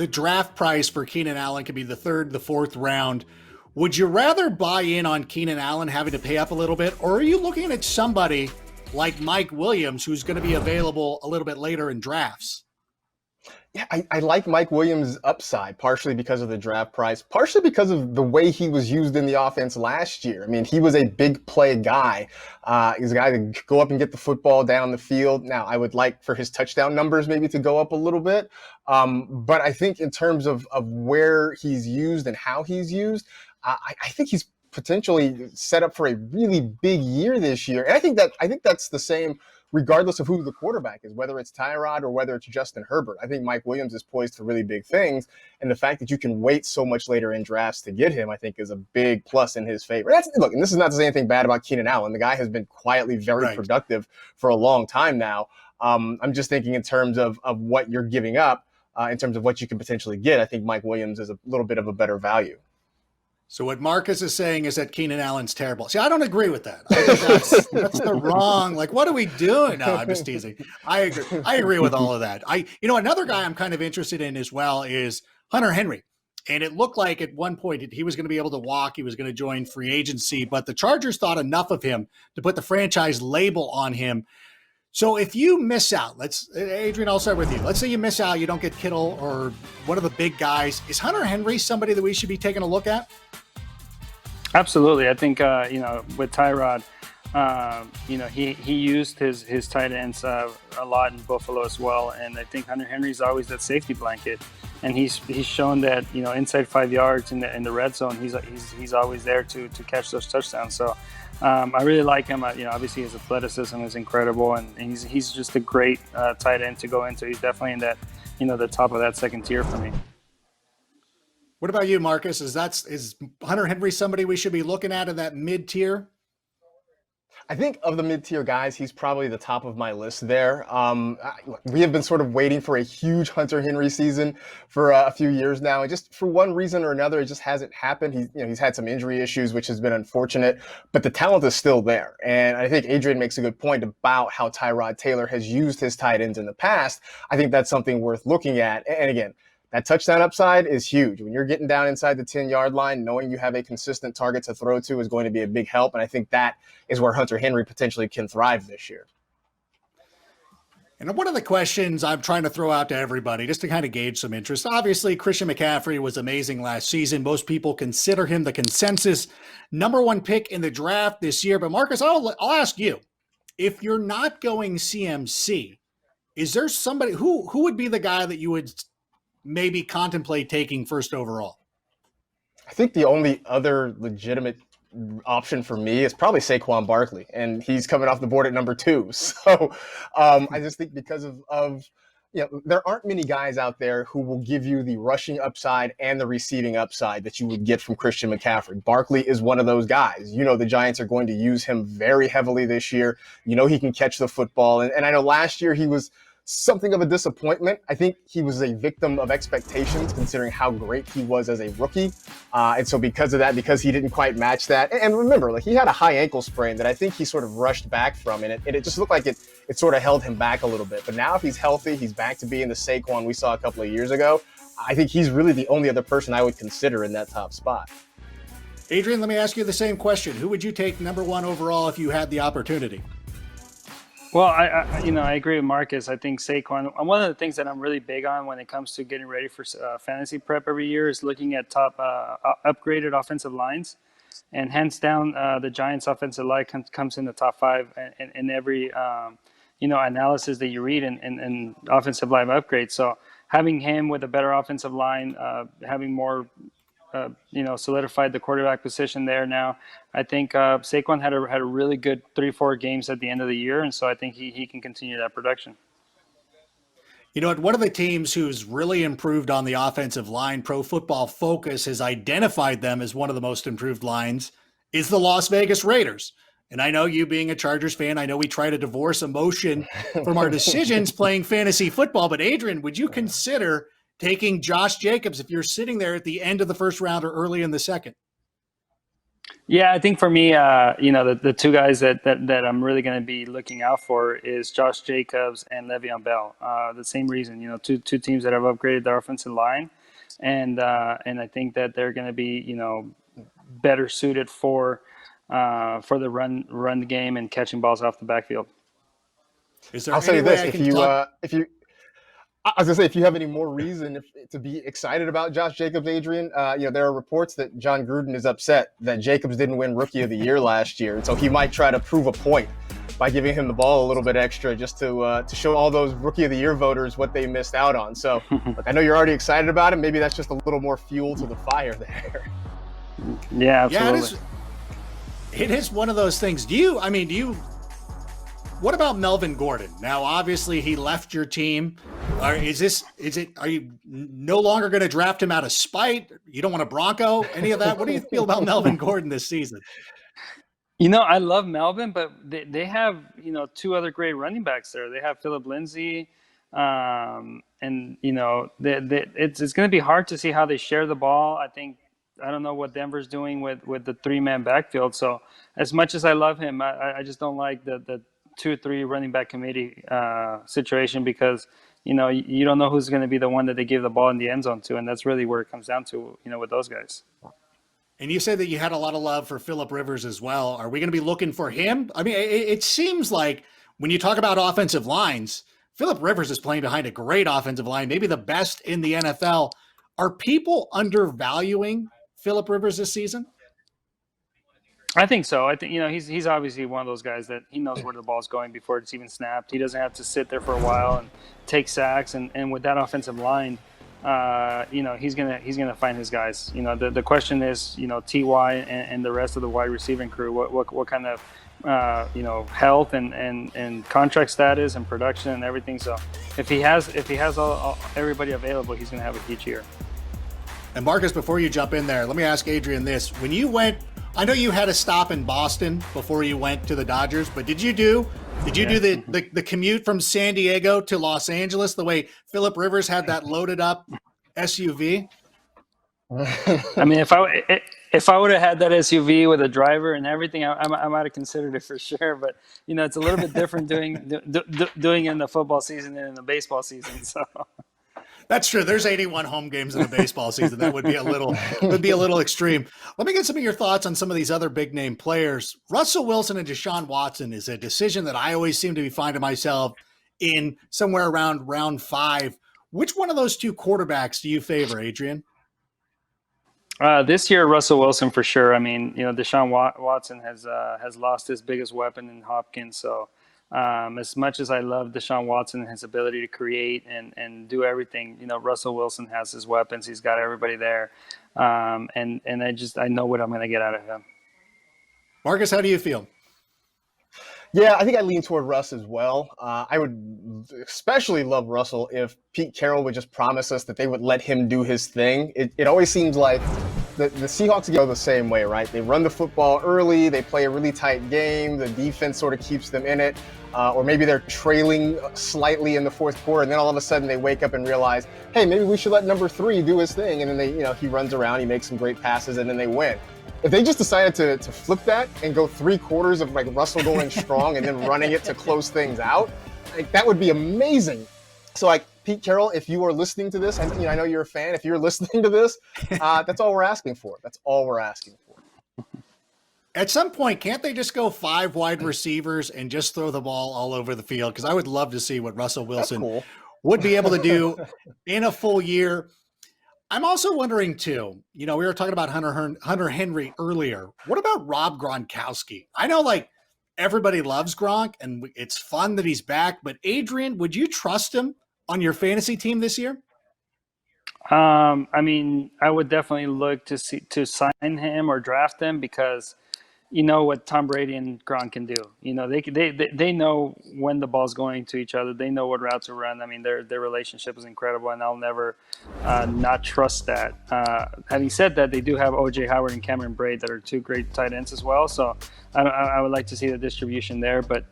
Speaker 1: draft price for Keenan Allen could be the third, the fourth round. Would you rather buy in on Keenan Allen having to pay up a little bit, or are you looking at somebody like Mike Williams, who's going to be available a little bit later in drafts?
Speaker 10: Yeah, I like Mike Williams' upside, partially because of the draft price, partially because of the way he was used in the offense last year. I mean, he was a big play guy. He's a guy to go up and get the football down the field. Now, I would like for his touchdown numbers maybe to go up a little bit. But I think in terms of where he's used and how he's used, I think he's potentially set up for a really big year this year. And I think that's the same regardless of who the quarterback is, whether it's Tyrod or whether it's Justin Herbert. I think Mike Williams is poised for really big things. And the fact that you can wait so much later in drafts to get him, I think is a big plus in his favor. Look, and this is not to say anything bad about Keenan Allen. The guy has been quietly very productive for a long time now. I'm just thinking in terms of what you're giving up, in terms of what you can potentially get. I think Mike Williams is a little bit of a better value.
Speaker 1: So what Marcus is saying is that Keenan Allen's terrible. See, I don't agree with that. I think that's the wrong. Like, what are we doing? No, I'm just teasing. I agree. I agree with all of that. Another guy I'm kind of interested in as well is Hunter Henry. And it looked like at one point he was going to be able to walk. He was going to join free agency, but the Chargers thought enough of him to put the franchise label on him. So if you miss out, Adrian, I'll start with you. Let's say you miss out, you don't get Kittle or one of the big guys. Is Hunter Henry somebody that we should be taking a look at?
Speaker 9: Absolutely. I think, with Tyrod, he used his tight ends a lot in Buffalo as well. And I think Hunter Henry's always that safety blanket. And he's shown that, inside 5 yards in the red zone, he's always there to catch those touchdowns. So I really like him. Obviously his athleticism is incredible, and he's just a great tight end to go into. He's definitely in that, the top of that second tier for me.
Speaker 1: What about you, Marcus? Is Hunter Henry somebody we should be looking at in that mid tier?
Speaker 10: I think of the mid-tier guys, he's probably the top of my list there. We have been sort of waiting for a huge Hunter Henry season for a few years now, and just for one reason or another, it just hasn't happened. He's had some injury issues, which has been unfortunate, but the talent is still there. And I think Adrian makes a good point about how Tyrod Taylor has used his tight ends in the past. I think that's something worth looking at. And again, that touchdown upside is huge. When you're getting down inside the 10-yard line, knowing you have a consistent target to throw to is going to be a big help. And I think that is where Hunter Henry potentially can thrive this year.
Speaker 1: And one of the questions I'm trying to throw out to everybody, just to kind of gauge some interest, obviously Christian McCaffrey was amazing last season. Most people consider him the consensus #1 pick in the draft this year. But Marcus, I'll ask you, if you're not going CMC, is there somebody who would be the guy that you would maybe contemplate taking first overall?
Speaker 10: I think the only other legitimate option for me is probably Saquon Barkley, and he's coming off the board at #2. So I just think because of there aren't many guys out there who will give you the rushing upside and the receiving upside that you would get from Christian McCaffrey. Barkley is one of those guys. The Giants are going to use him very heavily this year. He can catch the football, and I know last year he was something of a disappointment. I think he was a victim of expectations considering how great he was as a rookie. And so because of that, because he didn't quite match that, and remember, he had a high ankle sprain that I think he sort of rushed back from, and it just looked like it sort of held him back a little bit. But now if he's healthy, he's back to being the Saquon we saw a couple of years ago. I think he's really the only other person I would consider in that top spot.
Speaker 1: Adrian, let me ask you the same question. Who would you take #1 overall if you had the opportunity?
Speaker 9: Well, I agree with Marcus. I think Saquon, one of the things that I'm really big on when it comes to getting ready for fantasy prep every year is looking at top upgraded offensive lines. And hands down, the Giants' offensive line comes in the top 5 in every, analysis that you read in offensive line upgrades. So having him with a better offensive line, having more solidified the quarterback position there now. I think Saquon had a really good 3-4 games at the end of the year, and so I think he can continue that production.
Speaker 1: One of the teams who's really improved on the offensive line, Pro Football Focus has identified them as one of the most improved lines, is the Las Vegas Raiders. And I know you being a Chargers fan, I know we try to divorce emotion from our decisions playing fantasy football, but Adrian, would you consider taking Josh Jacobs if you're sitting there at the end of the first round or early in the second?
Speaker 9: Yeah, I think for me, the two guys that I'm really going to be looking out for is Josh Jacobs and Le'Veon Bell. The same reason, two teams that have upgraded their offensive line, and I think that they're going to be, better suited for the run game and catching balls off the backfield.
Speaker 10: I'll say this: I was going to say, if you have any more reason to be excited about Josh Jacobs, Adrian, there are reports that John Gruden is upset that Jacobs didn't win Rookie of the Year last year. And so he might try to prove a point by giving him the ball a little bit extra just to show all those Rookie of the Year voters what they missed out on. So I know you're already excited about it. Maybe that's just a little more fuel to the fire there.
Speaker 9: Yeah, absolutely.
Speaker 1: Yeah, it is one of those things. What about Melvin Gordon? Now, obviously, he left your team. Are you no longer going to draft him out of spite? You don't want a Bronco? Any of that? What do you feel about Melvin Gordon this season?
Speaker 9: I love Melvin, but they have, two other great running backs there. They have Phillip Lindsay, and it's going to be hard to see how they share the ball. I think I don't know what Denver's doing with the 3-man backfield. So as much as I love him, I just don't like the 2-3 running back committee situation, because you don't know who's going to be the one that they give the ball in the end zone to, and that's really where it comes down to, with those guys.
Speaker 1: And you said that you had a lot of love for Phillip Rivers as well. Are we going to be looking for him? I mean, it seems like when you talk about offensive lines, Phillip Rivers is playing behind a great offensive line, maybe the best in the NFL. Are people undervaluing Phillip Rivers this season?
Speaker 9: I think so. I think he's obviously one of those guys that he knows where the ball's going before it's even snapped. He doesn't have to sit there for a while and take sacks. And with that offensive line, he's gonna find his guys. The question is, Ty and the rest of the wide receiving crew, what kind of health and contract status and production and everything. So if he has everybody available, he's gonna have a huge year.
Speaker 1: And Marcus, before you jump in there, let me ask Adrian this: when you went, I know you had a stop in Boston before you went to the Dodgers, but did you do the commute from San Diego to Los Angeles the way Phillip Rivers had that loaded up SUV?
Speaker 9: I mean, if I would have had that SUV with a driver and everything, I might have considered it for sure. But it's a little bit different doing in the football season than in the baseball season. So.
Speaker 1: That's true. There's 81 home games in the baseball season. That would be a little extreme. Let me get some of your thoughts on some of these other big name players. Russell Wilson and Deshaun Watson is a decision that I always seem to be finding myself in somewhere around round 5. Which one of those two quarterbacks do you favor, Adrian?
Speaker 9: This year, Russell Wilson for sure. I mean, Deshaun Watson has lost his biggest weapon in Hopkins. So as much as I love Deshaun Watson and his ability to create and do everything, Russell Wilson has his weapons. He's got everybody there. And I know what I'm going to get out of him.
Speaker 1: Marcus, how do you feel?
Speaker 10: Yeah, I think I lean toward Russ as well. I would especially love Russell if Pete Carroll would just promise us that they would let him do his thing. It always seems like the Seahawks go the same way, right? They run the football early, they play a really tight game, the defense sort of keeps them in it, or maybe they're trailing slightly in the fourth quarter, and then all of a sudden they wake up and realize, hey, maybe we should let number 3 do his thing, and then he runs around, he makes some great passes, and then they win. If they just decided to flip that and go 3 quarters of like Russell going strong and then running it to close things out, that would be amazing. So like Pete Carroll, if you are listening to this, and I know you're a fan, if you're listening to this, that's all we're asking for. That's all we're asking for.
Speaker 1: At some point, can't they just go 5 wide receivers and just throw the ball all over the field? Because I would love to see what Russell Wilson would be able to do in a full year. I'm also wondering, too, we were talking about Hunter Henry earlier. What about Rob Gronkowski? I know, everybody loves Gronk, and it's fun that he's back. But, Adrian, would you trust him on your fantasy team this year?
Speaker 9: I mean, I would definitely look to sign him or draft him, because what Tom Brady and Gronk can do. They know when the ball's going to each other. They know what routes to run. I mean, their relationship is incredible, and I'll never not trust that. Having said that, they do have O.J. Howard and Cameron Braid that are 2 great tight ends as well. So I would like to see the distribution there. But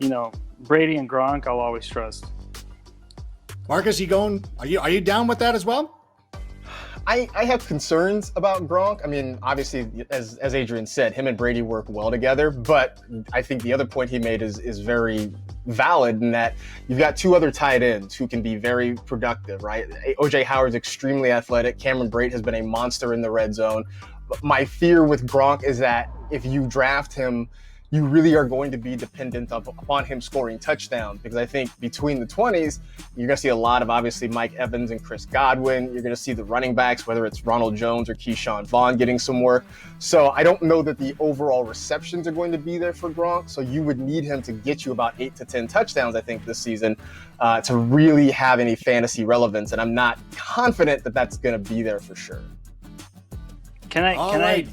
Speaker 9: Brady and Gronk, I'll always trust.
Speaker 1: Marcus, are you down with that as well?
Speaker 10: I have concerns about Gronk. I mean, obviously, as Adrian said, him and Brady work well together. But I think the other point he made is very valid in that you've got 2 other tight ends who can be very productive, right? O.J. Howard's extremely athletic. Cameron Braid has been a monster in the red zone. But my fear with Gronk is that if you draft him, you really are going to be dependent upon him scoring touchdowns, because I think between the 20s, you're going to see a lot of obviously Mike Evans and Chris Godwin. You're going to see the running backs, whether it's Ronald Jones or Keyshawn Vaughn, getting some work. So I don't know that the overall receptions are going to be there for Gronk. So you would need him to get you about 8 to 10 touchdowns, I think, this season to really have any fantasy relevance. And I'm not confident that that's going to be there for sure.
Speaker 9: Can I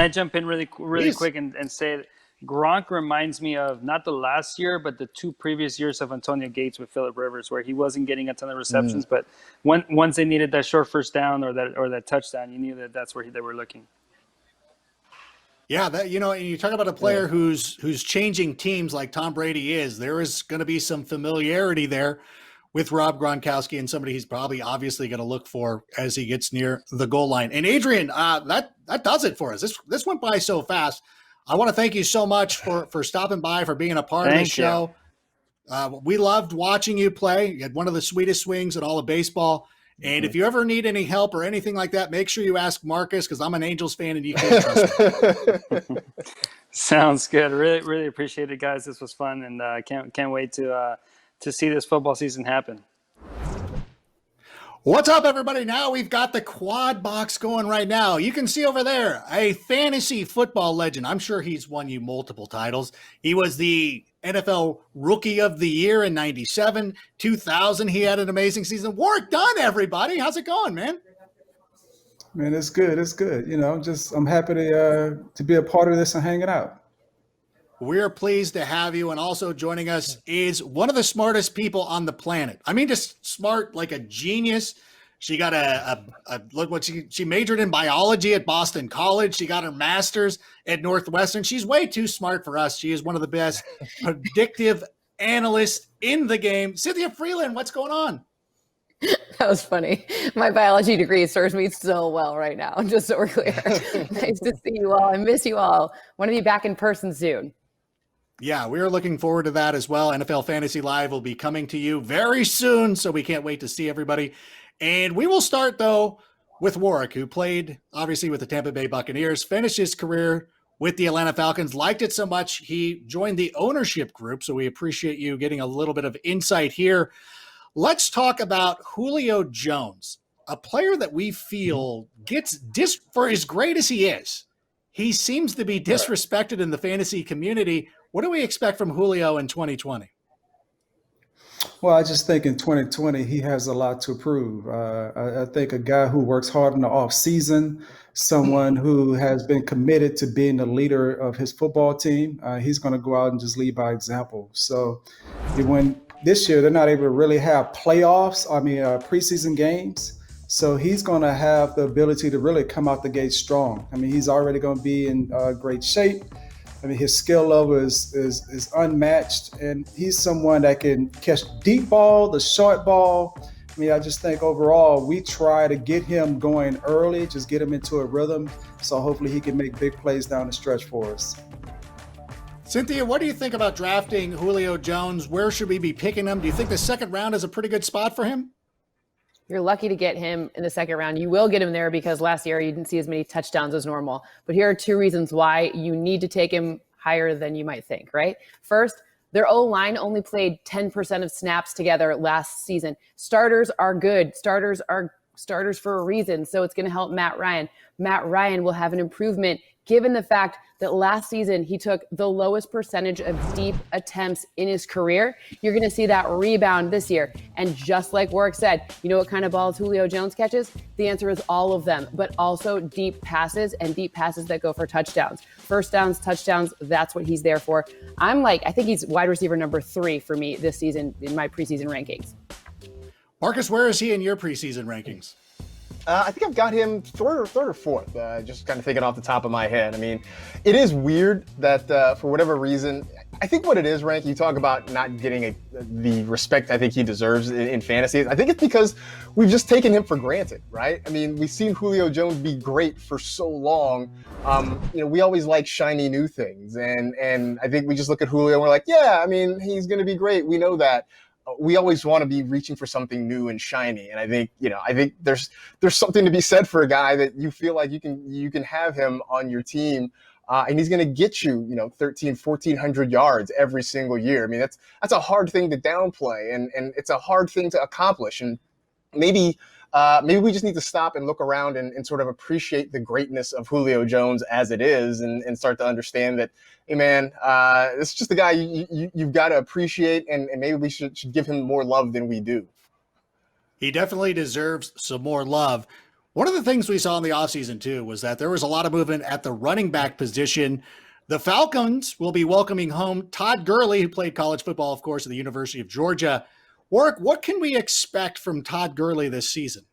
Speaker 9: jump in really quick and say that Gronk reminds me of not the last year, but the 2 previous years of Antonio Gates with Phillip Rivers, where he wasn't getting a ton of receptions, but once they needed that short first down or that touchdown, you knew that that's where they were looking.
Speaker 1: Yeah, that and you talk about a player who's changing teams like Tom Brady is. There is going to be some familiarity there with Rob Gronkowski and somebody he's probably obviously going to look for as he gets near the goal line. And Adrian, that does it for us. This went by so fast. I want to thank you so much for stopping by, for being a part of the show. We loved watching you play. You had one of the sweetest swings in all of baseball. And if you ever need any help or anything like that, make sure you ask Marcas, because I'm an Angels fan and you can't trust me.
Speaker 9: Sounds good. Really appreciate it, guys. This was fun, and can't wait to see this football season happen.
Speaker 1: What's up, everybody? Now we've got the quad box going right now. You can see over there a fantasy football legend. I'm sure he's won you multiple titles. He was the NFL Rookie of the Year in 97, 2000. He had an amazing season. Warrick Dunn, everybody. How's it going, man?
Speaker 11: Man, it's good. It's good. You know, I'm happy to be a part of this and hanging out.
Speaker 1: We're pleased to have you. And also joining us is one of the smartest people on the planet. I mean, just smart like a genius. She got she majored in biology at Boston College. She got her master's at Northwestern. She's way too smart for us. She is one of the best predictive analysts in the game. Cynthia Frelund, what's going on?
Speaker 12: That was funny. My biology degree serves me so well right now, just so we're clear. Nice to see you all. I miss you all. Want to be back in person soon.
Speaker 1: Yeah, we're looking forward to that as well. NFL Fantasy Live will be coming to you very soon, so we can't wait to see everybody. And we will start, though, with Warrick, who played, obviously, with the Tampa Bay Buccaneers, finished his career with the Atlanta Falcons, liked it so much, he joined the ownership group, so we appreciate you getting a little bit of insight here. Let's talk about Julio Jones, a player that we feel gets for as great as he is. He seems to be disrespected in the fantasy community. What do we expect from Julio in 2020?
Speaker 11: Well, I just think in 2020, he has a lot to prove. I think a guy who works hard in the off season, someone who has been committed to being the leader of his football team, he's going to go out and just lead by example. So when this year, they're not able to really have preseason games. So he's going to have the ability to really come out the gate strong. I mean, he's already going to be in great shape. I mean, his skill level is unmatched, and he's someone that can catch deep ball, the short ball. I mean, I just think overall we try to get him going early, just get him into a rhythm, so hopefully he can make big plays down the stretch for us.
Speaker 1: Cynthia, what do you think about drafting Julio Jones? Where should we be picking him? Do you think the second round is a pretty good spot for him?
Speaker 12: You're lucky to get him in the second round. You will get him there because last year you didn't see as many touchdowns as normal. But here are two reasons why you need to take him higher than you might think, right? First, their O-line only played 10% of snaps together last season. Starters are good. Starters are starters for a reason. So it's going to help Matt Ryan. Matt Ryan will have an improvement given the fact that last season he took the lowest percentage of deep attempts in his career. You're going to see that rebound this year. And just like Warrick said, you know what kind of balls Julio Jones catches? The answer is all of them, but also deep passes and deep passes that go for touchdowns. First downs, touchdowns, that's what he's there for. I think he's wide receiver number 3 for me this season in my preseason rankings.
Speaker 1: Marcus, where is he in your preseason rankings?
Speaker 10: I think I've got him third or fourth, just kind of thinking off the top of my head. I mean, it is weird that for whatever reason, I think what it is, Rank, you talk about not getting the respect I think he deserves in fantasy. I think it's because we've just taken him for granted, right? I mean, we've seen Julio Jones be great for so long. We always like shiny new things. And I think we just look at Julio and we're like, yeah, I mean, he's going to be great. We know that. We always want to be reaching for something new and shiny. And I think there's something to be said for a guy that you feel like you can have him on your team. And he's going to get you, 1,400 yards every single year. I mean, that's a hard thing to downplay and it's a hard thing to accomplish. And maybe we just need to stop and look around and sort of appreciate the greatness of Julio Jones as it is and start to understand that, hey man, it's just a guy you've got to appreciate and maybe we should give him more love than we do.
Speaker 1: He definitely deserves some more love. One of the things we saw in the offseason, too, was that there was a lot of movement at the running back position. The Falcons will be welcoming home Todd Gurley, who played college football, of course, at the University of Georgia. Warrick, what can we expect from Todd Gurley this season?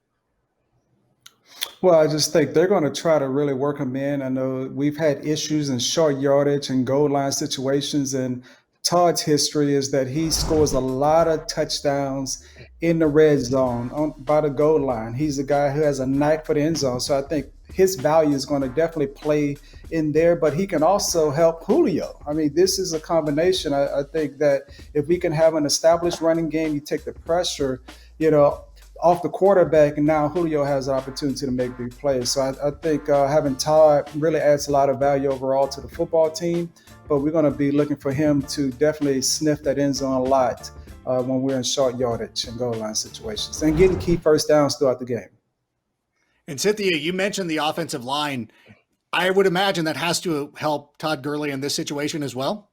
Speaker 11: Well, I just think they're going to try to really work him in. I know we've had issues in short yardage and goal line situations, and Todd's history is that he scores a lot of touchdowns in the red zone by the goal line. He's a guy who has a knack for the end zone. So I think his value is going to definitely play in there, but he can also help Julio. I mean, this is a combination. I think that if we can have an established running game, you take the pressure, off the quarterback, and now Julio has an opportunity to make big plays. So I think having Todd really adds a lot of value overall to the football team, but we're going to be looking for him to definitely sniff that end zone a lot when we're in short yardage and goal line situations and getting key first downs throughout the game.
Speaker 1: And Cynthia, you mentioned the offensive line. I would imagine that has to help Todd Gurley in this situation as well.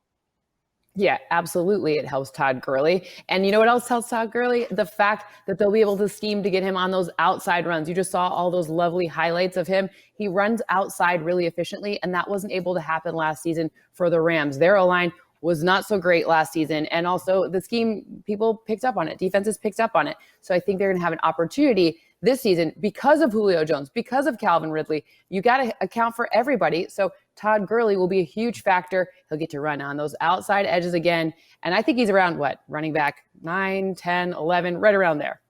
Speaker 12: Yeah, absolutely. It helps Todd Gurley. And you know what else helps Todd Gurley? The fact that they'll be able to scheme to get him on those outside runs. You just saw all those lovely highlights of him. He runs outside really efficiently, and that wasn't able to happen last season for the Rams. Their O-line was not so great last season. And also the scheme, people picked up on it. Defenses picked up on it. So I think they're going to have an opportunity this season because of Julio Jones, because of Calvin Ridley. You got to account for everybody. So Todd Gurley will be a huge factor. He'll get to run on those outside edges again. And I think he's around running back 9, 10, 11, right around there.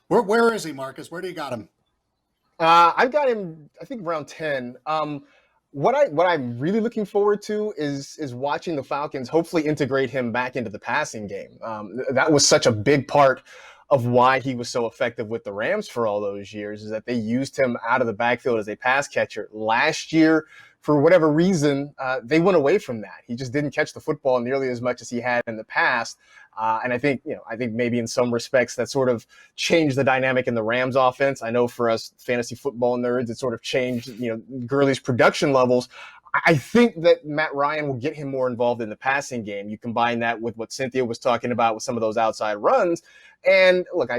Speaker 1: Where is he, Marcus? Where do you got him?
Speaker 10: I've got him, I think, around 10. What I'm really looking forward to is watching the Falcons hopefully integrate him back into the passing game. That was such a big part of why he was so effective with the Rams for all those years, is that they used him out of the backfield as a pass catcher. Last year, for whatever reason, they went away from that. He just didn't catch the football nearly as much as he had in the past. And I think maybe in some respects that sort of changed the dynamic in the Rams offense. I know for us fantasy football nerds, it sort of changed, Gurley's production levels. I think that Matt Ryan will get him more involved in the passing game. You combine that with what Cynthia was talking about with some of those outside runs. And look,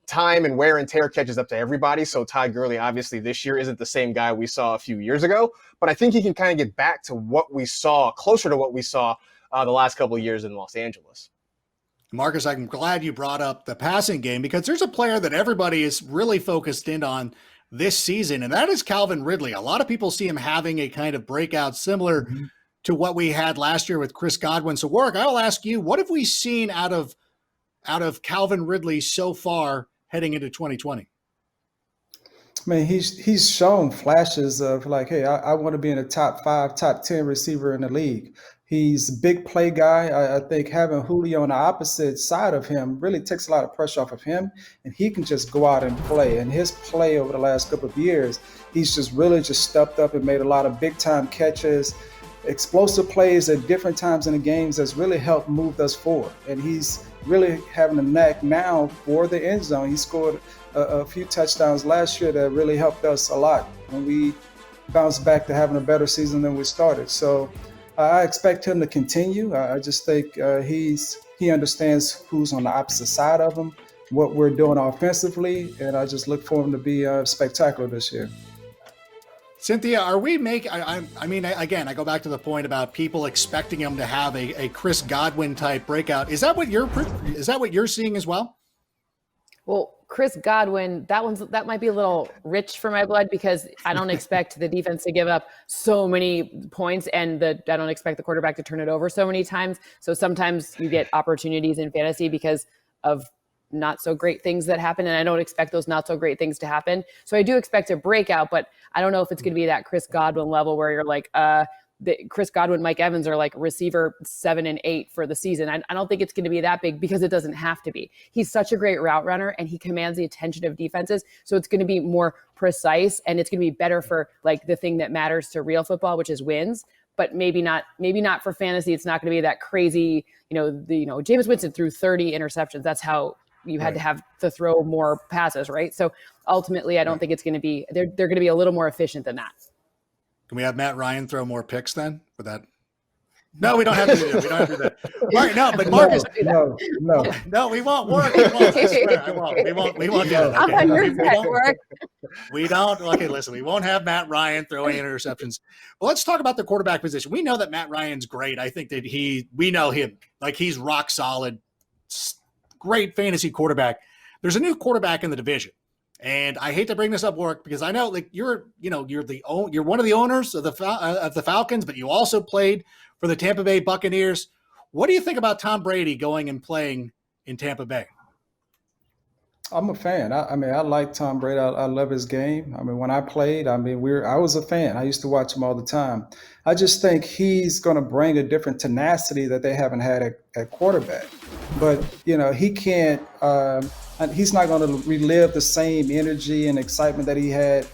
Speaker 10: time and wear and tear catches up to everybody. So Todd Gurley, obviously, this year isn't the same guy we saw a few years ago. But I think he can kind of get back to what we saw, closer to what we saw the last couple of years in Los Angeles.
Speaker 1: Marcus, I'm glad you brought up the passing game because there's a player that everybody is really focused in on this season, and that is Calvin Ridley. A lot of people see him having a kind of breakout similar to what we had last year with Chris Godwin. So, Warrick, I'll ask you, what have we seen out of Calvin Ridley so far heading into 2020?
Speaker 11: I mean, he's shown flashes of hey, I want to be in the top 5, top 10 receiver in the league. He's a big play guy. I think having Julio on the opposite side of him really takes a lot of pressure off of him, and he can just go out and play. And his play over the last couple of years, he's just really stepped up and made a lot of big-time catches, explosive plays at different times in the games that's really helped move us forward. And he's really having a knack now for the end zone. He scored a few touchdowns last year that really helped us a lot when we bounced back to having a better season than we started. So I expect him to continue. I just think he understands who's on the opposite side of him, what we're doing offensively, and I just look for him to be spectacular this year.
Speaker 1: Cynthia, are we again, I go back to the point about people expecting him to have a Chris Godwin type breakout. Is that what you're seeing as well? Well,
Speaker 12: Chris Godwin, that might be a little rich for my blood because I don't expect the defense to give up so many points and I don't expect the quarterback to turn it over so many times. So sometimes you get opportunities in fantasy because of not so great things that happen. And I don't expect those not so great things to happen. So I do expect a breakout, but I don't know if it's going to be that Chris Godwin level where you're like, Chris Godwin, Mike Evans are like receiver 7 and 8 for the season. I don't think it's going to be that big because it doesn't have to be. He's such a great route runner and he commands the attention of defenses. So it's going to be more precise and it's going to be better for like the thing that matters to real football, which is wins. But maybe not for fantasy. It's not going to be that crazy, Jameis Winston threw 30 interceptions. That's how you had to have to throw more passes, right? So ultimately, I don't think it's going to be, they're going to be a little more efficient than that.
Speaker 1: Can we have Matt Ryan throw more picks then for that? No, we don't have to do that. We don't have to do that. All right, no, but Marcus. No, we won't work. We won't do that. We don't. Okay, listen, we won't have Matt Ryan throwing interceptions. Well, let's talk about the quarterback position. We know that Matt Ryan's great. I think that we know him. Like he's rock solid, great fantasy quarterback. There's a new quarterback in the division. And I hate to bring this up, Warrick, because I know like you're one of the owners of the Falcons, but you also played for the Tampa Bay Buccaneers. What do you think about Tom Brady going and playing in Tampa Bay?
Speaker 11: I'm a fan. I mean, I like Tom Brady. I love his game. I mean, when I played, I was a fan. I used to watch him all the time. I just think he's going to bring a different tenacity that they haven't had at quarterback. But, he can't, he's not going to relive the same energy and excitement that he had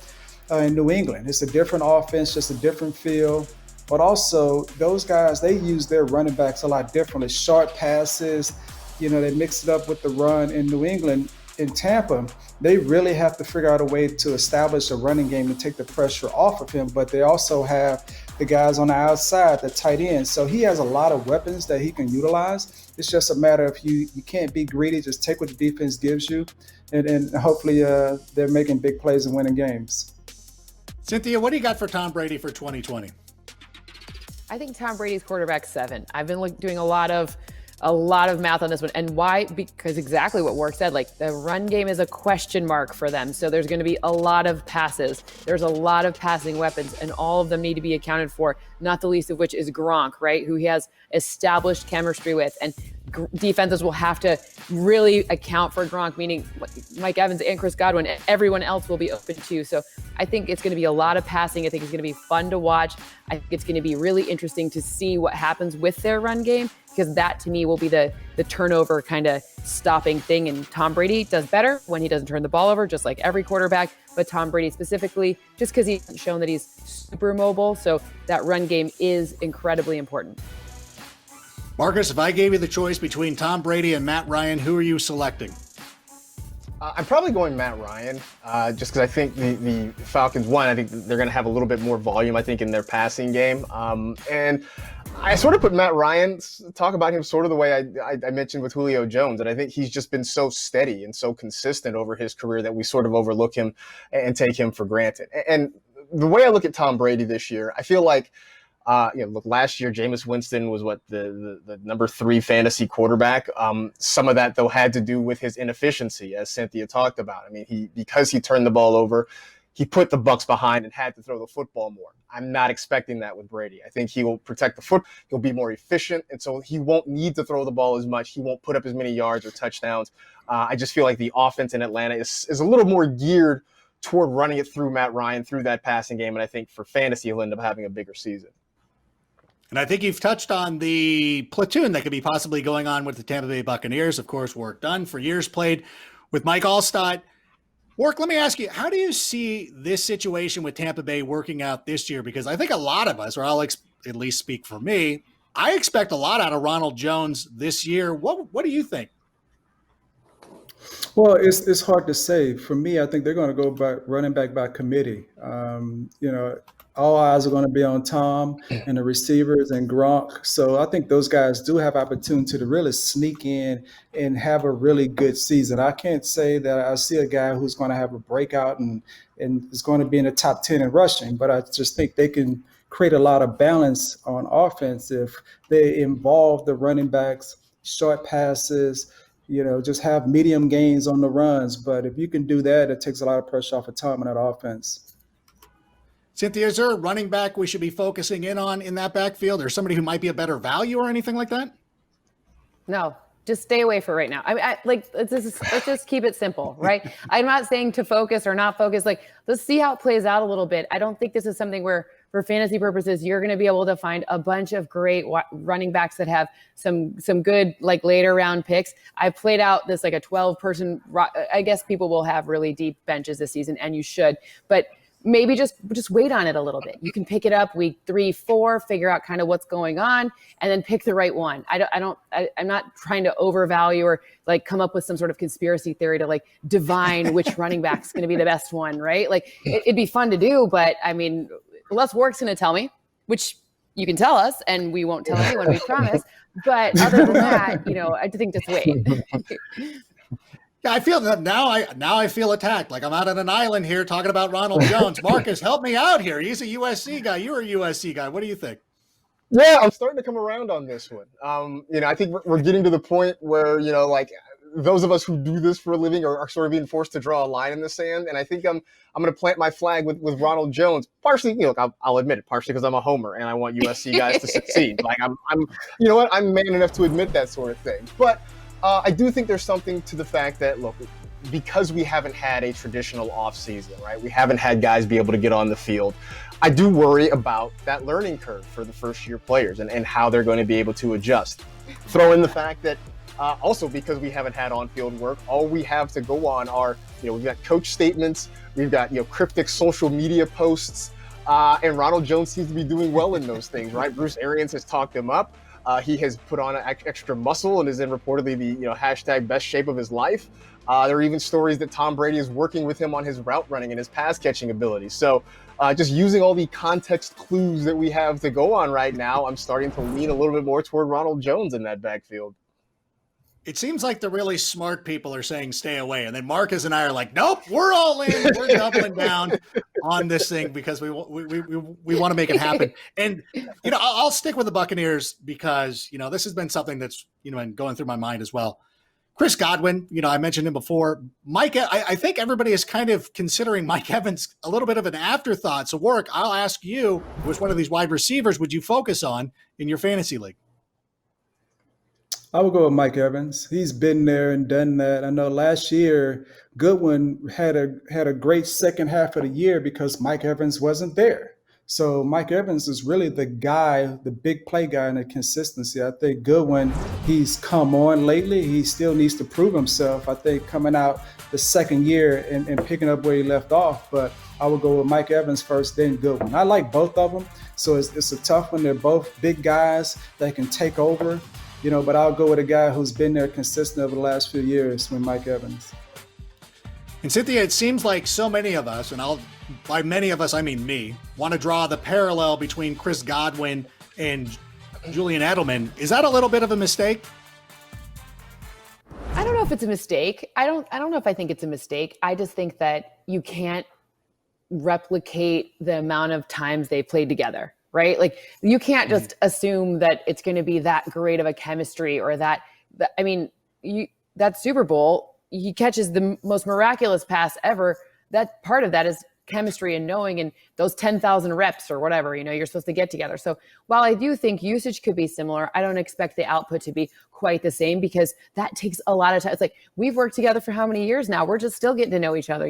Speaker 11: in New England. It's a different offense, just a different feel. But also, those guys, they use their running backs a lot differently. Short passes, they mix it up with the run. In New England, in Tampa, they really have to figure out a way to establish a running game to take the pressure off of him. But they also have the guys on the outside, the tight ends. So he has a lot of weapons that he can utilize. It's just a matter of you can't be greedy. Just take what the defense gives you. And hopefully they're making big plays and winning games.
Speaker 1: Cynthia, what do you got for Tom Brady for 2020?
Speaker 12: I think Tom Brady's quarterback 7. I've been doing a lot of math on this one. And why? Because exactly what Warrick said, the run game is a question mark for them. So there's going to be a lot of passes. There's a lot of passing weapons, and all of them need to be accounted for, not the least of which is Gronk, right? Who he has established chemistry with. And defenses will have to really account for Gronk, meaning Mike Evans and Chris Godwin, and everyone else will be open too. So I think it's going to be a lot of passing. I think it's going to be fun to watch. I think it's going to be really interesting to see what happens with their run game, because that to me will be the turnover kind of stopping thing. And Tom Brady does better when he doesn't turn the ball over, just like every quarterback, but Tom Brady specifically, just because he's shown that he's super mobile. So that run game is incredibly important.
Speaker 1: Marcus, if I gave you the choice between Tom Brady and Matt Ryan, who are you selecting?
Speaker 10: I'm probably going Matt Ryan, just because I think the Falcons, I think they're going to have a little bit more volume, I think, in their passing game. And I sort of put Matt Ryan, talk about him sort of the way I mentioned with Julio Jones, and I think he's just been so steady and so consistent over his career that we sort of overlook him and take him for granted. And the way I look at Tom Brady this year, I feel like, look, last year, Jameis Winston was the number 3 fantasy quarterback. Some of that, though, had to do with his inefficiency, as Cynthia talked about. I mean, because he turned the ball over, he put the Bucs behind and had to throw the football more. I'm not expecting that with Brady. I think he will protect the foot. He'll be more efficient, and so he won't need to throw the ball as much. He won't put up as many yards or touchdowns. I just feel like the offense in Atlanta is a little more geared toward running it through Matt Ryan, through that passing game, and I think for fantasy, he'll end up having a bigger season.
Speaker 1: And I think you've touched on the platoon that could be possibly going on with the Tampa Bay Buccaneers. Of course, Warrick Dunn for years played with Mike Allstott. Warrick, let me ask you, how do you see this situation with Tampa Bay working out this year? Because I think a lot of us, or I'll at least speak for me, I expect a lot out of Ronald Jones this year. What do you think?
Speaker 11: Well, it's hard to say. For me, I think they're going to go by running back by committee. All eyes are going to be on Tom and the receivers and Gronk. So I think those guys do have opportunity to really sneak in and have a really good season. I can't say that I see a guy who's going to have a breakout and is going to be in the top 10 in rushing, but I just think they can create a lot of balance on offense if they involve the running backs, short passes, just have medium gains on the runs. But if you can do that, it takes a lot of pressure off of Tom in that offense.
Speaker 1: Cynthia, is there a running back we should be focusing in on in that backfield, or somebody who might be a better value or anything like that?
Speaker 12: No, just stay away for right now. Let's just keep it simple, right? I'm not saying to focus or not focus. Let's see how it plays out a little bit. I don't think this is something where, for fantasy purposes, you're going to be able to find a bunch of great running backs that have some good later round picks. I played out this a 12-person. I guess people will have really deep benches this season, and you should, but maybe just wait on it a little bit. You can pick it up week 3, 4, figure out kind of what's going on, and then pick the right one. I'm not trying to overvalue or come up with some sort of conspiracy theory to divine which running back's going to be the best one, right? It'd be fun to do, but I mean, unless Warrick's going to tell me, which you can tell us, and we won't tell anyone, we promise. But other than that, I think just wait.
Speaker 1: Yeah, I feel that now. I feel attacked. I'm out on an island here talking about Ronald Jones. Marcus, help me out here. He's a USC guy. You're a USC guy. What do you think?
Speaker 10: Yeah, I'm starting to come around on this one. I think we're getting to the point where those of us who do this for a living are sort of being forced to draw a line in the sand. And I think I'm going to plant my flag with Ronald Jones, partially, I'll admit it, partially because I'm a homer and I want USC guys to succeed. Like I'm, you know what, I'm man enough to admit that sort of thing. But I do think there's something to the fact that, look, because we haven't had a traditional offseason, right? We haven't had guys be able to get on the field. I do worry about that learning curve for the first-year players and how they're going to be able to adjust. Throw in the fact that also because we haven't had on-field work, all we have to go on are, we've got coach statements, we've got, cryptic social media posts, and Ronald Jones seems to be doing well in those things, right? Bruce Arians has talked him up. He has put on extra muscle and is in reportedly the hashtag best shape of his life. There are even stories that Tom Brady is working with him on his route running and his pass catching abilities. So just using all the context clues that we have to go on right now, I'm starting to lean a little bit more toward Ronald Jones in that backfield.
Speaker 1: It seems like the really smart people are saying stay away. And then Marcas and I are like, nope, we're all in. We're doubling down on this thing because we want to make it happen. And, I'll stick with the Buccaneers because, this has been something that's, been going through my mind as well. Chris Godwin, I mentioned him before. Mike, I think everybody is kind of considering Mike Evans a little bit of an afterthought. So, Warrick, I'll ask you, which one of these wide receivers would you focus on in your fantasy league?
Speaker 11: I would go with Mike Evans. He's been there and done that. I know last year Goodwin had a great second half of the year because Mike Evans wasn't there. So Mike Evans is really the guy, the big play guy in the consistency. I think Goodwin, he's come on lately. He still needs to prove himself. I think coming out the second year and picking up where he left off. But I would go with Mike Evans first, then Goodwin. I like both of them. So it's a tough one. They're both big guys that can take over. But I'll go with a guy who's been there consistent over the last few years with Mike Evans.
Speaker 1: And Cynthia, it seems like so many of us, and by many of us, I mean me, want to draw the parallel between Chris Godwin and Julian Edelman. Is that a little bit of a mistake?
Speaker 12: I don't know if it's a mistake. I don't know if I think it's a mistake. I just think that you can't replicate the amount of times they played together. Right? Like you can't just assume that it's going to be that great of a chemistry or that Super Bowl, he catches the most miraculous pass ever. That part of that is chemistry and knowing and those 10,000 reps or whatever, you're supposed to get together. So while I do think usage could be similar, I don't expect the output to be quite the same because that takes a lot of time. It's like we've worked together for how many years now? We're just still getting to know each other,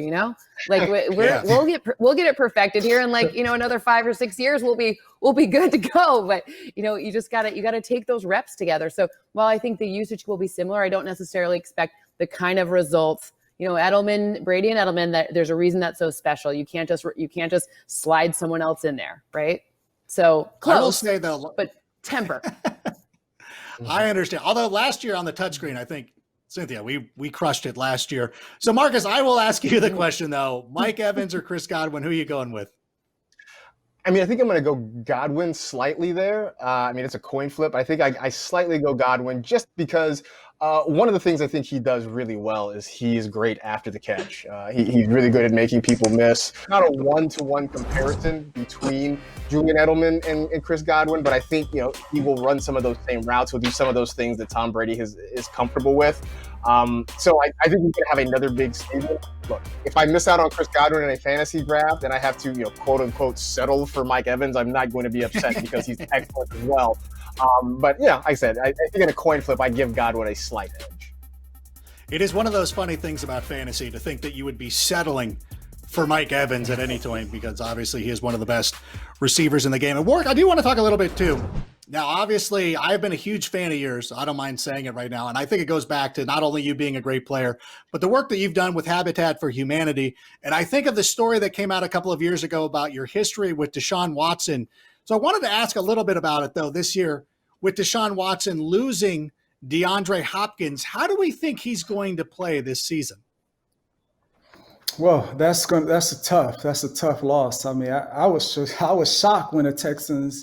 Speaker 12: Like we'll get it perfected here and another 5 or 6 years we'll be good to go. But you just gotta take those reps together. So while I think the usage will be similar, I don't necessarily expect the kind of results. Edelman, Brady and Edelman, that there's a reason that's so special. You can't just slide someone else in there, right? So close,
Speaker 1: I will say though,
Speaker 12: but temper.
Speaker 1: I understand. Although last year on the touchscreen, I think, Cynthia, we crushed it last year. So Marcas, I will ask you the question though. Mike Evans or Chris Godwin, who are you going with?
Speaker 10: I think I'm going to go Godwin slightly there. It's a coin flip. I think I slightly go Godwin just because one of the things I think he does really well is he's great after the catch. He's really good at making people miss. Not a one-to-one comparison between Julian Edelman and Chris Godwin, but I think he will run some of those same routes. He'll do some of those things that Tom Brady is comfortable with. So I think we can have another big season. Look, if I miss out on Chris Godwin in a fantasy draft and I have to, quote unquote, settle for Mike Evans, I'm not going to be upset because he's excellent as well. But like I said, I think in a coin flip, I give Godwin a slight edge.
Speaker 1: It is one of those funny things about fantasy to think that you would be settling for Mike Evans at any point because obviously he is one of the best receivers in the game. And Warrick, I do want to talk a little bit too. Now, obviously, I've been a huge fan of yours. I don't mind saying it right now. And I think it goes back to not only you being a great player, but the work that you've done with Habitat for Humanity. And I think of the story that came out a couple of years ago about your history with Deshaun Watson. So I wanted to ask a little bit about it, though, this year with Deshaun Watson losing DeAndre Hopkins. How do we think he's going to play this season?
Speaker 11: Well, that's a tough loss. I was shocked when the Texans,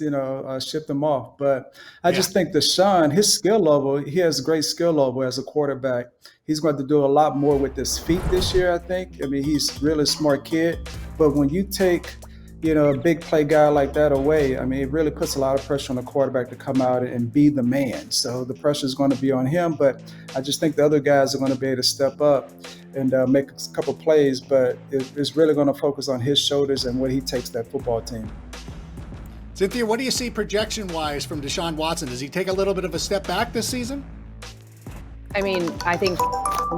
Speaker 11: shipped him off. But I just think Deshaun, his skill level, he has a great skill level as a quarterback. He's going to do a lot more with his feet this year, I think. He's a really smart kid. But when you take a big play guy like that away, I mean, it really puts a lot of pressure on the quarterback to come out and be the man. So the pressure is going to be on him, but I just think the other guys are going to be able to step up and make a couple plays, but it's really going to focus on his shoulders and what he takes that football team.
Speaker 1: Cynthia, what do you see projection-wise from Deshaun Watson? Does he take a little bit of a step back this season?
Speaker 12: I mean, I think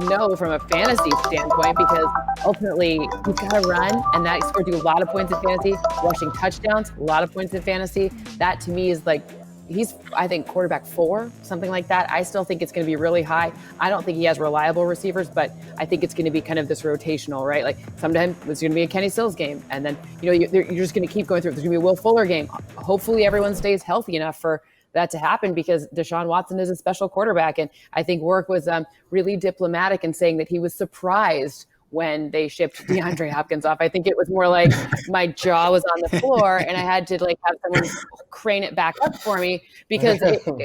Speaker 12: no from a fantasy standpoint, because ultimately he's got to run, and that scores you a lot of points in fantasy. Rushing touchdowns, a lot of points in fantasy. That to me is like, he's, I think, quarterback 4, something like that. I still think it's going to be really high. I don't think he has reliable receivers, but I think it's going to be kind of this rotational, right? Like sometimes it's going to be a Kenny Stills game, and then you're just going to keep going through. There's going to be a Will Fuller game. Hopefully everyone stays healthy enough for that to happen, because Deshaun Watson is a special quarterback. And I think Warrick was really diplomatic in saying that he was surprised when they shipped DeAndre Hopkins off. I think it was more like my jaw was on the floor and I had to like have someone crane it back up for me, because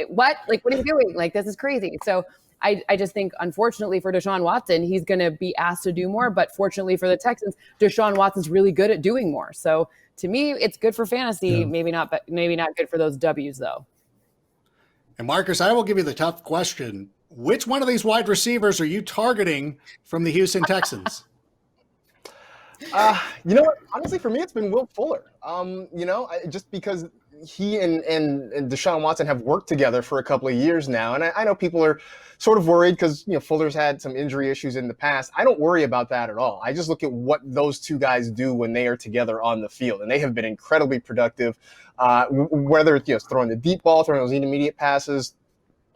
Speaker 12: what are you doing? Like, this is crazy. So I just think, unfortunately for Deshaun Watson, he's going to be asked to do more. But fortunately for the Texans, Deshaun Watson's really good at doing more. So to me, it's good for fantasy. Yeah. Maybe not good for those W's though.
Speaker 1: And Marcus, I will give you the tough question. Which one of these wide receivers are you targeting from the Houston Texans?
Speaker 10: You know what? Honestly, for me, it's been Will Fuller. Just because he and Deshaun Watson have worked together for a couple of years now. And I know people are sort of worried because, Fuller's had some injury issues in the past. I don't worry about that at all. I just look at what those two guys do when they are together on the field. And they have been incredibly productive, whether it's throwing the deep ball, throwing those intermediate passes.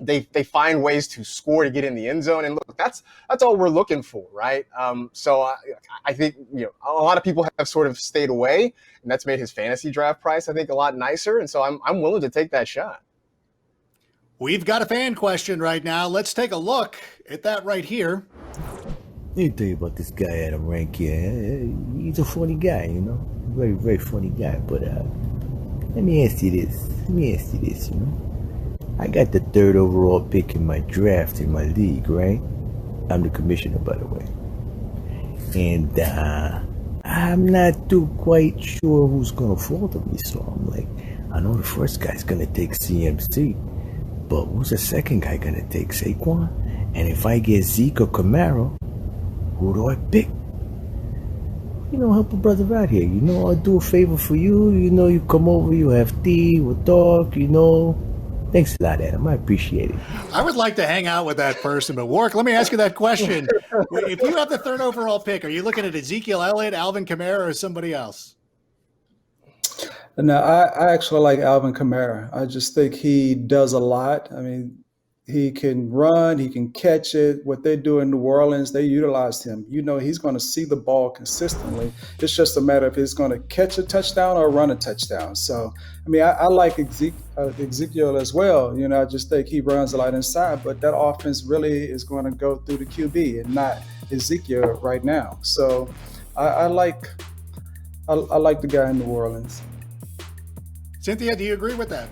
Speaker 10: They find ways to score to get in the end zone. And look, that's all we're looking for, right? So I think, a lot of people have sort of stayed away, and that's made his fantasy draft price, I think, a lot nicer. And so I'm willing to take that shot.
Speaker 1: We've got a fan question right now. Let's take a look at that right here.
Speaker 13: Let me tell you about this guy Adam Rank here. He's a funny guy, very, very funny guy. But let me ask you this. I got the 3rd overall pick in my draft in my league, right? I'm the commissioner, by the way. And I'm not too quite sure who's going to fall to me. So I'm like, I know the first guy's going to take CMC. But who's the second guy going to take? Saquon? And if I get Zeke or Camaro, who do I pick? Help a brother out here. I'll do a favor for you. You come over, you have tea, we'll talk, Thanks a lot, Adam. I appreciate it.
Speaker 1: I would like to hang out with that person, but Warrick, let me ask you that question. If you have the 3rd overall pick, are you looking at Ezekiel Elliott, Alvin Kamara, or somebody else?
Speaker 11: No, I actually like Alvin Kamara. I just think he does a lot. I mean, he can run, he can catch it. What they do in New Orleans, they utilized him. He's going to see the ball consistently. It's just a matter of he's going to catch a touchdown or run a touchdown. So, I mean, I like Ezekiel as well. I just think he runs a lot inside, but that offense really is going to go through the QB and not Ezekiel right now. So, I like the guy in New Orleans.
Speaker 1: Cynthia, do you agree with that?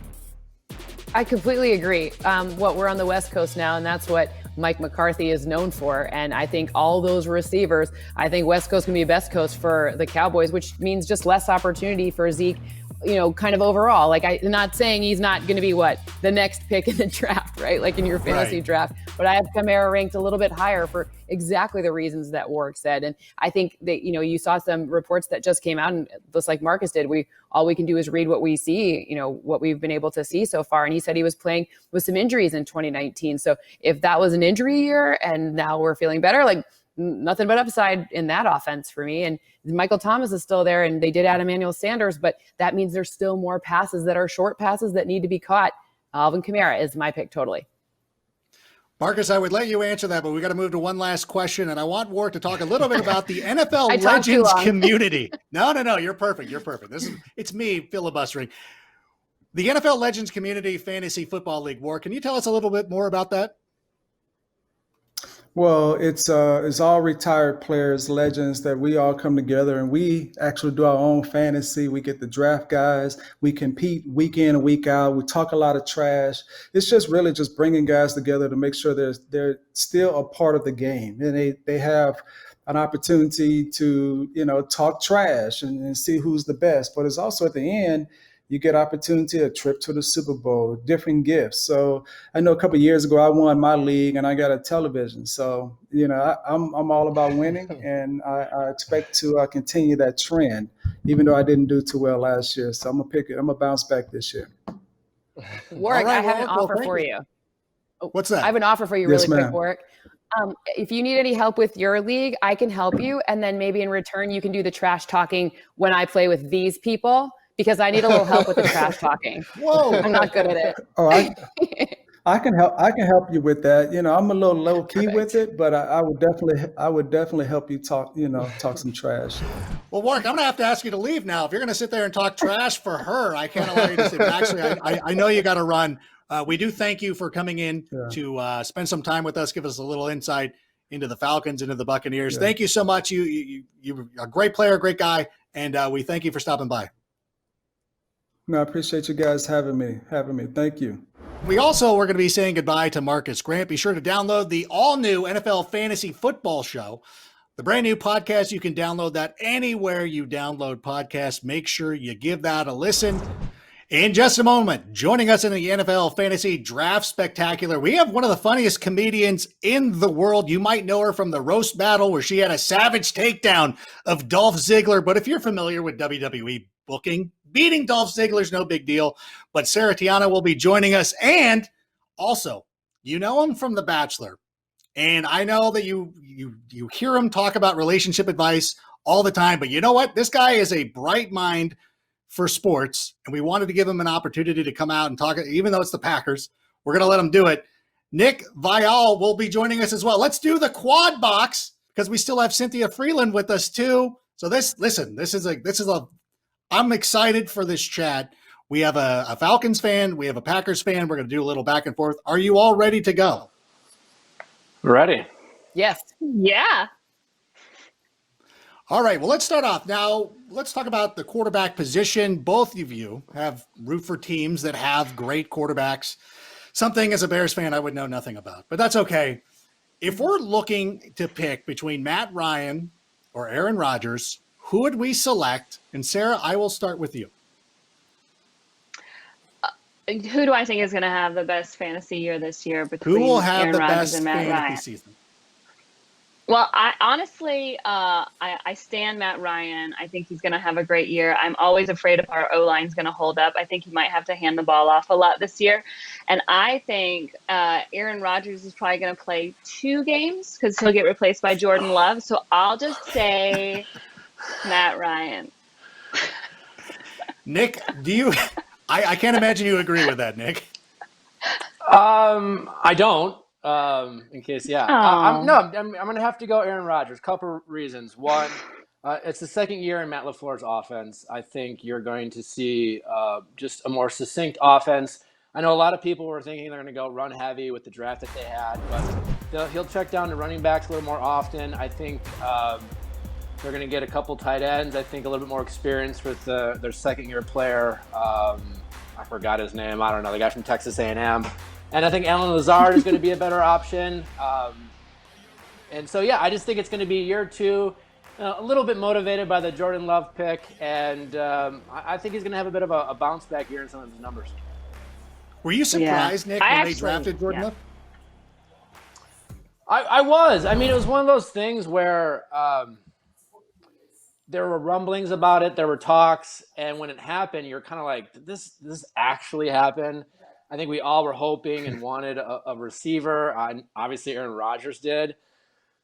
Speaker 12: I completely agree. We're on the West Coast now, and that's what Mike McCarthy is known for. And I think all those receivers, I think West Coast can be best coast for the Cowboys, which means just less opportunity for Zeke, kind of overall. Like, I'm not saying he's not going to be the next pick in the draft, right? Like in your fantasy draft. But I have Kamara ranked a little bit higher for exactly the reasons that Warrick said. And I think that, you saw some reports that just came out, and just like Marcus did, all we can do is read what we see, what we've been able to see so far. And he said he was playing with some injuries in 2019. So if that was an injury year and now we're feeling better, like nothing but upside in that offense for me. And Michael Thomas is still there, and they did add Emmanuel Sanders, but that means there's still more passes that are short passes that need to be caught. Alvin Kamara is my pick totally.
Speaker 1: Marcus, I would let you answer that, but we got to move to one last question, and I want Warrick to talk a little bit about the NFL Legends community. No, you're perfect. It's me filibustering. The NFL Legends Community Fantasy Football League. Warrick, can you tell us a little bit more about that?
Speaker 11: Well, it's all retired players, legends, that we all come together and we actually do our own fantasy. We get the draft guys. We compete week in and week out. We talk a lot of trash. It's just really just bringing guys together to make sure they're still a part of the game. And they have an opportunity to, talk trash and see who's the best. But it's also at the end, you get opportunity, a trip to the Super Bowl, different gifts. So I know a couple of years ago, I won my league and I got a television. So, I'm all about winning, and I expect to continue that trend, even though I didn't do too well last year. So I'm gonna bounce back this year.
Speaker 12: Warrick,
Speaker 1: right,
Speaker 12: I have an
Speaker 1: Warrick, well,
Speaker 12: offer
Speaker 1: thank
Speaker 12: for
Speaker 1: you.
Speaker 12: you.
Speaker 1: What's that?
Speaker 12: I have an offer for you
Speaker 11: Yes,
Speaker 12: really quick,
Speaker 11: ma'am.
Speaker 12: Warrick. If you need any help with your league, I can help you. And then maybe in return, you can do the trash talking when I play with these people, because I need a little help with the trash talking.
Speaker 1: Whoa.
Speaker 12: I'm not good at it.
Speaker 11: Oh, I can help. I can help you with that. I'm a little low key with it, but I would definitely help you talk. Talk some trash.
Speaker 1: Well, Warrick, I'm going to have to ask you to leave now. If you're going to sit there and talk trash for her, I can't allow you to sit. But actually, I know you got to run. We do thank you for coming in to spend some time with us, give us a little insight into the Falcons, into the Buccaneers.
Speaker 11: Yeah.
Speaker 1: Thank you so much. You're a great player, great guy, and we thank you for stopping by.
Speaker 11: No, I appreciate you guys having me. Thank you.
Speaker 1: We also were going to be saying goodbye to Marcus Grant. Be sure to download the all-new NFL Fantasy Football Show, the brand new podcast. You can download that anywhere you download podcasts. Make sure you give that a listen. In just a moment, joining us in the NFL Fantasy Draft Spectacular, we have one of the funniest comedians in the world. You might know her from the Roast Battle, where she had a savage takedown of Dolph Ziggler. But if you're familiar with WWE booking, beating Dolph Ziggler's no big deal. But Sarah Tiana will be joining us. And also, you know him from The Bachelor. And I know that you hear him talk about relationship advice all the time. But you know what? This guy is a bright mind for sports, and we wanted to give him an opportunity to come out and talk, even though it's the Packers. We're going to let him do it. Nick Viall will be joining us as well. Let's do the quad box, because we still have Cynthia Frelund with us too. So I'm excited for this chat. We have a Falcons fan. We have a Packers fan. We're going to do a little back and forth. Are you all ready to go?
Speaker 7: Ready.
Speaker 12: Yes.
Speaker 14: Yeah.
Speaker 1: All right, well, let's start off. Now, let's talk about the quarterback position. Both of you have root for teams that have great quarterbacks, something as a Bears fan I would know nothing about, but that's okay. If we're looking to pick between Matt Ryan or Aaron Rodgers, who would we select? And Sarah, I will start with you.
Speaker 14: Who do I think is going to have the best fantasy year this year between
Speaker 1: Who will have
Speaker 14: Aaron
Speaker 1: the
Speaker 14: Rodgers
Speaker 1: best
Speaker 14: and Matt
Speaker 1: fantasy
Speaker 14: Ryan?
Speaker 1: season?
Speaker 14: Well, I honestly, I stand Matt Ryan. I think he's going to have a great year. I'm always afraid if our O-line is going to hold up. I think he might have to hand the ball off a lot this year. And I think Aaron Rodgers is probably going to play 2 games because he'll get replaced by Jordan Love. So I'll just say Matt Ryan.
Speaker 1: Nick, do you? I can't imagine you agree with that, Nick.
Speaker 15: I don't. In case, yeah. I'm going to have to go Aaron Rodgers. Couple reasons. One, it's the second year in Matt LaFleur's offense. I think you're going to see just a more succinct offense. I know a lot of people were thinking they're going to go run heavy with the draft that they had, but he'll check down to running backs a little more often. I think they're going to get a couple tight ends. I think a little bit more experience with their second-year player. I forgot his name. I don't know. The guy from Texas A&M. And I think Allen Lazard is going to be a better option. And so, yeah, I just think it's going to be year 2, a little bit motivated by the Jordan Love pick. And I think he's going to have a bit of a bounce back year in some of his numbers.
Speaker 1: Were you surprised, Nick, when they drafted Jordan Love?
Speaker 15: I was. I mean, it was one of those things where there were rumblings about it. There were talks. And when it happened, you're kind of like, did this actually happen? I think we all were hoping and wanted a receiver. Obviously, Aaron Rodgers did.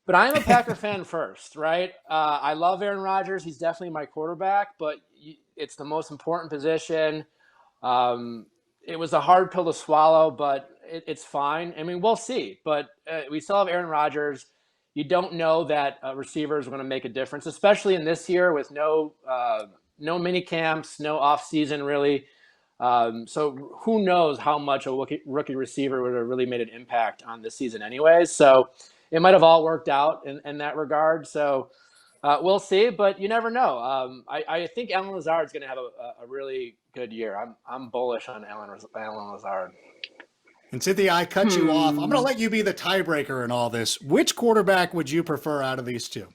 Speaker 15: But I am a Packer fan first, right? I love Aaron Rodgers. He's definitely my quarterback, but it's the most important position. It was a hard pill to swallow, but it's fine. I mean, we'll see. But we still have Aaron Rodgers. You don't know that receivers are going to make a difference, especially in this year with no mini camps, no off season really. So who knows how much a rookie receiver would have really made an impact on this season anyways. So it might have all worked out in that regard. So we'll see, but you never know. I think Allen Lazard is going to have a really good year. I'm bullish on Allen Lazard.
Speaker 1: And Cynthia, I cut you off. I'm going to let you be the tiebreaker in all this. Which quarterback would you prefer out of these two?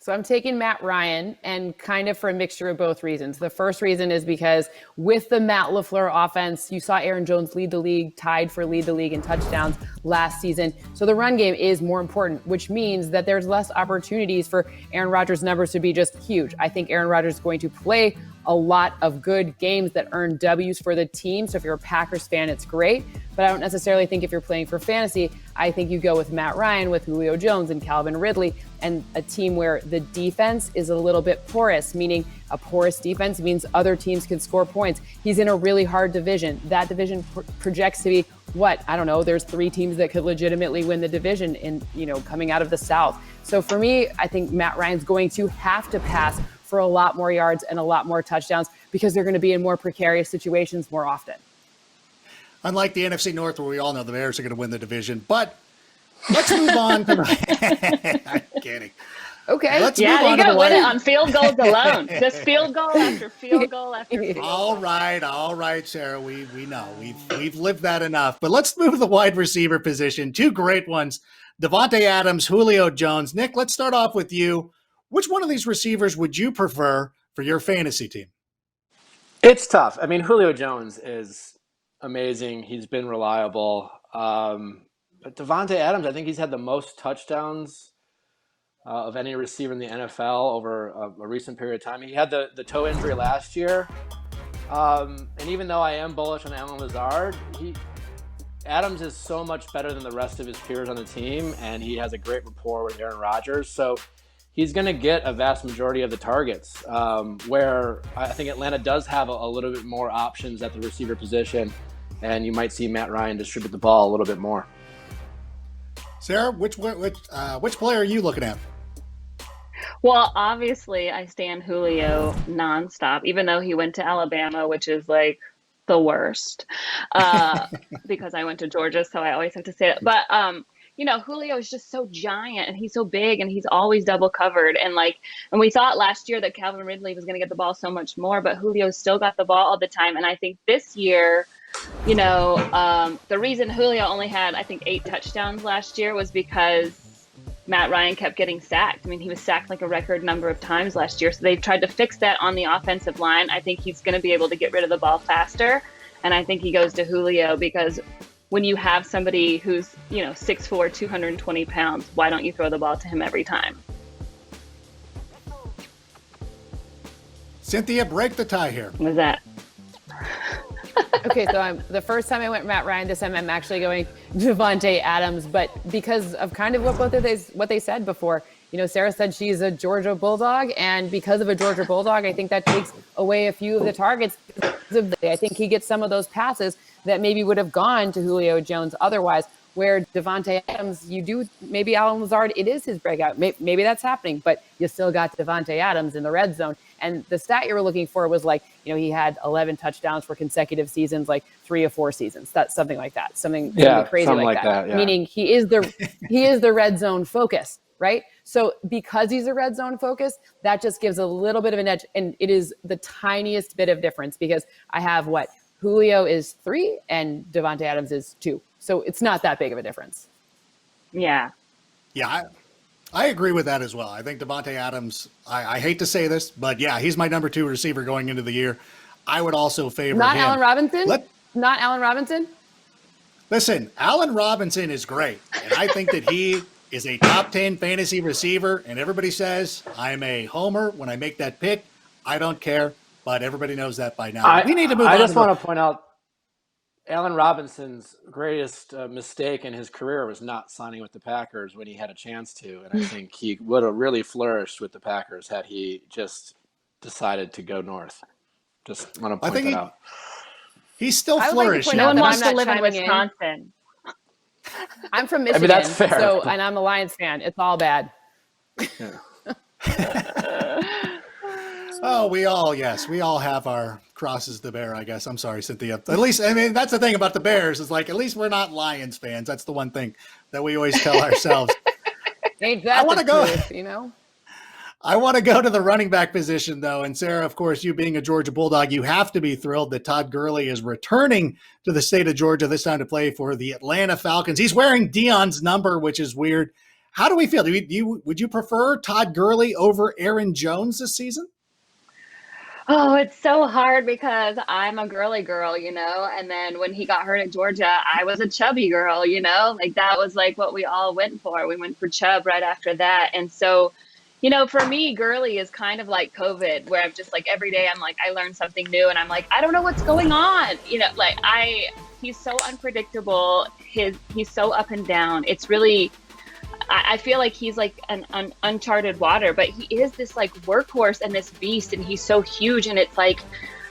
Speaker 12: So I'm taking Matt Ryan, and kind of for a mixture of both reasons. The first reason is because with the Matt LaFleur offense, you saw Aaron Jones lead the league, tied for lead the league in touchdowns last season. So the run game is more important, which means that there's less opportunities for Aaron Rodgers' numbers to be just huge. I think Aaron Rodgers is going to play a lot of good games that earn W's for the team. So if you're a Packers fan, it's great. But I don't necessarily think if you're playing for fantasy, I think you go with Matt Ryan, with Julio Jones and Calvin Ridley, and a team where the defense is a little bit porous, meaning a porous defense means other teams can score points. He's in a really hard division. That division projects to be what? I don't know. There's 3 teams that could legitimately win the division coming out of the South. So for me, I think Matt Ryan's going to have to pass for a lot more yards and a lot more touchdowns because they're going to be in more precarious situations more often.
Speaker 1: Unlike the NFC North, where we all know the Bears are going to win the division. But let's move on. I'm kidding.
Speaker 12: Okay.
Speaker 14: You're going to win it on field goals alone. Just field goal after field goal after field goal.
Speaker 1: All right, Sarah. We know. We've lived that enough. But let's move to the wide receiver position. 2 great ones. Davante Adams, Julio Jones. Nick, let's start off with you. Which one of these receivers would you prefer for your fantasy team?
Speaker 15: It's tough. I mean, Julio Jones is amazing. He's been reliable. But Davante Adams, I think he's had the most touchdowns of any receiver in the NFL over a recent period of time. He had the toe injury last year. And even though I am bullish on Allen Lazard, Adams is so much better than the rest of his peers on the team, and he has a great rapport with Aaron Rodgers. So he's going to get a vast majority of the targets, where I think Atlanta does have a little bit more options at the receiver position, and you might see Matt Ryan distribute the ball a little bit more.
Speaker 1: Sarah, which player are you looking at?
Speaker 14: Well, obviously, I stand Julio nonstop, even though he went to Alabama, which is like the worst, because I went to Georgia, so I always have to say it. But Julio is just so giant, and he's so big, and he's always double covered. And we thought last year that Calvin Ridley was going to get the ball so much more, but Julio still got the ball all the time. And I think this year, the reason Julio only had, I think, 8 touchdowns last year was because Matt Ryan kept getting sacked. I mean, he was sacked like a record number of times last year. So they've tried to fix that on the offensive line. I think he's going to be able to get rid of the ball faster. And I think he goes to Julio because when you have somebody who's, 6'4", 220 pounds, why don't you throw the ball to him every time?
Speaker 1: Cynthia, break the tie here.
Speaker 14: What was that?
Speaker 12: Okay, so the first time I went Matt Ryan, this time I'm actually going Davante Adams, but because of kind of what they said before. Sarah said she's a Georgia Bulldog, and because of a Georgia Bulldog, I think that takes away a few of the targets. I think he gets some of those passes that maybe would have gone to Julio Jones otherwise, where Davante Adams, maybe Allen Lazard, it is his breakout. Maybe that's happening, but you still got Davante Adams in the red zone. And the stat you were looking for was he had 11 touchdowns for consecutive seasons, 3 or 4 seasons. That's something like that. Something crazy like that. Yeah. Meaning he is the red zone focus, right? So because he's a red zone focus, that just gives a little bit of an edge. And it is the tiniest bit of difference because I have Julio is 3 and Davante Adams is 2. So it's not that big of a difference.
Speaker 14: Yeah.
Speaker 1: Yeah, I agree with that as well. I think Davante Adams, I hate to say this, but yeah, he's my number 2 receiver going into the year. I would also favor
Speaker 12: Not
Speaker 1: him.
Speaker 12: Allen Robinson? Not Allen Robinson?
Speaker 1: Listen, Allen Robinson is great. And I think that he is a top 10 fantasy receiver. And everybody says I'm a homer when I make that pick. I don't care, but everybody knows that by now. We need to move on.
Speaker 15: I just want to point out, Allen Robinson's greatest mistake in his career was not signing with the Packers when he had a chance to. And I think he would have really flourished with the Packers had he just decided to go north. Just want to point that out.
Speaker 1: He's still flourishing.
Speaker 14: No one wants to live in Wisconsin.
Speaker 12: I'm from Michigan,
Speaker 15: that's fair.
Speaker 12: And I'm a Lions fan. It's all bad.
Speaker 15: Yeah.
Speaker 1: Oh, we all have our crosses to bear, I guess. I'm sorry, Cynthia. At least, that's the thing about the Bears is at least we're not Lions fans. That's the one thing that we always tell ourselves.
Speaker 12: Ain't that the truth,
Speaker 1: I want to go to the running back position, though. And Sarah, of course, you being a Georgia Bulldog, you have to be thrilled that Todd Gurley is returning to the state of Georgia, this time to play for the Atlanta Falcons. He's wearing Deion's number, which is weird. How do we feel? Would you prefer Todd Gurley over Aaron Jones this season?
Speaker 14: Oh, it's so hard because I'm a girly girl, and then when he got hurt at Georgia, I was a chubby girl, like that was like what we all went for. We went for Chubb right after that. And so, for me, girly is kind of like COVID, where I'm just like every day I'm like, I learn something new and I'm like, I don't know what's going on. He's so unpredictable. He's so up and down. It's really, I feel like he's like an uncharted water, but he is this like workhorse and this beast, and he's so huge. And it's like,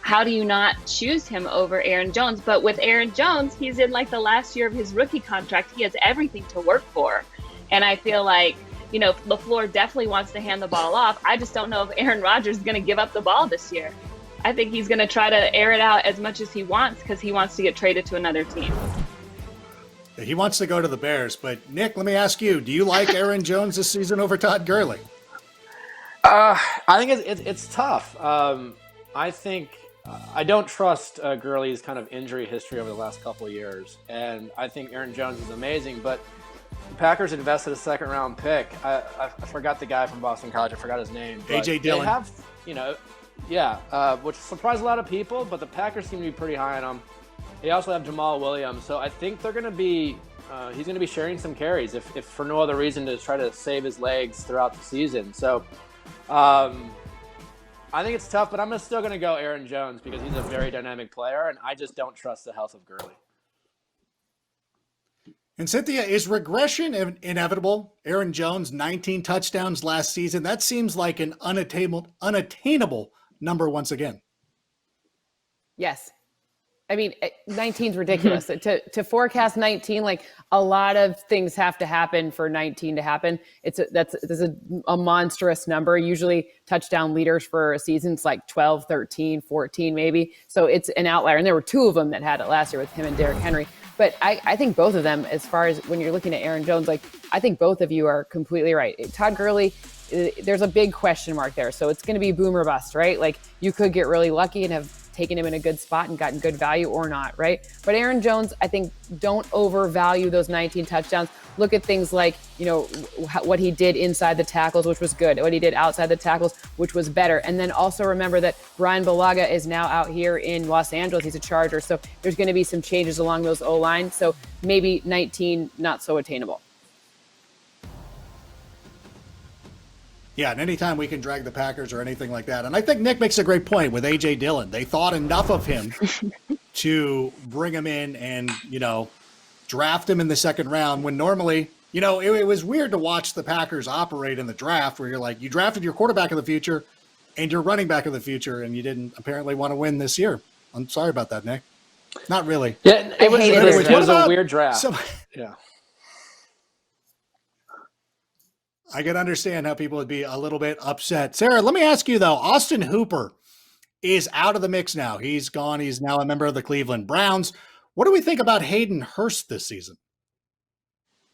Speaker 14: how do you not choose him over Aaron Jones? But with Aaron Jones, he's in like the last year of his rookie contract. He has everything to work for. And I feel like, LaFleur definitely wants to hand the ball off. I just don't know if Aaron Rodgers is going to give up the ball this year. I think he's going to try to air it out as much as he wants because he wants to get traded to another team.
Speaker 1: He wants to go to the Bears, but Nick, let me ask you: do you like Aaron Jones this season over Todd Gurley?
Speaker 15: I think it's tough. I think I don't trust Gurley's kind of injury history over the last couple of years, and I think Aaron Jones is amazing. But the Packers invested a second-round pick. I forgot the guy from Boston College. I forgot his name.
Speaker 1: A.J. Dillon.
Speaker 15: They have, which surprised a lot of people. But the Packers seem to be pretty high on him. They also have Jamal Williams, so I think they're going to be he's going to be sharing some carries, if for no other reason to try to save his legs throughout the season. So I think it's tough, but I'm still going to go Aaron Jones because he's a very dynamic player, and I just don't trust the health of Gurley.
Speaker 1: And Cynthia, is regression inevitable? Aaron Jones, 19 touchdowns last season. That seems like an unattainable number once again.
Speaker 12: Yes. I mean, 19 is ridiculous. to forecast 19, like a lot of things have to happen for 19 to happen. That's a monstrous number. Usually touchdown leaders for a season, it's like 12, 13, 14 maybe. So it's an outlier. And there were two of them that had it last year with him and Derrick Henry. But I think both of them, as far as when you're looking at Aaron Jones, like I think both of you are completely right. Todd Gurley, there's a big question mark there. So it's going to be boom or bust, right? Like you could get really lucky and have taken him in a good spot and gotten good value or not, right? But Aaron Jones, I think, don't overvalue those 19 touchdowns. Look at things like, what he did inside the tackles, which was good. What he did outside the tackles, which was better. And then also remember that Brian Bulaga is now out here in Los Angeles. He's a Charger. So there's going to be some changes along those O-lines. So maybe 19, not so attainable.
Speaker 1: Yeah, and anytime we can drag the Packers or anything like that. And I think Nick makes a great point with A.J. Dillon. They thought enough of him to bring him in and, draft him in the second round when normally, it was weird to watch the Packers operate in the draft where you're like, you drafted your quarterback of the future and your running back of the future, and you didn't apparently want to win this year. I'm sorry about that, Nick. Not really.
Speaker 15: Yeah, it was a weird draft. Yeah.
Speaker 1: I can understand how people would be a little bit upset. Sarah, let me ask you, though. Austin Hooper is out of the mix now. He's gone. He's now a member of the Cleveland Browns. What do we think about Hayden Hurst this season?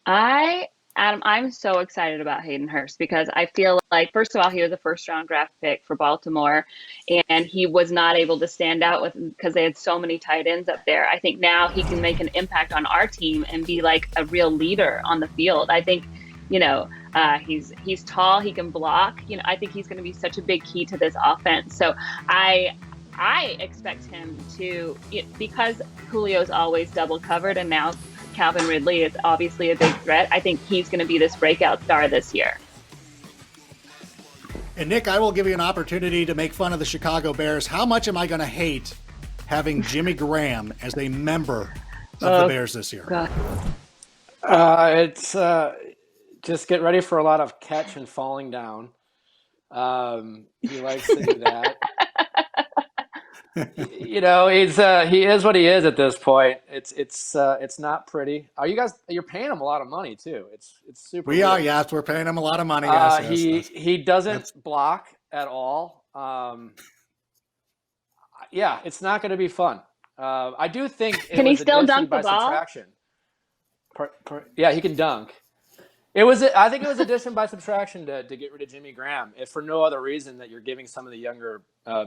Speaker 14: Adam, I'm so excited about Hayden Hurst because I feel like, first of all, he was a first-round draft pick for Baltimore, and he was not able to stand out because they had so many tight ends up there. I think now he can make an impact on our team and be like a real leader on the field. I think, he's tall, he can block. I think he's going to be such a big key to this offense. So I expect him to, because Julio's always double covered and now Calvin Ridley is obviously a big threat. I think he's going to be this breakout star this year.
Speaker 1: And Nick, I will give you an opportunity to make fun of the Chicago Bears. How much am I going to hate having Jimmy Graham as a member of the Bears this year?
Speaker 15: It's just get ready for a lot of catch and falling down. He likes to do that. He is what he is at this point. It's not pretty. You're paying him a lot of money too. It's super.
Speaker 1: We are, yes, we're paying him a lot of money. Yes,
Speaker 15: he doesn't block at all. It's not going to be fun. I do think.
Speaker 14: Can he still dunk the ball?
Speaker 15: Subtraction. Yeah, he can dunk. I think it was addition by subtraction to get rid of Jimmy Graham, if for no other reason that you're giving some of the younger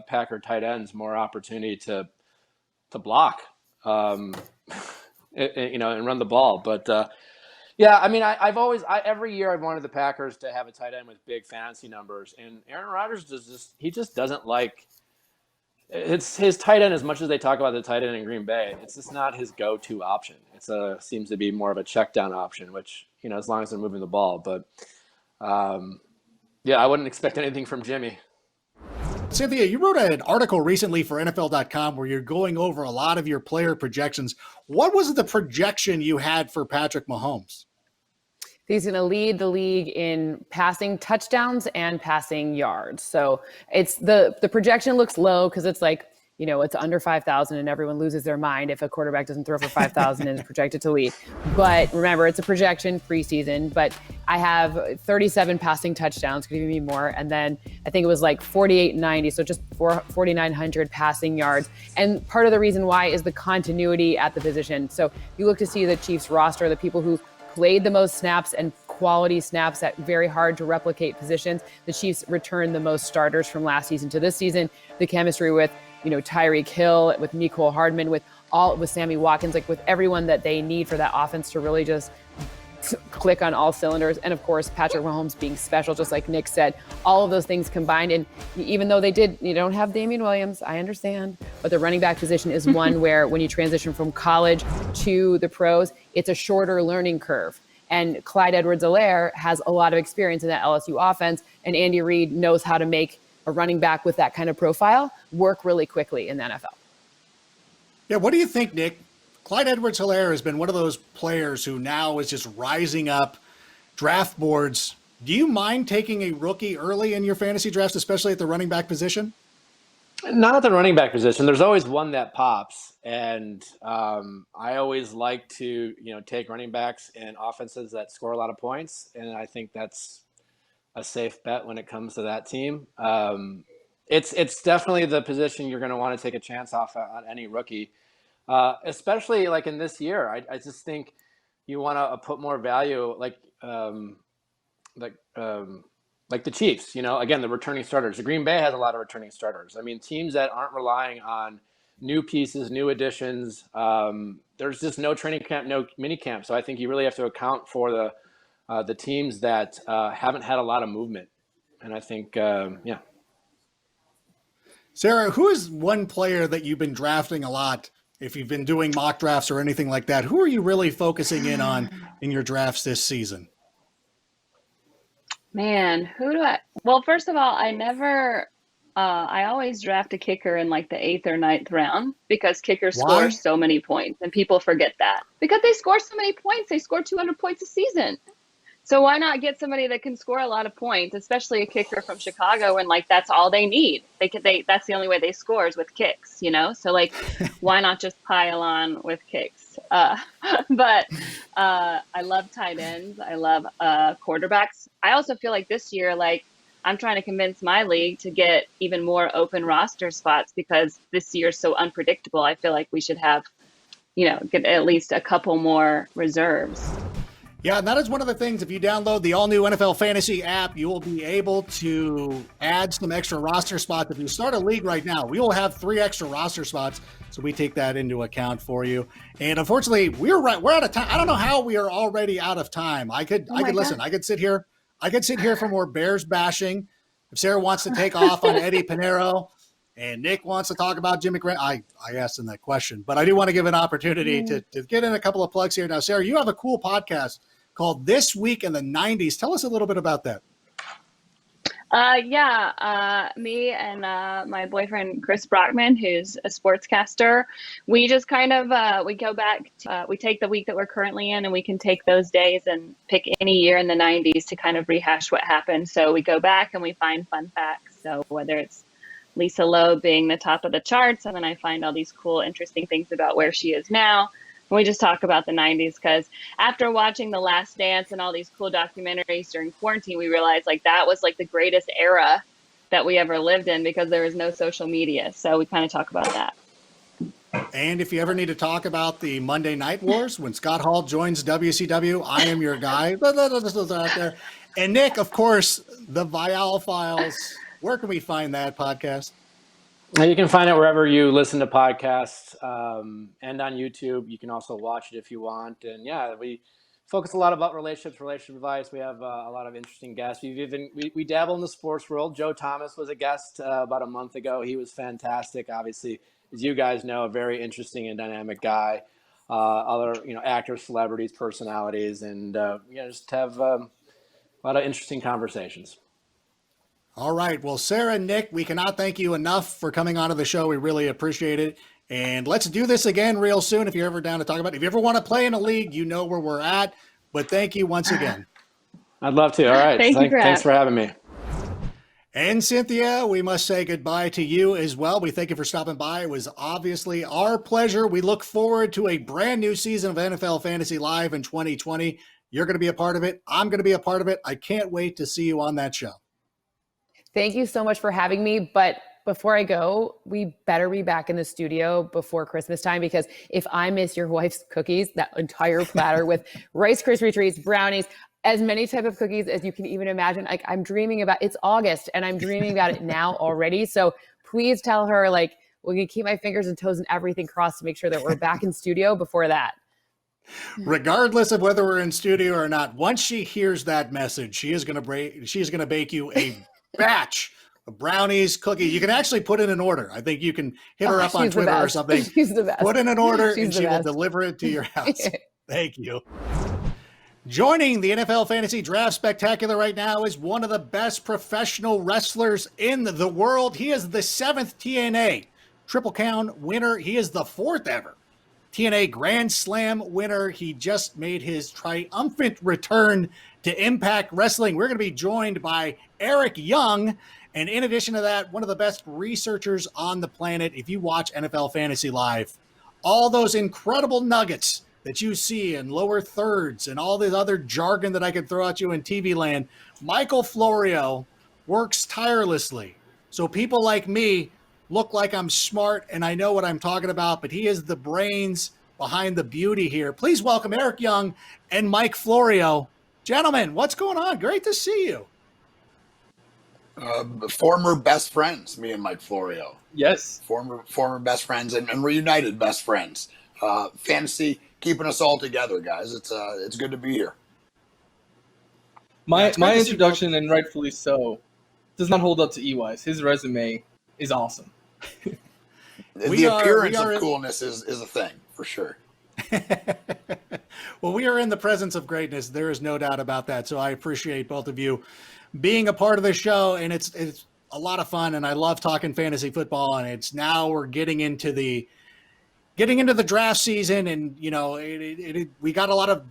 Speaker 15: Packer tight ends more opportunity to block, and run the ball. But Yeah, I mean, every year I've wanted the Packers to have a tight end with big fantasy numbers, and Aaron Rodgers just doesn't like. It's his tight end as much as they talk about the tight end in Green Bay. It's just not his go-to option. Seems to be more of a check down option, which as long as they're moving the ball. But yeah, I wouldn't expect anything from Jimmy.
Speaker 1: Cynthia, you wrote an article recently for NFL.com where you're going over a lot of your player projections. What was the projection you had for Patrick Mahomes?
Speaker 12: He's going to lead the league in passing touchdowns and passing yards. So it's the projection looks low because it's like, it's under 5,000 and everyone loses their mind if a quarterback doesn't throw for 5,000 and is projected to lead. But remember, it's a projection preseason, but I have 37 passing touchdowns, could even be more. And then I think it was like 4,890, so just 4,900 passing yards. And part of the reason why is the continuity at the position. So you look to see the Chiefs roster, the people who played the most snaps and quality snaps at very hard to replicate positions. The Chiefs returned the most starters from last season to this season. The chemistry with Tyreek Hill, with Mecole Hardman, with Sammy Watkins, like with everyone that they need for that offense to really just click on all cylinders. And of course, Patrick Mahomes being special, just like Nick said, all of those things combined. And even though you don't have Damian Williams, I understand, but the running back position is one where when you transition from college to the pros, it's a shorter learning curve. And Clyde Edwards-Helaire has a lot of experience in that LSU offense, and Andy Reid knows how to make a running back with that kind of profile work really quickly in the NFL.
Speaker 1: Yeah, what do you think, Nick? Clyde Edwards-Helaire has been one of those players who now is just rising up draft boards. Do you mind taking a rookie early in your fantasy drafts, especially at the running back position?
Speaker 15: Not at the running back position. There's always one that pops, and I always like to take running backs in offenses that score a lot of points, and I think that's a safe bet when it comes to that team. It's definitely the position you're going to want to take a chance off on any rookie, especially like in this year. I just think you want to put more value, like the Chiefs. Again, the returning starters. The Green Bay has a lot of returning starters. I mean, teams that aren't relying on new pieces, new additions. There's just no training camp, no mini camp. So I think you really have to account for the teams that haven't had a lot of movement. And I think, yeah.
Speaker 1: Sarah, who is one player that you've been drafting a lot? If you've been doing mock drafts or anything like that, who are you really focusing in on in your drafts this season?
Speaker 14: Man, well, first of all, I always draft a kicker in like the 8th or 9th round because kickers score so many points and people forget that because they score so many points. They score 200 points a season. So why not get somebody that can score a lot of points, especially a kicker from Chicago, and like that's all they need. That's the only way they score is with kicks, So like, why not just pile on with kicks? But I love tight ends. I love quarterbacks. I also feel like this year, like I'm trying to convince my league to get even more open roster spots because this year is so unpredictable. I feel like we should have, get at least a couple more reserves.
Speaker 1: Yeah, and that is one of the things. If you download the all-new NFL Fantasy app, you will be able to add some extra roster spots. If you start a league right now, we will have 3 extra roster spots, so we take that into account for you. And unfortunately, we're out of time. I don't know how we are already out of time. I could listen. I could sit here for more Bears bashing. If Sarah wants to take off on Eddie Pinheiro and Nick wants to talk about Jimmy Grant, I asked him that question, but I do want to give an opportunity to get in a couple of plugs here. Now, Sarah, you have a cool podcast called This Week in the 90s. Tell us a little bit about that.
Speaker 14: Me and my boyfriend, Chris Brockman, who's a sportscaster, we just kind of, we go back, we take the week that we're currently in and we can take those days and pick any year in the 90s to kind of rehash what happened. So we go back and we find fun facts. So whether it's Lisa Loeb being the top of the charts, and then I find all these cool, interesting things about where she is now. And we just talk about the 90s because after watching The Last Dance and all these cool documentaries during quarantine, we realized like that was like the greatest era that we ever lived in because there was no social media. So we kind of talk about that.
Speaker 1: And if you ever need to talk about the Monday Night Wars, when Scott Hall joins WCW, I am your guy. Out there. And Nick, of course, the Viall Files. Where can we find that podcast?
Speaker 15: You can find it wherever you listen to podcasts and on YouTube. You can also watch it if you want. And yeah, we focus a lot about relationship advice. We have a lot of interesting guests. We dabble in the sports world. Joe Thomas was a guest about a month ago. He was fantastic. Obviously, as you guys know, a very interesting and dynamic guy. Other actors, celebrities, personalities, and just have a lot of interesting conversations.
Speaker 1: All right. Well, Sarah and Nick, we cannot thank you enough for coming onto the show. We really appreciate it. And let's do this again real soon if you're ever down to talk about it. If you ever want to play in a league, you know where we're at. But thank you once again.
Speaker 15: I'd love to. All right. Thanks for having me.
Speaker 1: And Cynthia, we must say goodbye to you as well. We thank you for stopping by. It was obviously our pleasure. We look forward to a brand new season of NFL Fantasy Live in 2020. You're going to be a part of it. I'm going to be a part of it. I can't wait to see you on that show.
Speaker 12: Thank you so much for having me. But before I go, we better be back in the studio before Christmas time, because if I miss your wife's cookies, that entire platter with Rice Krispie treats, brownies, as many type of cookies as you can even imagine. Like, I'm dreaming about, it's August and I'm dreaming about it now already. So please tell her, like, we're going to keep my fingers and toes and everything crossed to make sure that we're back in studio before that.
Speaker 1: Regardless of whether we're in studio or not, once she hears that message, she's going to bake you a batch of brownies, cookies. You can actually put in an order. I think you can hit her up on Twitter or something.
Speaker 12: She's the best.
Speaker 1: Put in an order
Speaker 12: She's
Speaker 1: and she will deliver it to your house. Thank you. Joining the NFL Fantasy Draft Spectacular right now is one of the best professional wrestlers in the world. He is the 7th TNA Triple Crown winner. He is the 4th ever TNA Grand Slam winner. He just made his triumphant return to Impact Wrestling. We're going to be joined by Eric Young. And in addition to that, one of the best researchers on the planet. If you watch NFL Fantasy Live, all those incredible nuggets that you see in lower thirds and all the other jargon that I could throw at you in TV land, Michael Florio works tirelessly. So people like me look like I'm smart and I know what I'm talking about, but he is the brains behind the beauty here. Please welcome Eric Young and Mike Florio. Gentlemen, what's going on? Great to see you.
Speaker 16: Former best friends, me and Mike Florio.
Speaker 17: Yes.
Speaker 16: Former best friends and reunited best friends. Fantasy keeping us all together, guys. It's good to be here.
Speaker 17: My introduction, and rightfully so, does not hold up to EY's. His resume is awesome.
Speaker 16: The appearance of coolness is a thing, for sure.
Speaker 1: Well, we are in the presence of greatness. There is no doubt about that. So I appreciate both of you being a part of the show, and it's a lot of fun, and I love talking fantasy football, and it's now we're getting into the draft season, and we got a lot of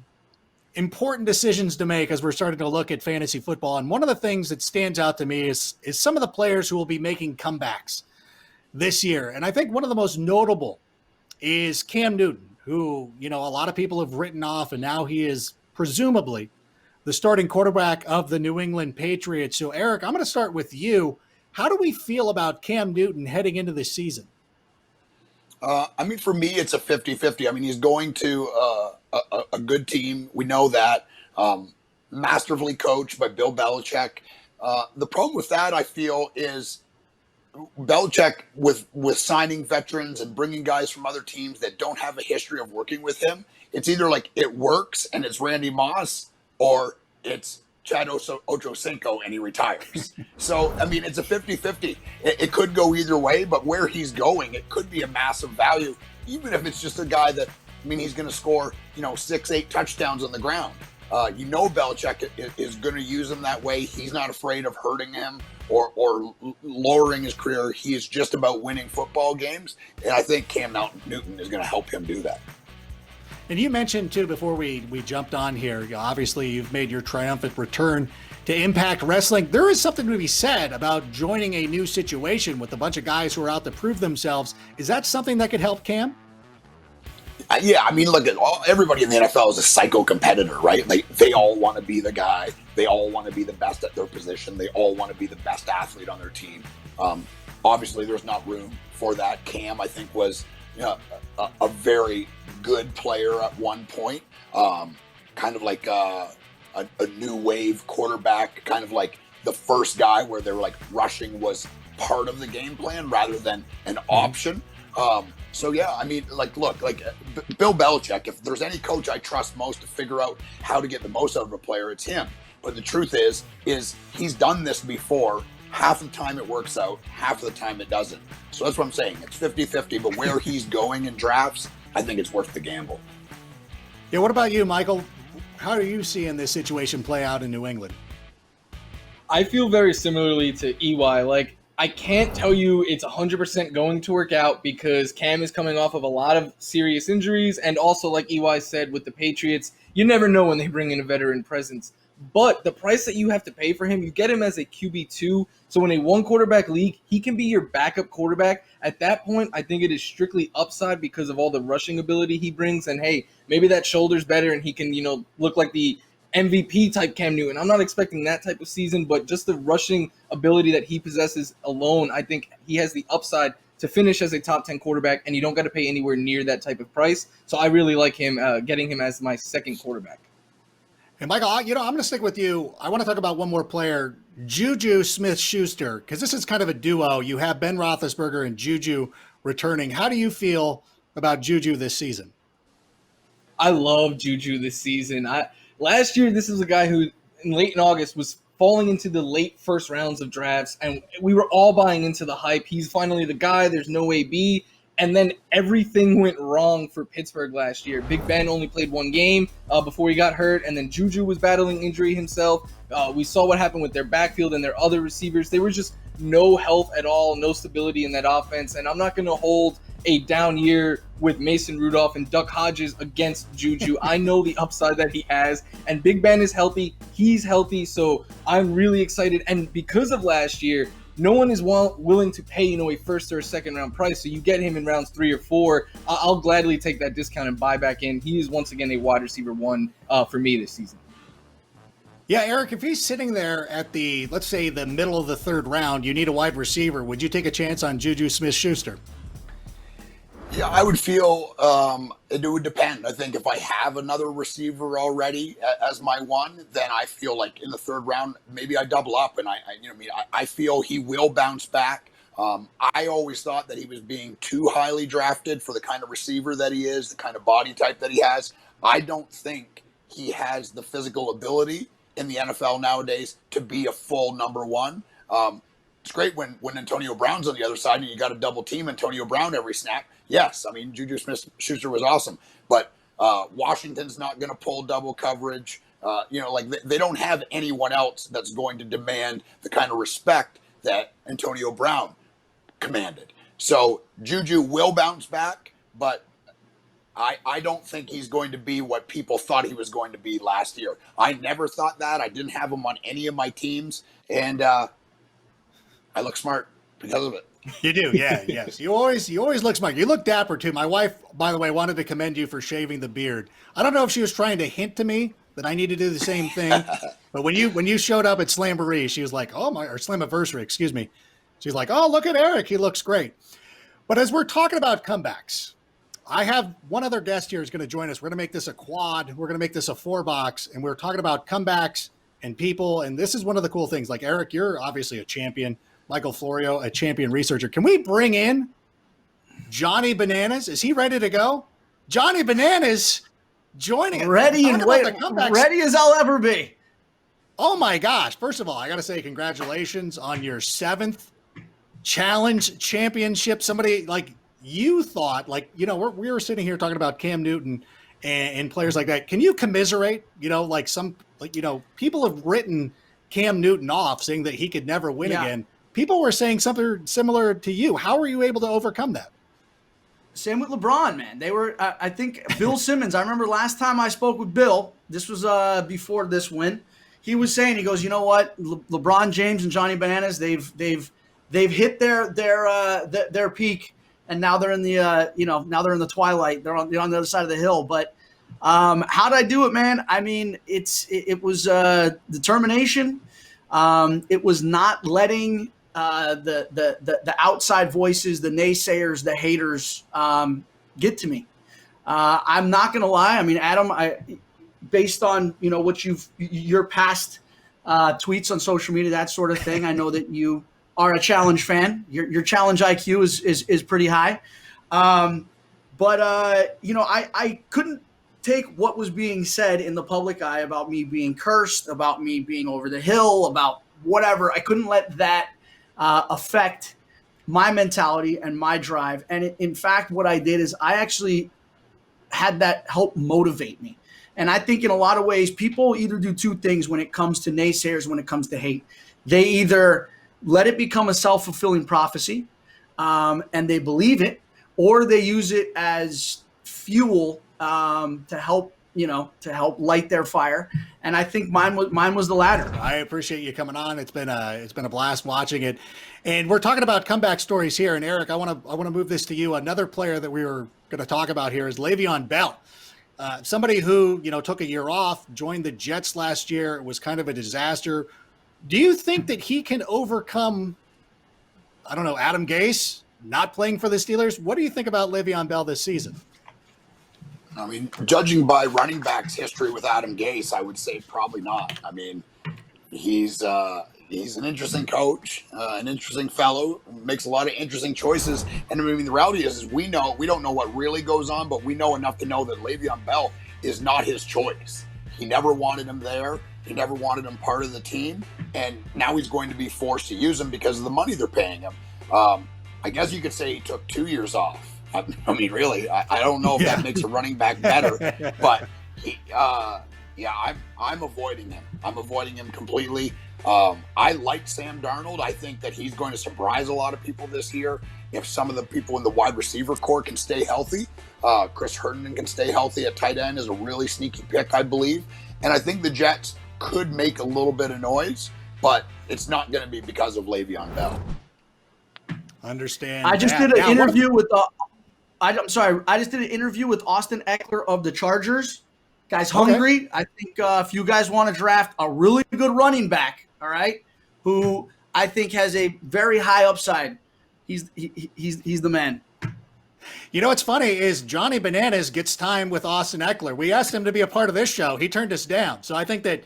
Speaker 1: important decisions to make as we're starting to look at fantasy football. And one of the things that stands out to me is some of the players who will be making comebacks this year. And I think one of the most notable is Cam Newton, who, a lot of people have written off, and now he is presumably the starting quarterback of the New England Patriots. So Eric, I'm going to start with you. How do we feel about Cam Newton heading into this season?
Speaker 16: For me, it's a 50-50. He's going to a good team. We know that. Masterfully coached by Bill Belichick. The problem with that, I feel, is Belichick with signing veterans and bringing guys from other teams that don't have a history of working with him. It's either like it works and it's Randy Moss, or it's Chad Ochocinco and he retires. So, it's a 50-50. It could go either way, but where he's going, it could be a massive value, even if it's just a guy that, he's going to score, 6-8 touchdowns on the ground. Belichick is going to use him that way. He's not afraid of hurting him or lowering his career. He is just about winning football games. And I think Cam Newton is going to help him do that.
Speaker 1: And you mentioned, too, before we jumped on here, obviously you've made your triumphant return to Impact Wrestling. There is something to be said about joining a new situation with a bunch of guys who are out to prove themselves. Is that something that could help Cam?
Speaker 16: Yeah, look at everybody in the NFL is a psycho competitor, right? They all want to be the guy. They all want to be the best at their position. They all want to be the best athlete on their team. Obviously, there's not room for that. Cam, I think, was a very good player at one point, kind of like a new wave quarterback, kind of like the first guy where they were like rushing was part of the game plan rather than an option. So yeah, I mean, look, Bill Belichick, if there's any coach I trust most to figure out how to get the most out of a player, it's him. But the truth is he's done this before. Half the time it works out, half the time it doesn't. So that's what I'm saying. It's 50-50, but where he's going in drafts, I think it's worth the gamble.
Speaker 1: Yeah, what about you, Michael? How are you seeing this situation play out in New England?
Speaker 17: I feel very similarly to EY. Like, I can't tell you it's 100% going to work out because Cam is coming off of a lot of serious injuries. And also, like EY said, with the Patriots, you never know when they bring in a veteran presence. But the price that you have to pay for him, you get him as a QB2. So in a one-quarterback league, he can be your backup quarterback. At that point, I think it is strictly upside because of all the rushing ability he brings. And, hey, maybe that shoulder's better and he can, look like the MVP type Cam Newton. I'm not expecting that type of season, but just the rushing ability that he possesses alone, I think he has the upside to finish as a top 10 quarterback, and you don't got to pay anywhere near that type of price. So I really like him getting him as my second quarterback.
Speaker 1: And Michael, I'm going to stick with you. I want to talk about one more player, Juju Smith-Schuster, because this is kind of a duo. You have Ben Roethlisberger and Juju returning. How do you feel about Juju this season?
Speaker 17: I love Juju this season. Last year, this is a guy who, late in August, was falling into the late first rounds of drafts, and we were all buying into the hype. He's finally the guy. There's no AB. And then everything went wrong for Pittsburgh last year. Big Ben only played one game before he got hurt, and then Juju was battling injury himself. We saw what happened with their backfield and their other receivers. There was just no health at all, no stability in that offense. And I'm not going to hold a down year with Mason Rudolph and Duck Hodges against Juju. I know the upside that he has, and Big Ben is healthy. He's healthy, so I'm really excited. And because of last year, no one is willing to pay, a first or a second round price. So you get him in rounds 3 or 4. I'll gladly take that discount and buy back in. He is once again a wide receiver 1 for me this season.
Speaker 1: Yeah, Eric, if he's sitting there at let's say the middle of the 3rd round, you need a wide receiver. Would you take a chance on Juju Smith-Schuster?
Speaker 16: Yeah, I would feel it would depend. I think if I have another receiver already as my one, then I feel like in the 3rd round, maybe I double up, and I feel he will bounce back. I always thought that he was being too highly drafted for the kind of receiver that he is, the kind of body type that he has. I don't think he has the physical ability in the NFL nowadays to be a full number 1. It's great when Antonio Brown's on the other side and you got to double team Antonio Brown every snap. Yes, I mean, Juju Smith-Schuster was awesome, but Washington's not going to pull double coverage. They don't have anyone else that's going to demand the kind of respect that Antonio Brown commanded. So Juju will bounce back, but I don't think he's going to be what people thought he was going to be last year. I never thought that. I didn't have him on any of my teams, and I look smart because of it.
Speaker 1: You do, yeah, yes. You always look smart. You look dapper too. My wife, by the way, wanted to commend you for shaving the beard. I don't know if she was trying to hint to me that I need to do the same thing, but when you showed up at Slamboree, she was like, or Slammiversary, excuse me. She's like, oh, look at Eric, he looks great. But as we're talking about comebacks, I have one other guest here who's going to join us. We're going to make this a quad. We're going to make this a 4-box, and we're talking about comebacks and people. And this is one of the cool things. Like, Eric, you're obviously a champion. Michael Florio, a champion researcher. Can we bring in Johnny Bananas? Is he ready to go? Johnny Bananas joining us.
Speaker 18: Ready as I'll ever be.
Speaker 1: Oh my gosh. First of all, I got to say congratulations on your 7th challenge championship. Somebody like you thought, we were sitting here talking about Cam Newton and players like that. Can you commiserate, people have written Cam Newton off saying that he could never win again. People were saying something similar to you. How were you able to overcome that?
Speaker 18: Same with LeBron, man. They were, I think, Bill Simmons. I remember last time I spoke with Bill. This was before this win. He was saying, he goes, you know what, LeBron James and Johnny Bananas, they've hit their peak, and now they're in the now they're in the twilight. They're on the other side of the hill. But how did I do it, man? I mean, it was determination. It was not letting the outside voices, the naysayers, the haters get to me. I'm not going to lie. I mean, Adam, based on what your past tweets on social media, that sort of thing, I know that you are a challenge fan. Your challenge IQ is pretty high. I couldn't take what was being said in the public eye about me being cursed, about me being over the hill, about whatever. I couldn't let that affect my mentality and my drive. And in fact, what I did is I actually had that help motivate me. And I think in a lot of ways, people either do two things when it comes to naysayers, when it comes to hate. They either let it become a self-fulfilling prophecy and they believe it, or they use it as fuel to help light their fire. And I think mine was the latter.
Speaker 1: I appreciate you coming on. It's been a blast watching it. And we're talking about comeback stories here. And Eric, I want to move this to you. Another player that we were going to talk about here is Le'Veon Bell. Somebody who, took a year off, joined the Jets last year. It was kind of a disaster. Do you think that he can overcome, Adam Gase not playing for the Steelers? What do you think about Le'Veon Bell this season?
Speaker 16: I mean, judging by running backs' history with Adam Gase, I would say probably not. I mean, he's an interesting coach, an interesting fellow, makes a lot of interesting choices. And I mean, the reality is we don't know what really goes on, but we know enough to know that Le'Veon Bell is not his choice. He never wanted him there. He never wanted him part of the team. And now he's going to be forced to use him because of the money they're paying him. I guess you could say he took 2 years off. I mean, really, I don't know if that makes a running back better, but I'm avoiding him. I'm avoiding him completely. I like Sam Darnold. I think that he's going to surprise a lot of people this year if some of the people in the wide receiver core can stay healthy. Chris Herndon can stay healthy at tight end is a really sneaky pick, I believe. And I think the Jets could make a little bit of noise, but it's not going to be because of Le'Veon Bell.
Speaker 1: Understand.
Speaker 18: I just did an interview with I just did an interview with Austin Eckler of the Chargers. Guy's hungry. Okay. I think if you guys want to draft a really good running back, all right, who I think has a very high upside, he's the man.
Speaker 1: What's funny is Johnny Bananas gets time with Austin Eckler. We asked him to be a part of this show. He turned us down. So I think that,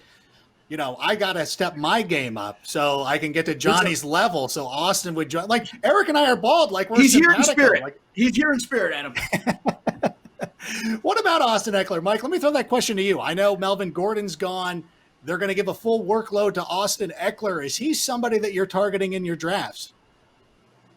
Speaker 1: I got to step my game up so I can get to Johnny's level. So Austin would join. Like Eric and I are bald. Like
Speaker 18: he's here in spirit. He's here in spirit, Adam.
Speaker 1: What about Austin Eckler? Mike, let me throw that question to you. I know Melvin Gordon's gone. They're going to give a full workload to Austin Eckler. Is he somebody that you're targeting in your drafts?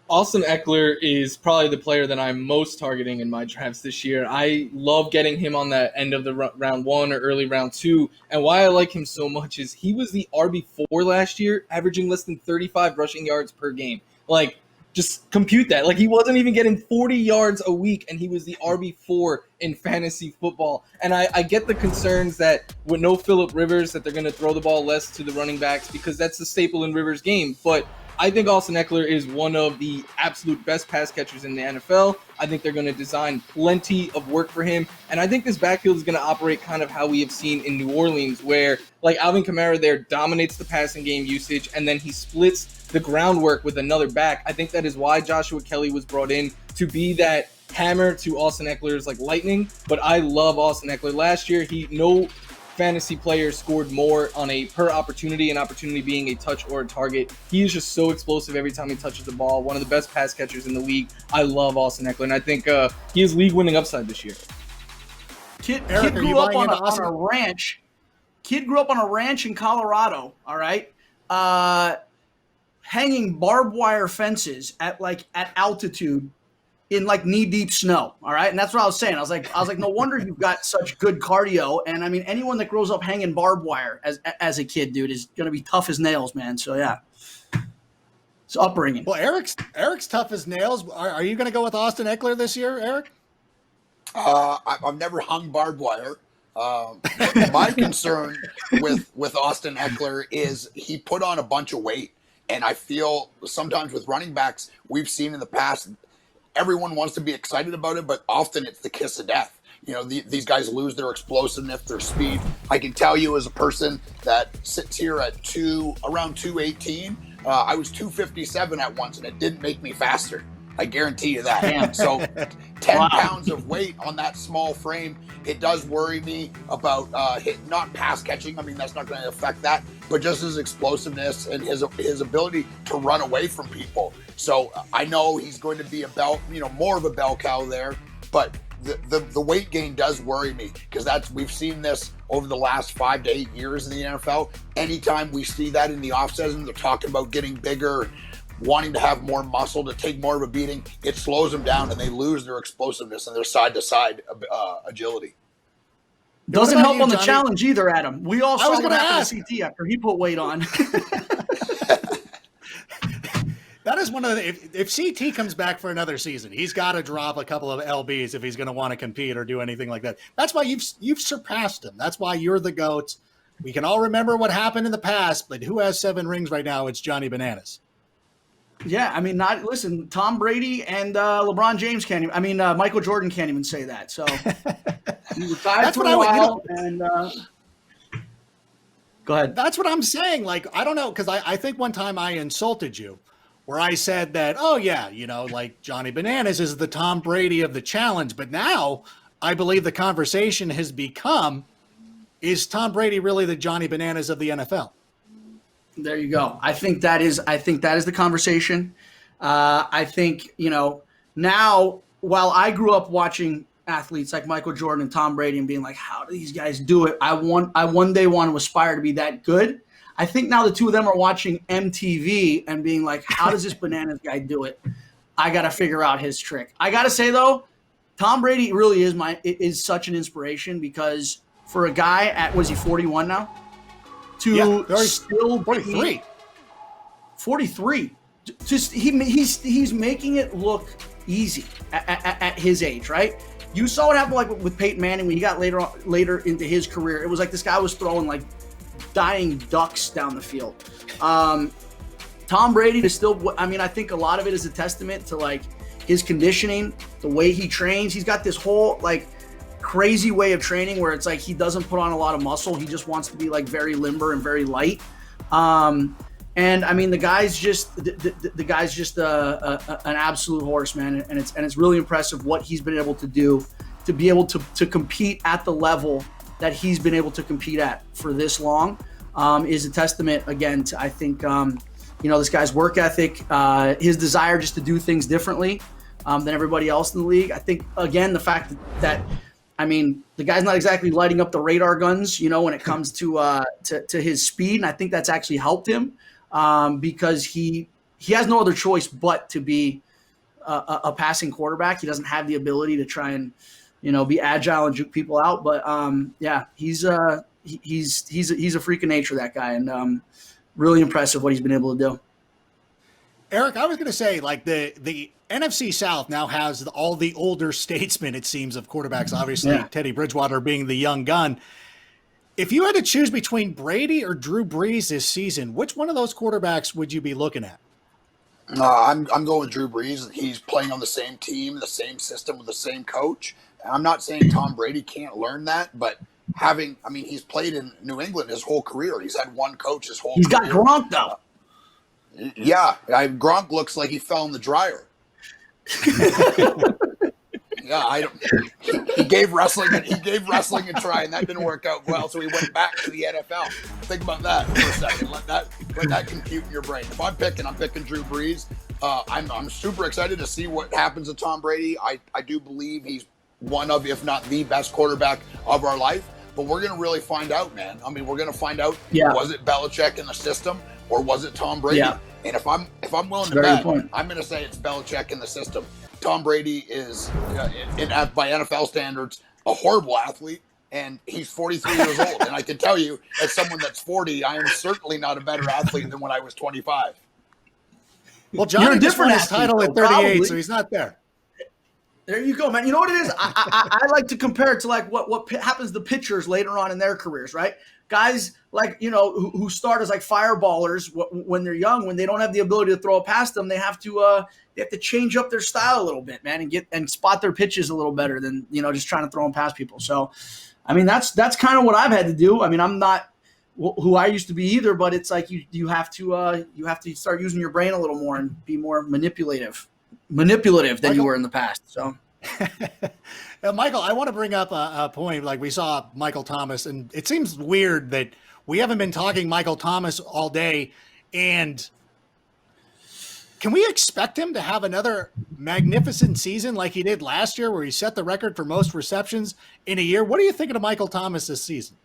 Speaker 17: Austin Eckler is probably the player that I'm most targeting in my drafts this year. I love getting him on that end of the round one or early round two. And why I like him so much is he was the RB4 last year, averaging less than 35 rushing yards per game. Like, just compute that. Like, he wasn't even getting 40 yards a week, and he was the RB4 in fantasy football. And I get the concerns that with no Phillip Rivers, that they're going to throw the ball less to the running backs because that's the staple in Rivers' game. But I think Austin Eckler is one of the absolute best pass catchers in the NFL. I think they're going to design plenty of work for him. And I think this backfield is going to operate kind of how we have seen in New Orleans, where like Alvin Kamara there dominates the passing game usage, and then he splits the groundwork with another back. I think that is why Joshua Kelly was brought in to be that hammer to Austin Eckler's like lightning. But I love Austin Eckler. Last year, no fantasy players scored more on a per opportunity, an opportunity being a touch or a target. He is just so explosive every time he touches the ball. One of the best pass catchers in the league. I love Austin Eckler, and I think he has league-winning upside this year.
Speaker 18: Kid grew up on a ranch. Kid grew up on a ranch in Colorado, all right? Hanging barbed wire fences at altitude in like knee-deep snow, all right? And that's what I was saying. I was like, no wonder you've got such good cardio. And I mean, anyone that grows up hanging barbed wire as a kid, dude, is going to be tough as nails, man. So yeah, it's upbringing.
Speaker 1: Well, Eric's tough as nails. Are you going to go with Austin Eckler this year, Eric?
Speaker 16: I've never hung barbed wire. My concern with Austin Eckler is he put on a bunch of weight. And I feel sometimes with running backs, we've seen in the past, everyone wants to be excited about it, but often it's the kiss of death. These guys lose their explosiveness, their speed. I can tell you as a person that sits here at around 218, I was 257 at once, and it didn't make me faster. I guarantee you that.
Speaker 18: Damn.
Speaker 16: So 10 pounds of weight on that small frame, it does worry me about not pass catching. I mean, that's not going to affect that, but just his explosiveness and his ability to run away from people. So I know he's going to be more of a bell cow there, but the weight gain does worry me, because we've seen this over the last 5 to 8 years in the NFL. Anytime we see that in the offseason, they're talking about getting bigger, wanting to have more muscle, to take more of a beating. It slows them down, and they lose their explosiveness and their side-to-side agility.
Speaker 18: Doesn't help on the
Speaker 1: Johnny?
Speaker 18: challenge either, Adam. We all saw
Speaker 1: was
Speaker 18: what
Speaker 1: gonna
Speaker 18: happened to CT after he put weight on.
Speaker 1: That is one of the, if CT comes back for another season, he's got to drop a couple of LBs if he's going to want to compete or do anything like that. That's why you've surpassed him. That's why you're the GOAT. We can all remember what happened in the past, but who has 7 rings right now? It's Johnny Bananas.
Speaker 18: Yeah, I mean, listen, Tom Brady and LeBron James can't even, Michael Jordan can't even say that. So he retired for a while, and go ahead.
Speaker 1: That's what I'm saying. Like, I don't know, because I think one time I insulted you where I said that, oh, yeah, like Johnny Bananas is the Tom Brady of the challenge. But now I believe the conversation has become, is Tom Brady really the Johnny Bananas of the NFL?
Speaker 18: There you go. I think that is the conversation. I think, now, while I grew up watching athletes like Michael Jordan and Tom Brady and being like, how do these guys do it? I one day want to aspire to be that good. I think now the two of them are watching MTV and being like, how does this Bananas guy do it? I got to figure out his trick. I got to say, though, Tom Brady really is such an inspiration, because for a guy at, was he 41 now? Still
Speaker 1: 43.
Speaker 18: 43. Just he's making it look easy at his age, right? You saw what happened like with Peyton Manning when he got later into his career. It was like this guy was throwing like dying ducks down the field. Tom Brady is still, I think a lot of it is a testament to like his conditioning, the way he trains. He's got this whole like crazy way of training where it's like he doesn't put on a lot of muscle. He just wants to be like very limber and very light. And the guy's just an absolute horse, man. And it's really impressive what he's been able to do to be able to compete at the level that he's been able to compete at for this long. Is a testament again to, I think, this guy's work ethic, his desire just to do things differently than everybody else in the league. I think, again, the fact that the guy's not exactly lighting up the radar guns, when it comes to his speed. And I think that's actually helped him because he has no other choice but to be a passing quarterback. He doesn't have the ability to try and, be agile and juke people out. But he's a freak of nature, that guy. And really impressive what he's been able to do.
Speaker 1: Eric, I was going to say, like, the NFC South now has all the older statesmen, it seems, of quarterbacks, obviously Teddy Bridgewater being the young gun. If you had to choose between Brady or Drew Brees this season, which one of those quarterbacks would you be looking at?
Speaker 16: I'm going with Drew Brees. He's playing on the same team, the same system with the same coach. And I'm not saying Tom Brady can't learn that, but he's played in New England his whole career. He's had one coach his whole career.
Speaker 18: He's got Gronk, though.
Speaker 16: Yeah, Gronk looks like he fell in the dryer. He gave wrestling a try, and that didn't work out well, so he went back to the NFL. Think about that for a second. Let that compute in your brain. If I'm picking Drew Brees. I'm super excited to see what happens to Tom Brady. I do believe he's one of, if not the best quarterback of our life. But we're going to really find out, man. We're going to find out, was it Belichick in the system or was it Tom Brady? Yeah. And if I'm willing to bet, I'm going to say it's Belichick in the system. Tom Brady is, by NFL standards, a horrible athlete, and he's 43 years old. And I can tell you, as someone that's 40, I am certainly not a better athlete than when I was 25.
Speaker 1: Well, Johnny just won his title at 38, probably. So he's not there.
Speaker 18: There you go, man. You know what it is? I like to compare it to like what happens to pitchers later on in their careers, right? Guys like, who start as like fireballers when they're young, when they don't have the ability to throw it past them, they have to change up their style a little bit, man, and spot their pitches a little better than, just trying to throw them past people. So, that's kind of what I've had to do. I'm not who I used to be either, but it's like you have to start using your brain a little more and be more manipulative than you were in the past. So,
Speaker 1: Michael, I want to bring up a point. Like, we saw Michael Thomas, and it seems weird that we haven't been talking Michael Thomas all day. And Can we expect him to have another magnificent season like he did last year, where he set the record for most receptions in a year? What are you thinking of Michael Thomas this season?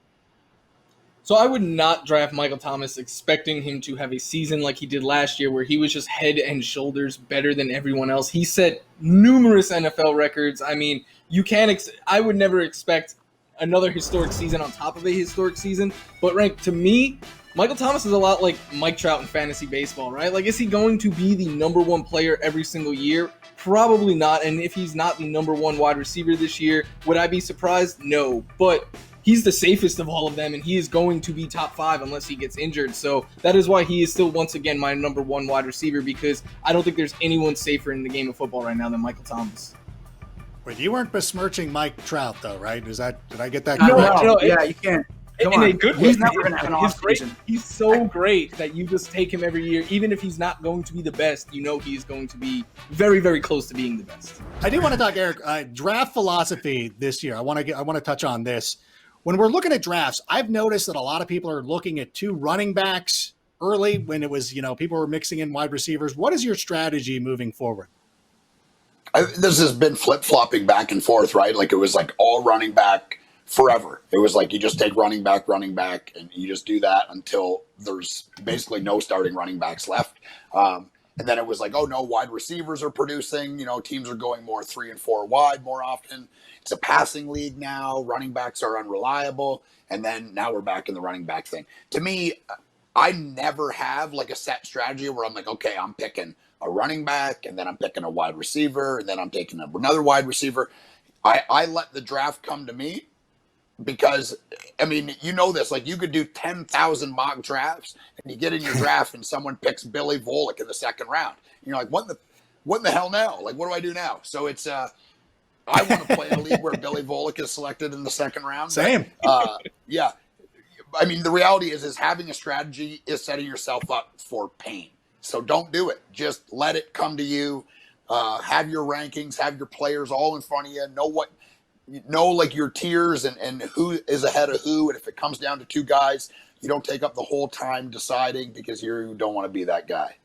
Speaker 17: So I would not draft Michael Thomas expecting him to have a season like he did last year, where he was just head and shoulders better than everyone else. He set numerous NFL records. I mean, I would never expect another historic season on top of a historic season. But Rank, to me, Michael Thomas is a lot like Mike Trout in fantasy baseball, right? Like, is he going to be the number one player every single year? Probably not. And if he's not the number one wide receiver this year, would I be surprised? No. But he's the safest of all of them, and he is going to be top 5 unless he gets injured. So that is why he is still, once again, my number one wide receiver, because I don't think there's anyone safer in the game of football right now than Michael Thomas.
Speaker 1: Wait, you weren't besmirching Mike Trout, though, right? Did I get that
Speaker 17: correct?
Speaker 1: correct?
Speaker 18: No, yeah, you can't.
Speaker 17: In a good way.
Speaker 18: He's never going to have an off season.
Speaker 17: He's so great that you just take him every year. Even if he's not going to be the best, you know he's going to be very, very close to being the best.
Speaker 1: I do want to talk, Eric, draft philosophy this year. I want to touch on this. When we're looking at drafts, I've noticed that a lot of people are looking at 2 running backs early when it was, people were mixing in wide receivers. What is your strategy moving forward?
Speaker 16: This has been flip-flopping back and forth, right? Like, it was like all running back forever. It was like you just take running back, and you just do that until there's basically no starting running backs left. And then it was like, oh no, wide receivers are producing. Teams are going more 3 and 4 wide more often. It's a passing league now. Running backs are unreliable. And then now we're back in the running back thing. To me, I never have like a set strategy where I'm like, okay, I'm picking a running back, and then I'm picking a wide receiver, and then I'm taking another wide receiver. I let the draft come to me. Because, I mean, this, like, you could do 10,000 mock drafts, and you get in your draft and someone picks Billy Volek in the second round. You're like, what in the hell now? Like, what do I do now? So it's, I want to play in a league where Billy Volek is selected in the second round.
Speaker 1: Same.
Speaker 16: Yeah. I mean, the reality is having a strategy is setting yourself up for pain. So don't do it. Just let it come to you. Have your rankings, have your players all in front of you. Know like your tiers and who is ahead of who. And if it comes down to 2 guys, you don't take up the whole time deciding because you don't want to be that guy.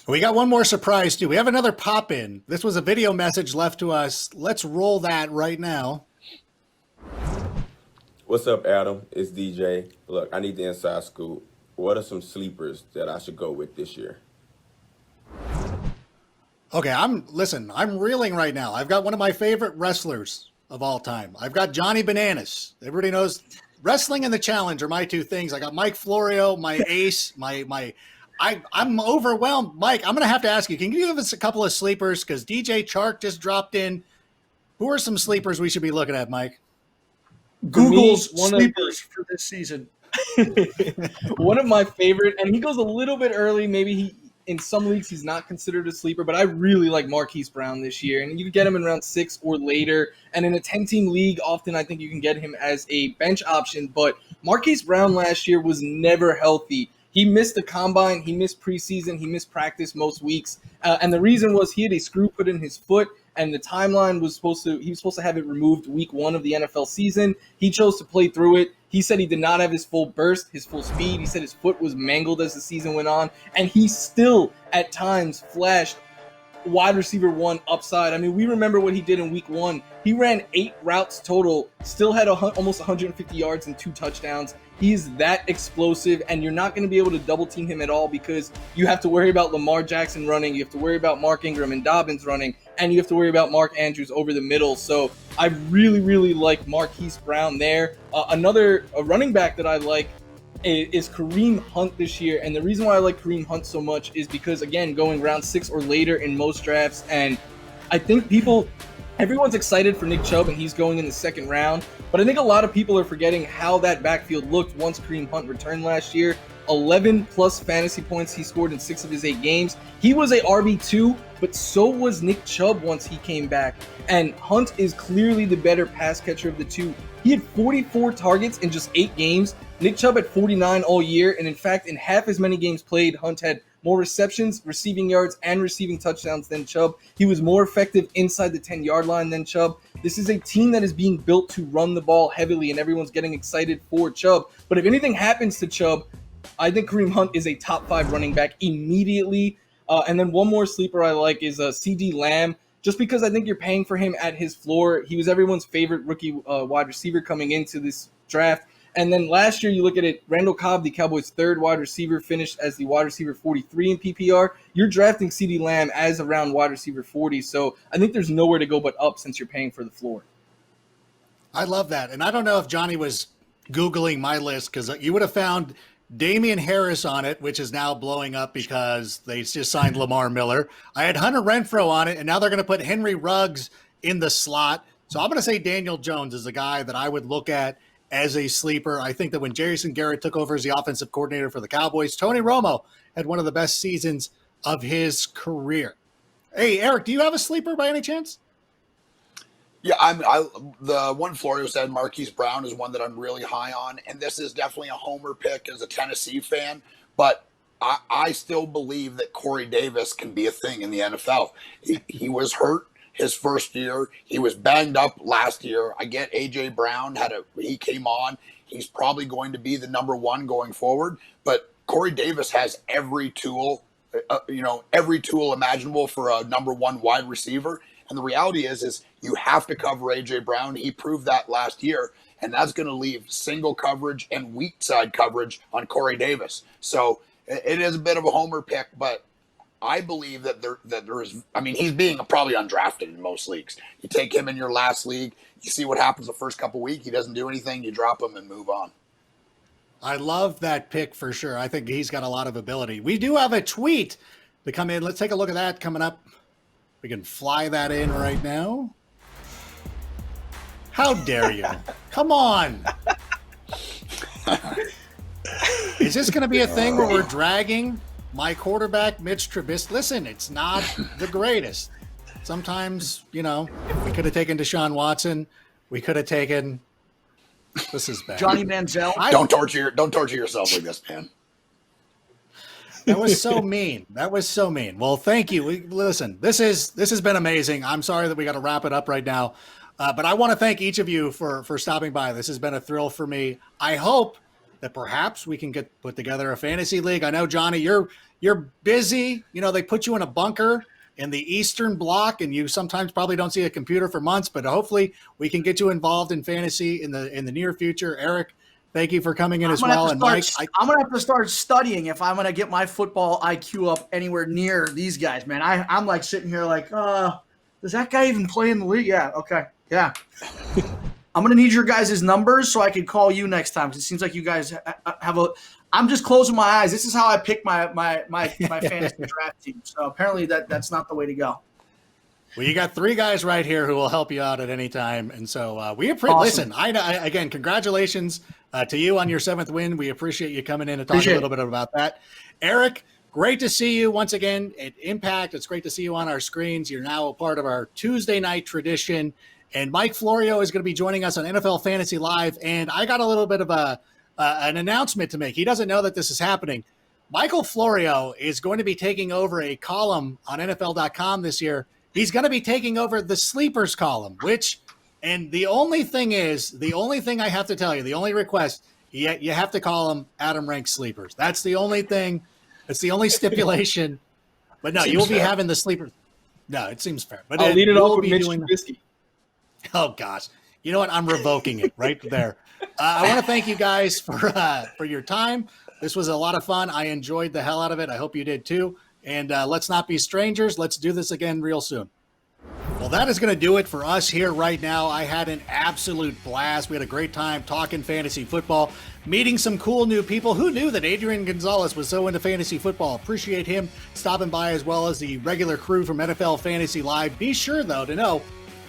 Speaker 1: We got one more surprise too. We have another pop in. This was a video message left to us. Let's roll that right now.
Speaker 19: What's up, Adam? It's DJ. Look, I need the inside scoop. What are some sleepers that I should go with this year?
Speaker 1: Okay, I'm reeling right now. I've got one of my favorite wrestlers of all time. I've got Johnny Bananas. Everybody knows wrestling and the challenge are my 2 things. I got Mike Florio, my ace, I'm overwhelmed. Mike, I'm going to have to ask you, can you give us a couple of sleepers? Because DJ Chark just dropped in. Who are some sleepers we should be looking at, Mike?
Speaker 18: Google's sleepers for this season.
Speaker 17: One of my favorite, and he goes a little bit early. Maybe in some leagues he's not considered a sleeper, but I really like Marquise Brown this year. And you can get him in round 6 or later. And in a 10-team league, often I think you can get him as a bench option. But Marquise Brown last year was never healthy. He missed the combine, he missed preseason, he missed practice most weeks. And the reason was he had a screw put in his foot, and the timeline he was supposed to have it removed week 1 of the NFL season. He chose to play through it. He said he did not have his full burst, his full speed. He said his foot was mangled as the season went on, and he still at times flashed wide receiver 1 upside. I mean, we remember what he did in week 1. He ran 8 routes total, still had almost 150 yards and 2 touchdowns. He's that explosive, and you're not going to be able to double team him at all because you have to worry about Lamar Jackson running, you have to worry about Mark Ingram and Dobbins running, and you have to worry about Mark Andrews over the middle. So I really, really like Marquise Brown there. Another running back that I like is Kareem Hunt this year, and the reason why I like Kareem Hunt so much is because, again, going round 6 or later in most drafts, and I think everyone's excited for Nick Chubb, and he's going in the second round. But I think a lot of people are forgetting how that backfield looked once Kareem Hunt returned last year. 11-plus fantasy points he scored in 6 of his 8 games. He was a RB2, but so was Nick Chubb once he came back. And Hunt is clearly the better pass catcher of the 2. He had 44 targets in just 8 games. Nick Chubb had 49 all year. And in fact, in half as many games played, Hunt had more receptions, receiving yards, and receiving touchdowns than Chubb. He was more effective inside the 10-yard line than Chubb. This is a team that is being built to run the ball heavily, and everyone's getting excited for Chubb. But if anything happens to Chubb, I think Kareem Hunt is a top 5 running back immediately. And then one more sleeper I like is CD Lamb, just because I think you're paying for him at his floor. He was everyone's favorite rookie wide receiver coming into this draft. And then last year, you look at it, Randall Cobb, the Cowboys' third wide receiver, finished as the wide receiver 43 in PPR. You're drafting CeeDee Lamb as around wide receiver 40. So I think there's nowhere to go but up since you're paying for the floor.
Speaker 1: I love that. And I don't know if Johnny was Googling my list, because you would have found Damian Harris on it, which is now blowing up because they just signed Lamar Miller. I had Hunter Renfrow on it, and now they're going to put Henry Ruggs in the slot. So I'm going to say Daniel Jones is the guy that I would look at as a sleeper. I think that when Jason Garrett took over as the offensive coordinator for the Cowboys, Tony Romo had one of the best seasons of his career. Hey, Eric, do you have a sleeper by any chance?
Speaker 16: Yeah, the one Florio said, Marquise Brown, is one that I'm really high on, and this is definitely a homer pick as a Tennessee fan, but I still believe that Corey Davis can be a thing in the NFL. He was hurt his first year. He was banged up last year. I get A.J. Brown he came on. He's probably going to be the number one going forward, but Corey Davis has every tool imaginable for a number one wide receiver. And the reality is you have to cover A.J. Brown. He proved that last year, and that's going to leave single coverage and weak side coverage on Corey Davis. So it is a bit of a homer pick, but I believe that there is. I mean, he's being probably undrafted in most leagues. You take him in your last league, you see what happens the first couple weeks. He doesn't do anything. You drop him and move on.
Speaker 1: I love that pick for sure. I think he's got a lot of ability. We do have a tweet to come in. Let's take a look at that coming up. We can fly that in right now. How dare you? Come on. Is this going to be a thing where we're dragging my quarterback, Mitch Trubisky? Listen, it's not the greatest. Sometimes, we could have taken Deshaun Watson. We could have taken. This is bad.
Speaker 18: Johnny Manziel.
Speaker 16: Don't torture yourself like this, man.
Speaker 1: That was so mean. Well, thank you. Listen, this has been amazing. I'm sorry that we got to wrap it up right now, but I want to thank each of you for stopping by. This has been a thrill for me. I hope that perhaps we can put together a fantasy league. I know, Johnny, you're busy. They put you in a bunker in the Eastern Bloc, and you sometimes probably don't see a computer for months. But hopefully, we can get you involved in fantasy in the near future. Eric, thank you for coming in as well. And Mike,
Speaker 18: I'm going to have to start studying if I'm going to get my football IQ up anywhere near these guys, man. I'm like sitting here like, does that guy even play in the league? Yeah. Okay. Yeah. I'm going to need your guys' numbers so I can call you next time. Because it seems like you guys have I'm just closing my eyes. This is how I pick my fantasy draft team. So apparently that's not the way to go.
Speaker 1: Well, you got three guys right here who will help you out at any time. And so we appreciate,
Speaker 18: awesome.
Speaker 1: Listen, again, congratulations to you on your 7th win. We appreciate you coming in and talking a little bit about that. Eric, great to see you once again at Impact. It's great to see you on our screens. You're now a part of our Tuesday night tradition. And Mike Florio is going to be joining us on NFL Fantasy Live. And I got a little bit of an announcement to make. He doesn't know that this is happening. Michael Florio is going to be taking over a column on NFL.com this year. He's going to be taking over the sleepers column, and the only thing I have to tell you, the only request, you have to call them Adam Rank sleepers. That's the only thing. That's the only stipulation. But no, you'll be having the sleepers. No, it seems fair. But
Speaker 17: I'll lead it off with Mitch Trubisky.
Speaker 1: Oh, gosh. You know what? I'm revoking it right there. I want to thank you guys for your time. This was a lot of fun. I enjoyed the hell out of it. I hope you did too. And let's not be strangers. Let's do this again real soon. Well, that is going to do it for us here right now. I had an absolute blast. We had a great time talking fantasy football, meeting some cool new people. Who knew that Adrian Gonzalez was so into fantasy football? Appreciate him stopping by, as well as the regular crew from NFL Fantasy Live. Be sure, though, to know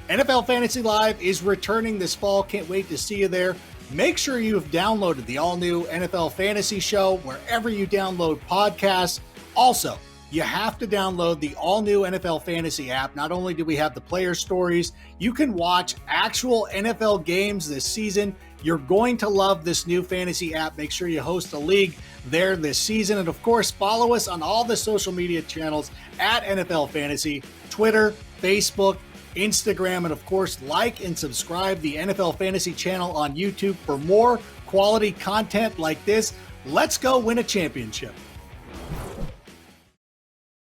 Speaker 1: NFL Fantasy Live is returning this fall. Can't wait to see you there. Make sure you have downloaded the all-new NFL Fantasy Show wherever you download podcasts. Also, you have to download the all-new NFL Fantasy app. Not only do we have the player stories, you can watch actual NFL games this season. You're going to love this new fantasy app. Make sure you host a league there this season. And, of course, follow us on all the social media channels at NFL Fantasy, Twitter, Facebook, Instagram, and, of course, like and subscribe the NFL Fantasy channel on YouTube for more quality content like this. Let's go win a championship.